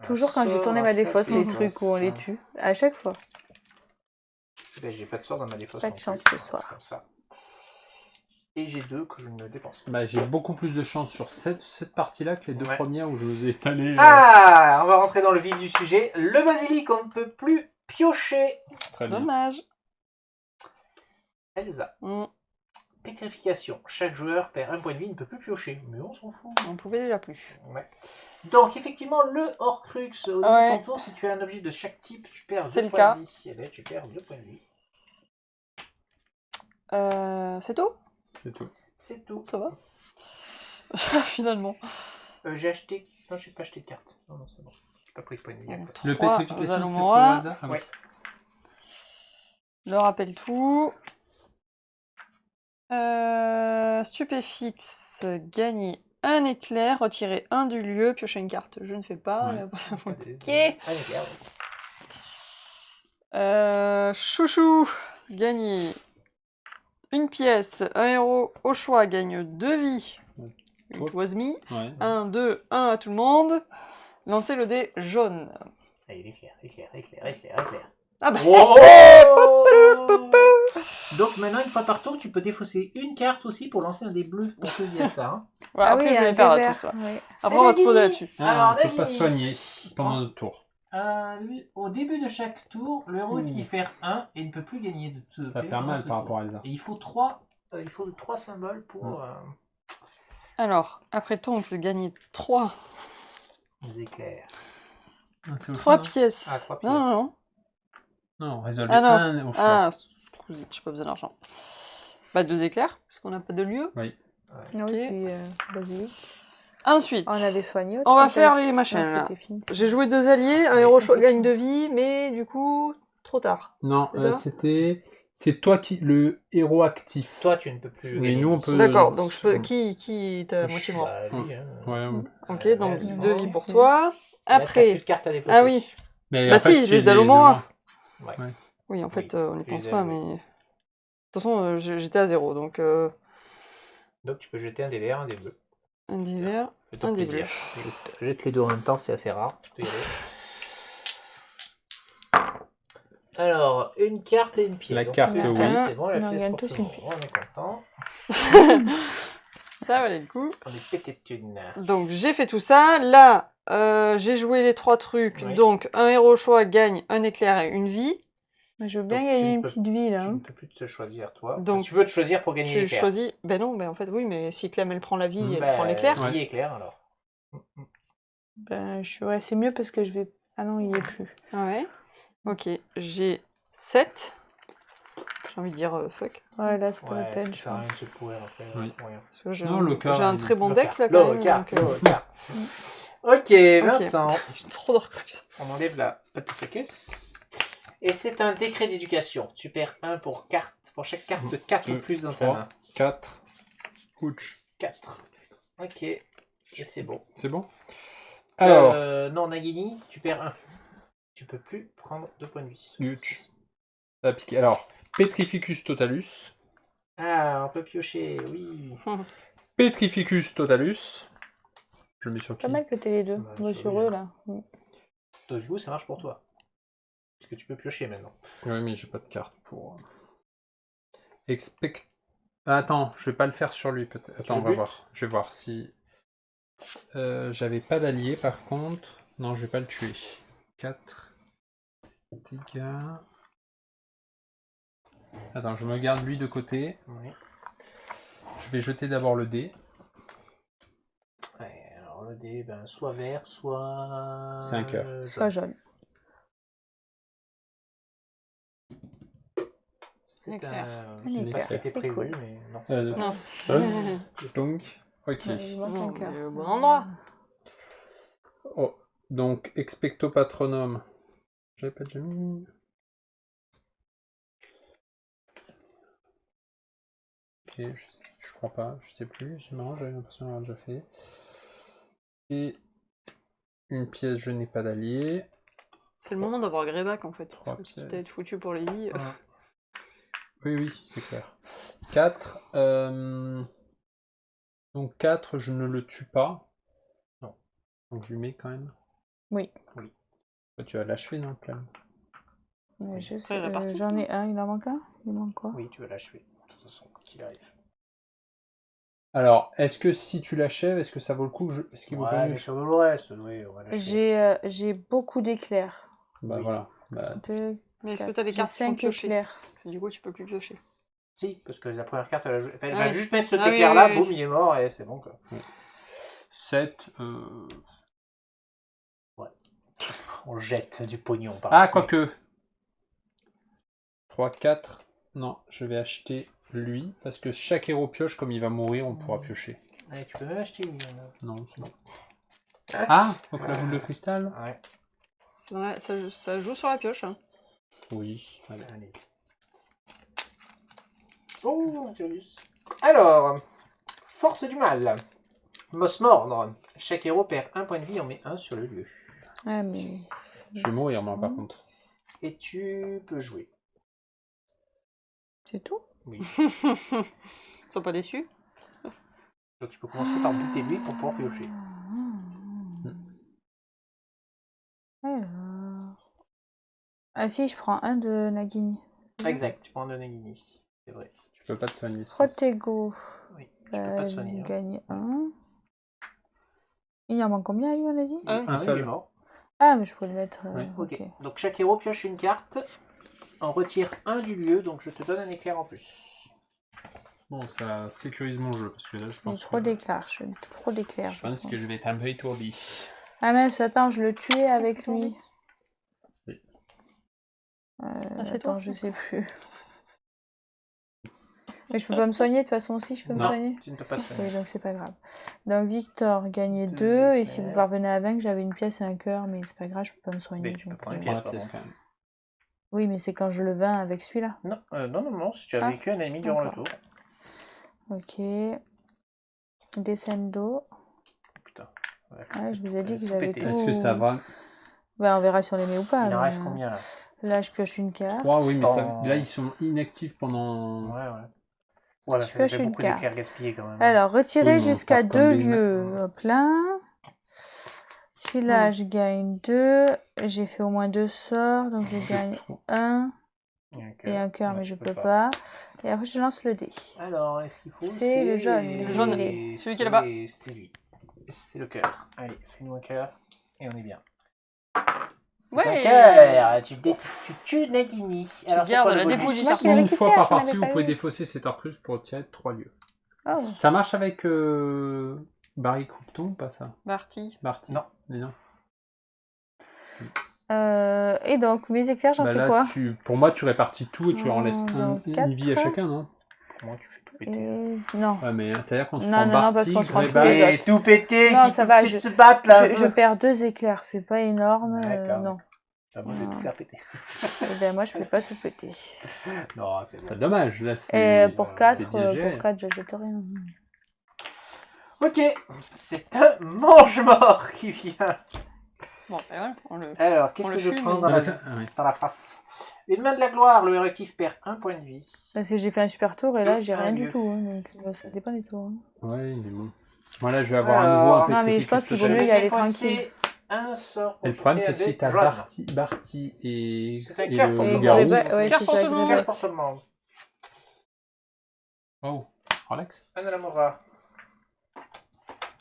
Toujours quand j'ai tourné ma défausse, les trucs où on les tue. À chaque fois. Ben, j'ai pas de sort dans ma défausse. Pas de non chance plus, ce soir. c'est comme ça. Et j'ai 2 que je ne dépense pas. Bah, j'ai beaucoup plus de chance sur cette partie-là que les deux Ouais. premières où je vous ai étalé. Ah, on va rentrer dans le vif du sujet. Le basilic, on ne peut plus piocher. Très bien. Dommage. Elsa. Mm. Pétrification. Chaque joueur perd un point de vie, il ne peut plus piocher. Mais on s'en fout. On pouvait déjà plus. Ouais. Donc, effectivement, le Horcrux, au début de ton tour, si tu as un objet de chaque type, tu perds C'est 2 le points cas. de vie. Eh bien, tu perds 2 points de vie. C'est tout? C'est tout. C'est tout. Ça va? Finalement. J'ai acheté. Non, j'ai pas acheté de carte. Non, non, c'est bon. J'ai pas pris de points de vie. Bon, après. Le 3 pétrification, c'est pour le Alomora. hasard? Ah oui. Ouais. Le rappel tout. Stupéfixe, gagner un éclair, retirer un du lieu, piocher une carte. Je ne fais pas. Ouais. Mais après, ça vaut le Allez, paquet. regarde. Chouchou, gagner une pièce, un héros au choix, gagne 2 vies. It was me. Ouais. 1, 2, 1 à tout le monde. Lancez le dé jaune. Allez, éclair. Ah bah, Oh Donc maintenant, une fois par tour, tu peux défausser une carte aussi pour lancer un des bleus. Parce qu'il y a ça. Hein. Ouais, après, je vais faire à tout ça. Oui. Après, on va se poser Nagini. là-dessus. Ah, Alors, on peut pas Nagini. soigner pendant notre tour. Au début de chaque tour, le héros utilise faire 1 et ne peut plus gagner de Ça va faire mal par rapport à Elsa. Et il faut 3 symboles pour Alors, après tour, on peut gagner 3 les éclairs. Ah, c'est au choix, 3 non pièces. Ah, 3 Non, non, non. Non, résolvez Ah non. un au choix. Ah, excusez, j'ai pas besoin d'argent. Bah, 2 éclairs, parce qu'on n'a pas de lieu. Oui. Ah oui, puis basilic. Ensuite, On avait soigné. on va autre faire chose. les machins. Non, Là. c'était fini. J'ai joué 2 alliés, un héros choix gagne 2 vies, mais du coup, trop tard. Non, C'est ça c'était... C'est toi qui... Le héros actif. Toi, tu ne peux plus Mais gagner. nous, on peut... D'accord, donc je peux. Qui t'a moitié mort? Bah, lui, hein. Ouais, Ok, donc vas-y. 2 vies pour toi. Là, t'as plus Après. de cartes à déposer. Ah oui. Mais Bah en fait, si, je c'est les ai à les l'Omora. Ouais. Ouais. Oui, en fait, Oui, on n'y tu pense les as, pas, oui. mais. De toute façon, j'étais à 0, donc Donc tu peux jeter un des verts, un des bleus. un des verts, Fais-toi un des plaisir. bleus. Jette les deux en même temps, c'est assez rare. Tu peux y aller. Alors, une carte et une pièce. La Donc, carte, une oui. pièce, c'est bon, la Non, on pièce gagne pour tous tout le une monde. pièce. On est content. Ça valait le coup. On est pété de thunes. Donc j'ai fait tout ça. Là, j'ai joué les 3 trucs. Oui. Donc un héros au choix gagne un éclair et une vie. Mais je veux bien Donc, gagner tu une ne peux- petite vie là. Tu hein. ne peux plus te choisir, toi. Donc, Tu peux te choisir pour gagner J'ai l'éclair. choisi. Ben non, ben en fait oui, mais si Clem elle prend la vie, elle Bah, prend l'éclair. Ouais. Vie éclair alors. Ben, ouais, c'est mieux parce que je vais. Ah non, il y est plus. Ouais. Ok, j'ai 7. J'ai envie de dire fuck. Ouais, là, c'est pas la Ouais, peine, ça je sert à rien pense. de se courir après. Oui. Rien. Parce que Non, le quart, j'ai un il- très bon Le deck quart. là quand Le même. quart, donc, le quart. Ok, Vincent. J'ai trop d'orcrux. On enlève la petite caisse. Et c'est un décret d'éducation. Tu perds 1 pour chaque carte de 4 ou Deux, plus dans ta 3, main. 4. Ouch. 4. Ok. Et c'est bon. C'est bon? Alors, Non, Nagini, tu perds 1. Tu peux plus prendre 2 points de vie. Ouch. Ça a piqué. Alors, Petrificus totalus. Ah, on peut piocher, oui. Petrificus totalus. Je mets sur qui? Pas mal que t'aies les deux. Ça va, Moi, sur sur lui, eux là. Donc, du coup, ça marche pour toi. Parce que tu peux piocher maintenant. Oui, mais j'ai pas de carte pour... Expect... Ah, attends, je vais pas le faire sur lui peut-être. Attends, le on va but voir. Je vais voir si... J'avais pas d'allié par contre. Non, je vais pas le tuer. 4 dégâts. Attends, je me garde lui de côté. Oui. Je vais jeter d'abord le dé. Ouais, alors le dé, ben, soit vert, soit... C'est un cœur. Soit jaune. C'est Éclair. je sais pas ce qui éclair, était c'est prévu, cool. mais non. Non. Donc, ok. Ouais, il manque Non, un cœur. mais au bon endroit. Oh, donc, expecto patronum. J'avais pas déjà mis. Ok, je crois pas, je sais plus. Non, j'avais l'impression d'avoir déjà fait. Et une pièce, je n'ai pas d'allié. C'est le moment d'avoir Greyback en fait. Trois Parce que si pièces. t'as été foutu pour les vies. Oui, oui, c'est clair. 4. Donc 4, je ne le tue pas. Non. Donc je lui mets quand même. Oui. Oui. Bah, tu vas l'achever, non, Clem? Mais je sais, Après, répartis, j'en ai un, il en manque un? Il manque quoi? Oui, tu vas l'achever. De toute façon, quand il arrive. Alors, est-ce que si tu l'achèves, est-ce que ça vaut le coup Est-ce qu'il vaut pas Ouais, mieux mais sur le reste, oui, on va l'achever. J'ai beaucoup d'éclairs. Bah Oui. voilà. Bah, Deux, Mais est-ce que quatre. t'as les J'ai cartes qui font 5 piocher? éclairs. Parce que du coup, tu peux plus piocher. Si, parce que la première carte, elle Ah va oui. juste mettre cet Ah oui, éclair-là, oui, oui. boum, il est mort, et c'est bon, quoi. 7. On jette du pognon par Ah, la fenêtre. quoique. 3, 4. Non, je vais acheter lui. Parce que chaque héros pioche, comme il va mourir, on pourra piocher. Allez, tu peux même acheter une. Non, c'est bon. Ah, donc la boule de cristal. Ouais, Ça joue sur la pioche. Hein. Oui. Allez. allez. Oh, Sirius. Alors, force du mal. Moss mordre. Chaque héros perd 1 point de vie, on met 1 sur le lieu. Ah, mais. Je vais mourir, moi, par contre. Et tu peux jouer. C'est tout? Oui. Ils sont pas déçus. Donc tu peux commencer par buter lui pour pouvoir piocher. Alors. Ah, si, je prends un de Nagini. Exact, tu prends 2 Nagini. C'est vrai. Tu peux pas te soigner. Protego. Oui, tu peux pas te soigner. Hein. Gagner 1. Il y en manque combien, lui, on a dit? Un. Ah, seul. il est mort. Ah, mais je pourrais le mettre. Oui. Ok. Ok. Donc chaque héros pioche une carte. On retire un du lieu, donc je te donne un éclair en plus. Bon, ça sécurise mon jeu parce que là, je J'ai pense trop que... d'éclairs. Trop d'éclairs. Je pense que je vais être un peu étourdi. Ah mince, attends, je le tuais avec lui. Oui. c'est Attends, toi. je sais plus. Mais je peux pas me soigner de toute façon, si je peux me Non. soigner. Tu ne peux pas te soigner. Oui, donc c'est pas grave. Donc Victor gagnait 2, Deux et si vous éclairs. parvenez à vaincre, j'avais une pièce et un cœur, mais c'est pas grave, je peux pas me soigner. Mais tu peux donc, prendre une Prends pièce. la pièce quand même. Oui, mais c'est quand je le vins avec celui-là. Non, si tu as Ah, vécu un ennemi durant le d'accord. tour. Ok. Descendo. Putain. Ouais, je vous ai dit que Tout j'avais pété. tout. Est-ce que ça va? Ouais, on verra si on les met ou pas. Il en mais, reste combien là? Là, je pioche une carte. 3, oui, mais ça... Dans- là, ils sont inactifs pendant... Ouais. Ouais, Je ça pioche fait une beaucoup carte. d'éclairs gaspillés quand même. Alors, retirer Oui, mais on jusqu'à part comme 2 des lieux plein. Celui-là, je gagne 2. J'ai fait au moins 2 sorts, donc je gagne 1 et un cœur, Non, mais tu je peux peux pas. Et après, je lance le dé. Alors, est-ce qu'il faut C'est le jaune. Le jaune, il celui qui est là-bas. C'est lui. C'est le cœur. Allez, fais-nous un cœur. Et on est bien. C'est Ouais. un cœur. Tu tues Nagini. Alors, c'est gardes quoi le la bonus? dépouille du Moi, serpent. je l'ai Une fois récupéré, par je l'avais partie, vous pas pouvez eu. défausser cet arclus pour tirer 3 lieux. Oh. Ça marche avec Barry Croupton ou pas ça? Marty. Barty. Non. Mais non. Et donc, mes éclairs, j'en Bah fais là, quoi? pour moi, tu répartis tout et tu en laisses Donc, une vie à 4. chacun, non? Comment tu fais tout péter? Non. Ouais, mais c'est-à-dire qu'on se Non, prend non, Barty, parce qu'on se prend tous Greyback, les autres. Et tout péter, Non, qui ça peut va, peut-être se battre là. Je perds 2 éclairs, c'est pas énorme. D'accord. Non. Ah, moi, je vais tout faire péter. Eh ben, moi, je peux pas tout péter. Non, c'est c'est bon. dommage. Là, Et c'est pour c'est 4, bien géré. je jette rien. Ok, c'est un mange-mort qui vient. Bon, ben voilà, on le... Alors, qu'est-ce On que le je fume, prends mais- dans Ah, la, bah, ça- ah, ouais. dans la face? Une main de la gloire, le héros actif perd 1 point de vie. Parce que j'ai fait un super tour et là, j'ai Un rien lieu. du tout. Hein, donc, ça dépend des tours. Hein. Ouais, mais bon. Voilà, je vais avoir à Alors, nouveau un non, mais pétrifié je pense qu'il vaut cristallin. mieux y aller défausser tranquille. un sort pour Et le problème, c'est jeter que si avec t'as jaune. Barty et, C'est un et cœur le pour tout le loup-garou... monde. Ouais, Cœur c'est pour ça, tout le je monde. vais Cœur pour tout le monde. Oh, relax. Un Alamora.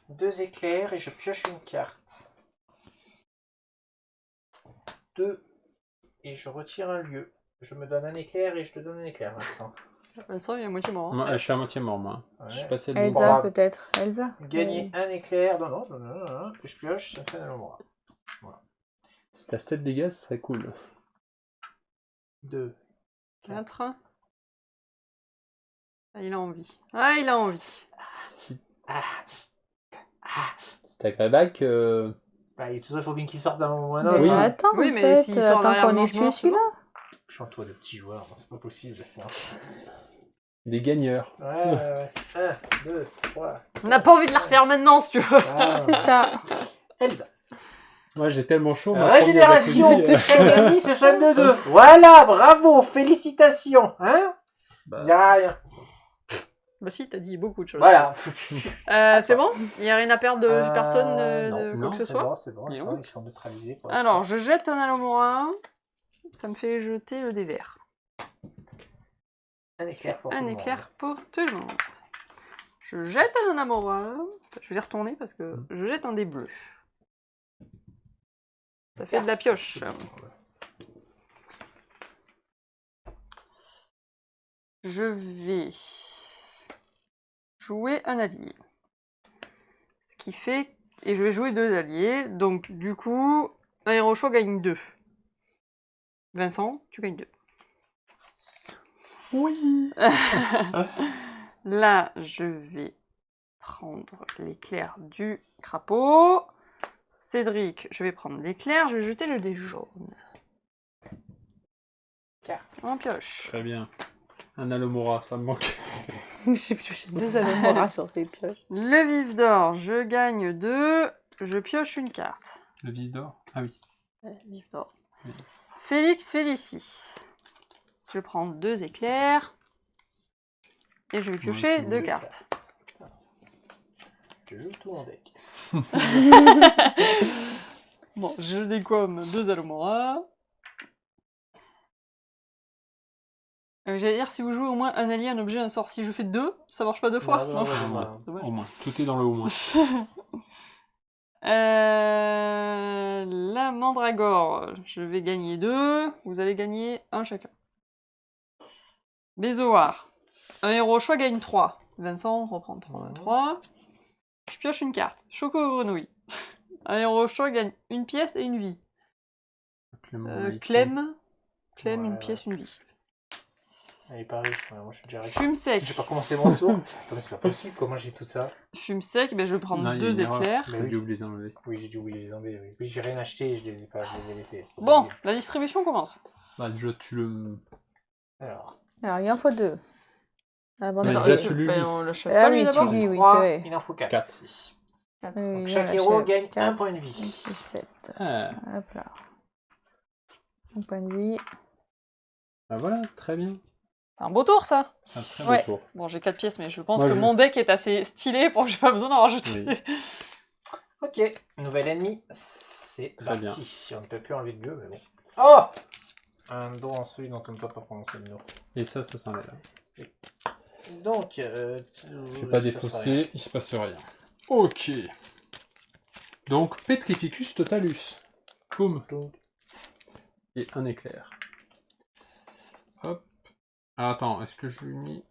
2 éclairs et je pioche une carte. 2 et je retire un lieu. Je me donne un éclair et je te donne un éclair, Vincent. Vincent, il est à moitié mort. Hein. Moi, je suis à moitié mort, moi. Ouais. Je suis passé de Elsa, Bravo. peut-être. Elsa. Gagner un éclair. Non. Que je pioche, ça me fait un Alamora. Si t'as 7 dégâts, ce serait cool. 2. 4. Ah, il a envie. Ah, il a envie. Si, Ah. si t'as Greyback, Bah, il faut bien qu'il sorte d'un moment ou un Mais autre. Oui. hein. attends, Oui, en mais fait, s'il sort attends derrière qu'on ait Mange-Mort, tué c'est celui-là. Je suis entouré de petits joueurs, c'est pas possible. Ça. des gagneurs. Ouais. 1, 2, 3. On n'a pas envie de la refaire maintenant, si tu veux. C'est ça. Elsa. Moi, j'ai tellement chaud. Régénération. moi, premier, Chaque ennemi se soigne de 2. Voilà, bravo, félicitations. Hein bah, Il y a rien. Bah si, t'as dit beaucoup de choses. Voilà. C'est bon? Il n'y a rien à perdre de personne, de non, quoi que ce soit? C'est bon, Dis ils donc. sont neutralisés. Pour Alors, l'instant. je jette un Alamora. Ça me fait jeter le dé vert. Un éclair pour tout Un le monde. éclair pour tout le monde. Je jette un Alamora. Je vais y retourner parce que je jette un dé bleu. Ça fait de la pioche. Je vais jouer un allié. Ce qui fait... Et je vais jouer 2 alliés. Donc, du coup, un héros au choix gagne 2. Vincent, tu gagnes 2. Oui. Là, je vais prendre l'éclair du crapaud. Cédric, je vais prendre l'éclair. Je vais jeter le dé jaune. Carte. En pioche. Très bien. Un Alomora, ça me manque. J'ai pioché 2 Alamora sur ces pioches. Le vif d'or, je gagne 2. Je pioche une carte. Le vide d'or. Ah oui. Vif d'or. Oui. Félix Félicie. Je prends 2 éclairs. Et je vais piocher c'est 2 bon. cartes. Je joue tout en deck. Bon, je décomme 2 Alomora. J'allais dire, si vous jouez au moins un allié, un objet, un sort, si je fais 2, ça marche pas 2 fois. Non, Au moins. Au moins. Tout est dans le au moins. La mandragore, je vais gagner 2, vous allez gagner 1 chacun. Bézoar, un héros choix gagne 3. Vincent reprend 3. Je pioche une carte. Choco-grenouille. Un héros choix gagne une pièce et une vie. Clem, une pièce, une vie. Elle est pas riche, moi je suis déjà riche. Fume sec. J'ai pas commencé mon tour. Attends, mais c'est pas possible, comment j'ai tout ça? Fume sec, ben je vais prendre Non, il y a 2 une erreur. éclairs. J'ai dû oublier les enlever. Oui, j'ai dû oublier les enlever. Oui, oui j'ai rien acheté, je les ai pas, je les ai laissés. Bon, la distribution commence. Bah, déjà, tu le. Alors, Alors, il en faut 2. Ah, bon, Mais non, déjà, oui. tu lui. Ben, on l'achète Ah pas lui oui, tu d'abord. lui, oui, 3, c'est vrai. il en faut 4. 4. ici. Oui, Donc oui, chaque on héros l'achète. gagne un 4, point de vie. 5, 6, 7. Ah, Hop là. Un point de vie. bah voilà, très bien. C'est un beau tour, ça. C'est un très Ouais. beau tour. Bon, j'ai 4 pièces, mais je pense Moi, que je- mon deck est assez stylé pour que j'ai pas besoin d'en rajouter. Oui. Ok, nouvel ennemi, c'est Très bien. parti. On ne peut plus enlever de lieu, mais bon. Oh, un don en celui dont on ne peut pas prononcer le nom. Et ça s'enlève. Donc, Je vais pas défausser, il se passe rien. Ok. Donc, Petrificus Totalus. Boum. Et un éclair. Hop. Ah, attends, est-ce que je lui ai mis...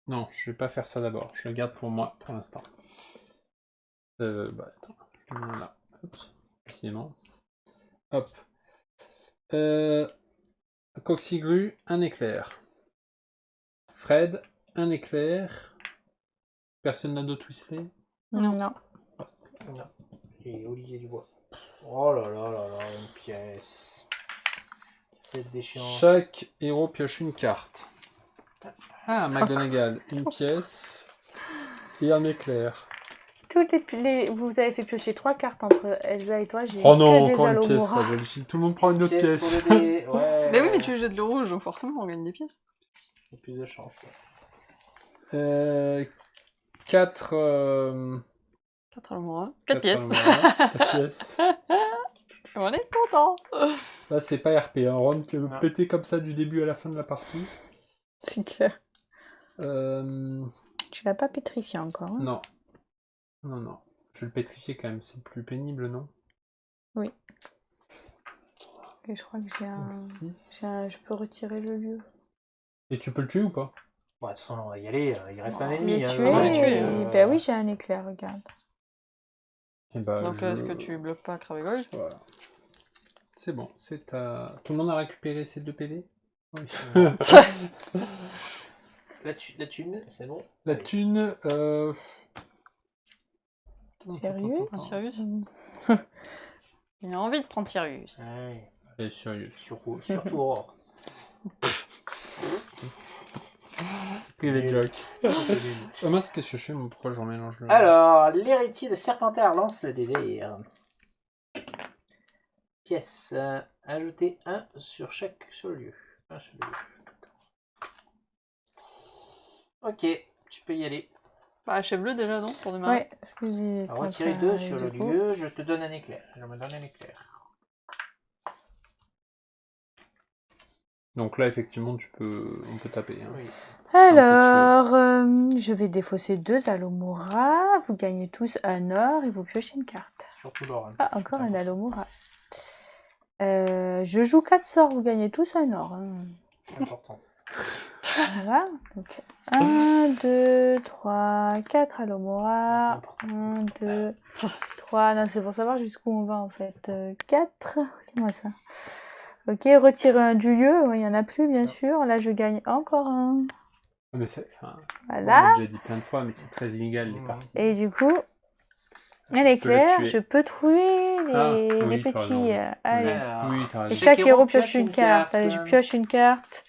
Non, je vais pas faire ça d'abord. Je le garde pour moi, pour l'instant. Bah, attends. Je le mets là. Hop. Décidément. Hop. Coxigru, un éclair. Fred, un éclair. Personne n'a d'autre Weasley? Non. Non. Ah, Non. Et Olivier Dubois. Oh là là là là, une pièce. Cette déchéance. Chaque héros pioche une carte. Ah, McGonagall, une pièce et un éclair. Vous avez fait piocher 3 cartes entre Elsa et toi. J'ai Oh non, que des encore une pièce, Alomora. pas Jolie. Tout le monde prend une autre pièce. Pour le dé, ouais. Mais oui, mais tu jettes le rouge, donc forcément on gagne des pièces. J'ai plus de chance. 4 4 Alomora. 4 pièces. 4 pièces. On est content. Là, c'est pas RP, hein. Ron qui veut Non. péter comme ça du début à la fin de la partie. C'est clair. Euh, Tu l'as pas pétrifié encore. Hein. Non. Non, non. Je vais le pétrifier quand même, c'est plus pénible, non? Et je crois que j'ai un... 6. Je peux retirer le lieu. Et tu peux le tuer ou pas? Bon, de toute façon, on va y aller. Il reste un Mais ennemi. tu on va les es... tuer, Ben oui, j'ai un éclair, regarde. Eh bah, Donc est-ce que tu bloques pas Cravegol? Voilà. C'est bon, c'est ta... Tout le monde a récupéré ses 2 PV? Oui. La thune, c'est bon. La Allez. thune... Sérieux? Un Sirius? Mm. Il a envie de prendre Sirius. Ouais. Allez, sérieux. Surtout Aurore. Privé joke. Moi, c'est qu'est-ce que je fais? Pourquoi je remélange le... Alors, l'héritier de Serpentard lance le dé vert. Pièce. Ajoutez 1 sur le lieu. 1 sur le lieu. Ok, tu peux y aller. Bah, achève-le déjà, non? Pour démarrer. Ouais, ce que j'ai... Alors, retirer 2 sur le lieu, je te donne un éclair. Je me donne un éclair. Donc là, effectivement, on peut taper. Hein. Oui. Alors, je vais défausser 2 Alomora. Vous gagnez tous un or et vous piochez une carte. Surtout Laurent. Ah, encore un Alomora. Je joue 4 sorts, vous gagnez tous un or. Hein. Importante. Voilà. Donc, 1, 2, 3, 4 Alomora. 1, 2, 3. Non, c'est pour savoir jusqu'où on va en fait. 4. Dis-moi ça. Ok, retirer un du lieu. Il n'y en a plus, bien sûr. Là, je gagne encore un. Mais c'est... Enfin, Voilà. on l'a déjà dit plein de fois, mais c'est très illégal, les parties. Et du coup, à l'éclair, tuer. je peux trouver les oui, tu as petits. raison. Allez. Alors, Oui, t'as Et raison. chaque héros pioche une carte. Allez, je pioche une carte.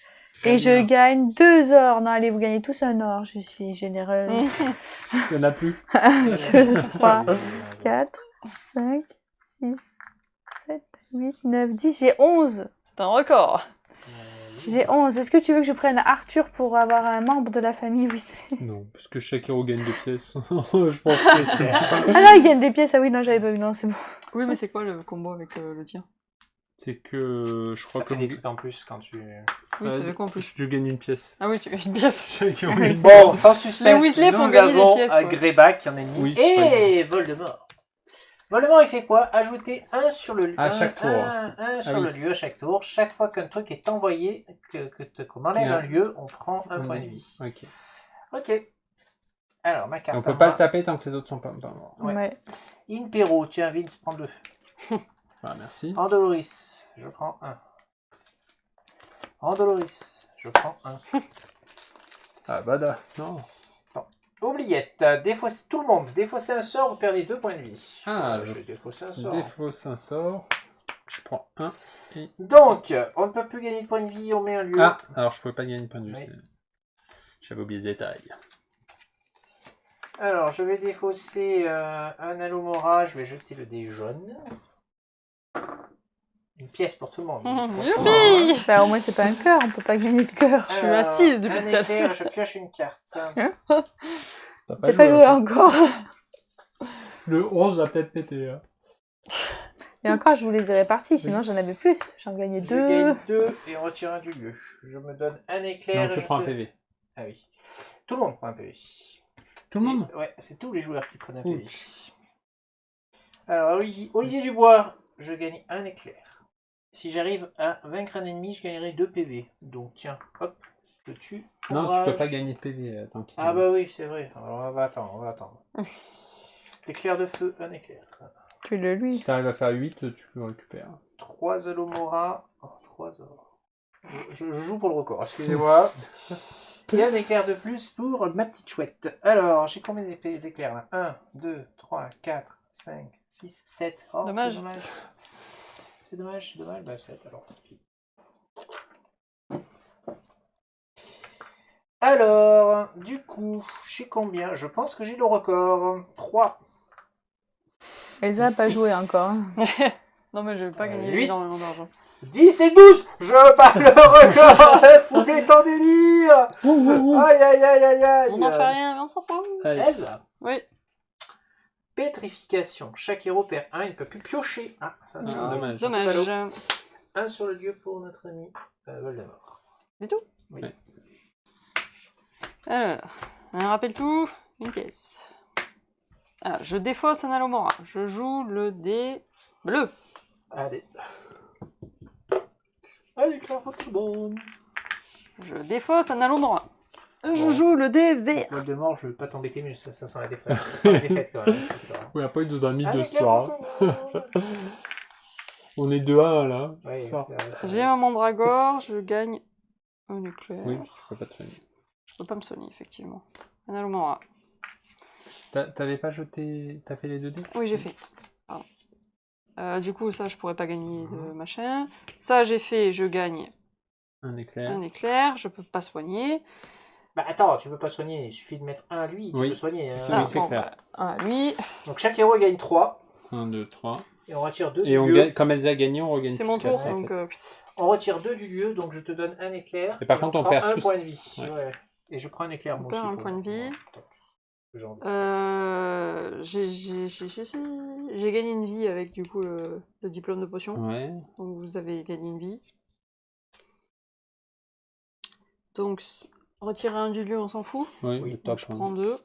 Et je gagne 2 or. Non, allez, vous gagnez tous un or. Je suis généreuse. Il n'y en a plus. 1, 2, 3, 4, 5, 6, 7, 8, 9, 10. J'ai 11. C'est un record. J'ai 11. Est-ce que tu veux que je prenne Arthur pour avoir un membre de la famille? Oui, c'est... Non, parce que chaque héros gagne 2 pièces. Je pense que c'est... Ah non, il gagne des pièces. Ah oui, non, j'avais pas vu. Non, c'est bon. Oui, mais c'est quoi le combo avec le tien? C'est que je crois Ça fait que... des trucs en plus quand tu... Oui, c'est avec quoi en plus? Je gagne une pièce. Ah oui, tu gagnes une pièce. Bon, sans suspense, Les Weasley font nous gagner des avons pièces, un quoi. Greyback en ennemi. Oui, Et Voldemort. Voldemort, il fait quoi? Ajouter un sur le lieu. À chaque tour. Un sur le lieu à chaque tour. Chaque fois qu'un truc est envoyé, qu'on enlève Bien. un lieu, on prend un point de vie. Ok. Ok. Alors, ma carte. On peut à pas moi. le taper tant que les autres sont pas morts. Ouais. Ouais. Impero, tiens, Vince, prends 2. Bah, merci. Andoloris, je prends 1. Andoloris, je prends 1. Ah, bada. Non. Oubliette, défausse tout le monde. Défausser un sort, vous perdez 2 points de vie. Ah, je vais défausser un sort. Défausse un sort. Je prends un. Donc, on ne peut plus gagner de points de vie, on met un lieu. Ah, alors je pouvais pas gagner de point de vue. Oui. J'avais oublié ce détail. Alors, je vais défausser un Alomora, je vais jeter le dé jaune. Une pièce pour tout le monde. Youpi! Bah, au moins, c'est pas un cœur, on peut pas gagner de cœur. Je suis assise depuis un tout à l'heure. éclair, je pioche une carte. T'as pas joué encore. Le 11 a peut-être pété. Hein. Et encore, je vous les ai répartis, sinon j'en avais plus. J'en gagnais Je 2. gagne 2 et on retire un du lieu. Je me donne un éclair. Non, tu je prends un te- PV. Ah oui. Tout le monde prend un PV. Tout le monde? Ouais, c'est tous les joueurs qui prennent un Ouh. PV. Alors, Olivier Dubois, je gagne un éclair. Si j'arrive à vaincre un ennemi, je gagnerai 2 PV. Donc, tiens, hop, je tue. Non, tu Ombrage. peux pas gagner de PV tant qu'il Ah bah oui, c'est vrai. Alors, on va attendre. L'éclair de feu, un éclair. Tu le lui. Si t'arrives à faire 8, tu le récupères. 3 Alomora. Oh, 3 or. Je joue pour le record, excusez-moi. Et un éclair de plus pour ma petite chouette. Alors, j'ai combien d'éclairs là? 1, 2, 3, 4, 5, 6, 7. Oh, Dommage. C'est dommage. Bah, 7 alors. Alors, du coup, j'ai combien? Je pense que j'ai le record. 3. Elsa a pas joué encore. hein. Non, mais je vais pas gagner 8. énormément d'argent. 10 et 12. Je bats le record. Foulée en délire. Aïe. On n'en fait rien, mais on s'en fout. Allez. Elsa. Oui. Pétrification. Chaque héros perd 1, il ne peut plus piocher. Ah, ça c'est Ah, dommage. Dommage. 1 sur le lieu pour notre ami Voldemort. C'est tout? Oui. Ouais. Alors, un rappel tout, une pièce. Ah, je défausse un Alomora. Je joue le dé bleu. Allez, clair pour tout le monde. Je défausse un Alomora. Je Bon. joue le dé vert. Voldemort, je ne veux pas t'embêter, mais ça sent la défaite. Ça sent la défaite quand même. cette histoire. Oui, après, il nous a mis Allez, deux clair soirs. pour tout le monde. On est 2-1 là. Ouais, ce soir. J'ai un Mandragore, je gagne un éclair. Oui, je peux pas te soigner. Je peux pas me soigner, effectivement. Un Alomora. T'avais pas jeté. T'as fait les 2 dés? Oui, j'ai fait. Pardon. Du coup, ça, je pourrais pas gagner de machin. Ça, j'ai fait, je gagne Un éclair. un éclair. Je peux pas soigner. Bah attends, tu peux pas soigner, il suffit de mettre un lui, tu Oui. peux soigner. hein. Oui, c'est clair. Bah, lui, Donc chaque héros gagne 3, 1, 2, 3. et on retire 2 Et on du lieu. gagne, comme Elsa a gagné, on regagne c'est tous mon tour, quatre, en donc... fait. On retire 2 du lieu, donc je te donne un éclair. Et par contre, on prend perd un tous. point de vie. Ouais. Ouais. Et je prends un éclair, On moi perd aussi. un pour point de vie. moi. Toc. Genre de- J'ai gagné une vie avec, du coup, le diplôme de potion. Ouais. Donc, vous avez gagné une vie. Donc, retirer un du lieu, on s'en fout. Oui, Oui, le Donc, top. je prends 2.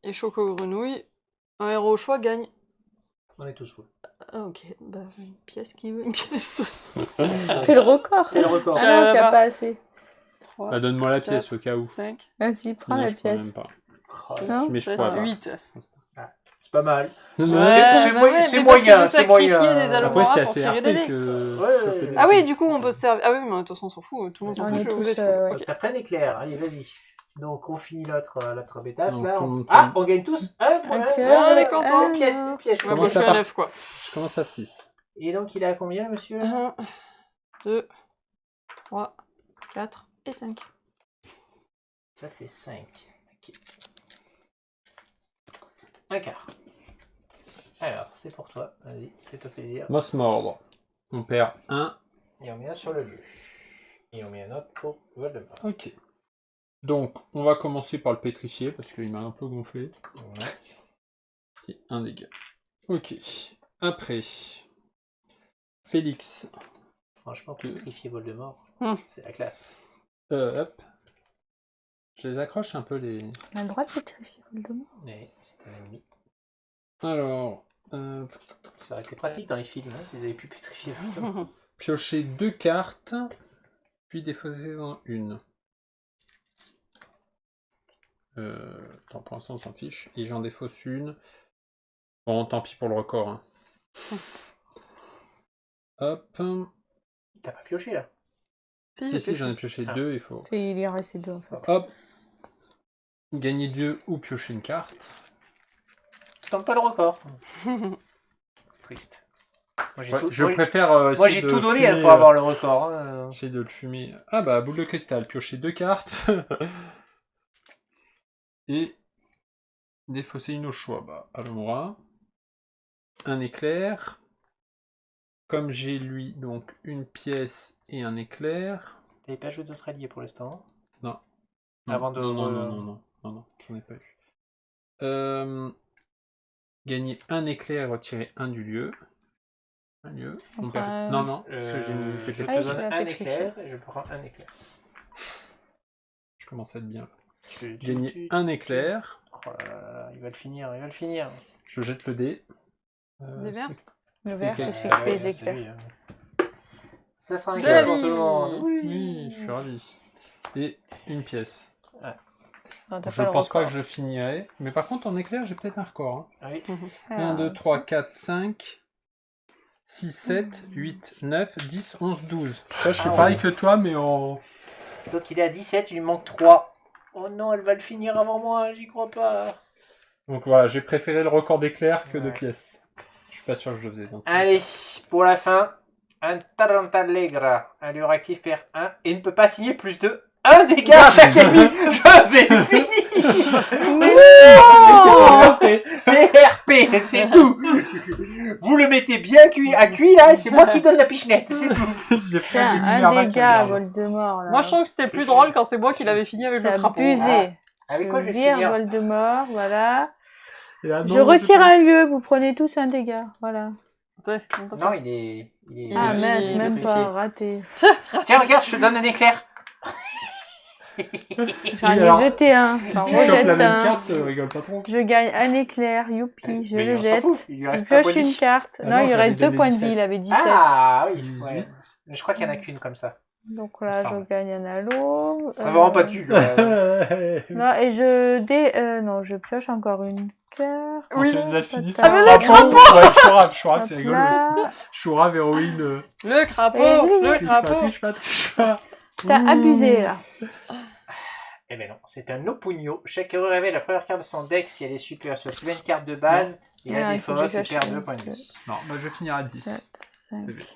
Et Choco Grenouille. Un héros au choix gagne. On est tous full. Ah, ok. Bah, une pièce qui veut une pièce. Fais le record. Fais le record. Ah non, tu Là-bas. as pas assez. 3, Bah, donne-moi la 4, pièce au cas où. 5, Vas-y, prends Non, la je crois pièce. même pas. Oh, Non Mais je 7, crois pas. 8. c'est pas mal. Non, C'est- non, c'est bah moyen, ouais, c'est mais moyen, parce que c'est j'ai moyen. sacrifié des Après, Alomora c'est pour assez tirer des RP dés. que. Ouais, ça ouais. fait des- Ah oui, du coup, on peut se servir. Ah oui, mais de toute façon, on s'en fout. Tout le monde s'en On fout. est je tous, vous êtes ouais. fous. Ok. T'as pris un éclair, allez, vas-y. Donc on finit l'autre bêtasse Donc, là. tout le monde Ah, prend- on gagne tous un point. Un cœur, Ah, on est content. Une pièce, une pièce. Moi, Comment je suis ça à part 9, quoi. Je commence à 6. Et donc il est à combien, monsieur 1, 2, 3, 4 et 5. Ça fait 5. Ok. Un quart. Alors, c'est pour toi. Vas-y, fais-toi plaisir. Moss mordre. On perd 1. Et on met un sur le lieu. Et on met un autre pour Voldemort. Ok. Donc, on va commencer par le pétrifier parce qu'il m'a un peu gonflé. Ouais. Et un dégât. Ok. Après, Félix. Franchement, pétrifier Voldemort, Hmm. c'est la classe. Hop. Je les accroche un peu les... On a le droit de pétrifier Voldemort. Mais c'est un ennemi. Alors... Ça aurait été pratique dans les films, hein, s'ils avaient pu pétrifier Voldemort. Piocher 2 cartes, puis défausser-en une. Attends, pour l'instant on s'en fiche. Et j'en défausse une. Bon, tant pis pour le record. Hein. Hop. T'as pas pioché là? Si, j'en ai pioché Ah. 2, il faut... Il y en restait 2 en fait. Hop. Gagner 2 ou piocher une carte. Tu tentes pas le record. Triste. Moi, Ouais, tout, je moi, préfère... moi, essayer j'ai de tout donné fumer, pour avoir le record. Hein. J'essaie de le fumer. Ah bah, boule de cristal, piocher 2 cartes. Et défausser une au choix. Bah, Alomora. Un éclair. Comme j'ai lui, donc une pièce et un éclair. T'avais pas joué d'autres alliés pour l'instant? Non. Avant de... Non, j'en ai pas eu. Gagner un éclair et retirer un du lieu. Un lieu. On perd- Enfin, Non, parce que j'ai je pas te Ah, fait. je donne l'ai un pétrifié. éclair et je prends un éclair. Je commence à être bien. Tu- Gagner un éclair. Oh là là, il va le finir, il va le finir. Je jette le dé. Des verts Le C'est vert, quel- c'est celui qui fait ouais, les c'est éclairs. lui, hein. Ça sera un De éclair la pour tout le vie. monde. Oui, je suis ravi. Et une pièce. Non, t'as Je pas le pense pas record. que je finirai. Mais par contre, en éclair, j'ai peut-être un record. Hein. Ah oui. 1, 2, 3, 4, 5, 6, 7, 8, 9, 10, 11, 12. Ça, je suis Ah pareil ouais. que toi, mais en... Donc il est à 17, il lui manque 3. Oh non, elle va le finir avant moi, j'y crois pas. Donc voilà, j'ai préféré le record d'éclair que de Ouais. pièces. Je suis pas sûr que je le faisais. Donc. Allez, pour la fin, un Tarantallegra. Un lieu actif perd 1 et ne peut pas signer plus de 1 dégât à chaque ennemi. Je vais le finir. Mais non, c'est RP, c'est tout. Vous le mettez bien cuit, à cuit là, et c'est moi qui donne la pichenette, c'est tout. J'ai fait Tiens, des un Minerva qui dégât à regardent. Voldemort là. Moi, je trouve que c'était plus drôle quand c'est moi qui l'avais fini avec C'est le crapaud. abusé. Avec quoi je vais vire finir? Voldemort, voilà. Et ah non, Je retire peux- un lieu, vous prenez tous un dégât. Voilà. Non, il est... Ah il mince, est même pétrifié. pas, raté. Tiens, regarde, je te donne un éclair. J'en ai alors, jeté un, Si j'en tu chopes la rejette même un. carte, rigole pas trop. Je gagne un éclair, youpi, je Mais le on s'en jette. fout, il lui Je reste un pioche point de une vie. carte. Ah Non, non, il lui j'avais reste 2 donné points de 17. vie, il avait 17. Ah oui, 18. ouais. Mais je crois qu'il y en a qu'une comme ça. Donc là, Ça je va. gagne un halo. Ça va pas de cul. là. Non, et non, je pioche encore une carte. Oui. On a fini Ah, ça. mais le crapaud. Ouais, Chourave, c'est Hop rigolo là. aussi. Chourave, héroïne. Le crapaud, Et je vais- le crapaud. Touche pas. T'as abusé là. Eh ben non, c'est un Opugno. Chaque héros révèle la première carte de son deck si elle est supérieure soit une carte de base et Ah, la il faut que défausse je et perd pioche 2 points de vie. Non, moi je vais finir à 10. 4, 5. C'est bien.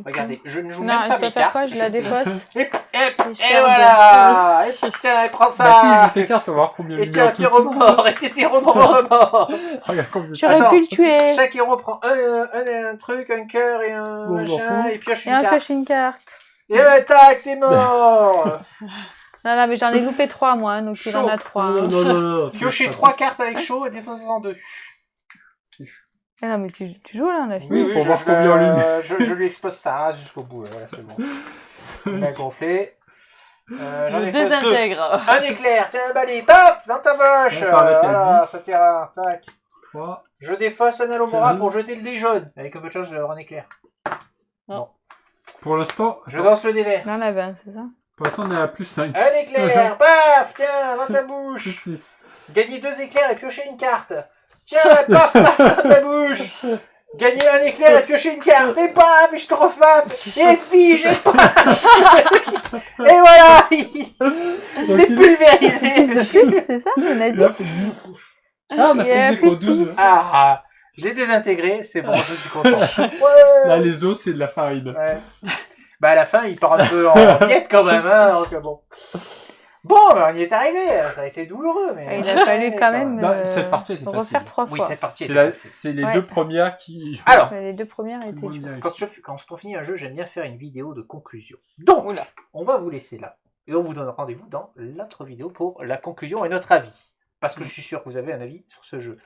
Regardez, je ne joue Non, même pas je dois mes faire cartes. quoi? Je la défausse. Et je et perds voilà. Et putain, prends Bah si, ça. joue tes cartes, on va voir combien Et il y tiens, a. tes remords. Et tes remords. Regarde combien J'aurais Attends. pu le tuer. Chaque héros prend un truc, un cœur et un Bon, on s'en machin fout. et pioche Et une on carte. pioche une carte. Et tac, t'es mort. Non, non, mais j'en ai loupé 3 moi, donc il en a Chaud. 3. Non. Piochez 3 cartes avec chaud et défaussez en 2. Eh non, mais tu joues là, on a Oui, fini. pour voir combien on lui je lui expose ça jusqu'au bout. Voilà, c'est bon. Il a gonflé. J'en Je ai fait deux. désintègre. Un éclair, tiens un balai, paf, dans ta poche. On parlait à Voilà, 10. ça tira. Tac. 3. Je défausse un Alomora 15. pour jeter le dé jaune. Avec un peu de chance, je vais avoir un éclair. Pour l'instant, Je lance le dé vert. Il en a 20, c'est ça? pour l'instant, on est à plus 5. Un éclair, paf, tiens, dans ta Plus bouche. 6. Gagnez 2 éclairs et piochez une carte. Tiens, paf, paf, dans ta bouche. Gagnez un éclair et piochez une carte. Et paf, et je te repaf. Et fige, et paf. Et voilà. Je l'ai pulvérisé. 10 de plus, c'est ça? Il y en a 10. Là, c'est 10. Ah, on a Il y a fait plus 12. 10. Ah, j'ai désintégré, c'est bon, je suis content. Là, les os, c'est de la farine. Ouais. Bah à la fin, il part un peu en miette quand même, hein, donc bon. Bon, bah, on y est arrivé, ça a été douloureux, mais... Il a fallu quand même Non, cette partie était facile. refaire 3 Oui, fois. cette partie C'est était facile. c'est les Ouais. 2 premières qui... Alors, Les 2 premières étaient Moins dures. bien quand réussi. on finit un jeu, j'aime bien faire une vidéo de conclusion. Donc, Oula. on va vous laisser là. Et on vous donne rendez-vous dans l'autre vidéo pour la conclusion et notre avis. Parce que je suis sûr que vous avez un avis sur ce jeu.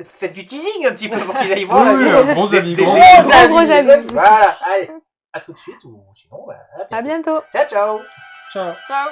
Faites du teasing un petit peu pour qu'ils aillent voir Oui, la oui, vidéo. gros avis, Des gros gros avis. avis. Gros avis. Voilà, allez. à tout de suite, ou sinon, bah, À bientôt. Ciao, ciao. Ciao. Ciao.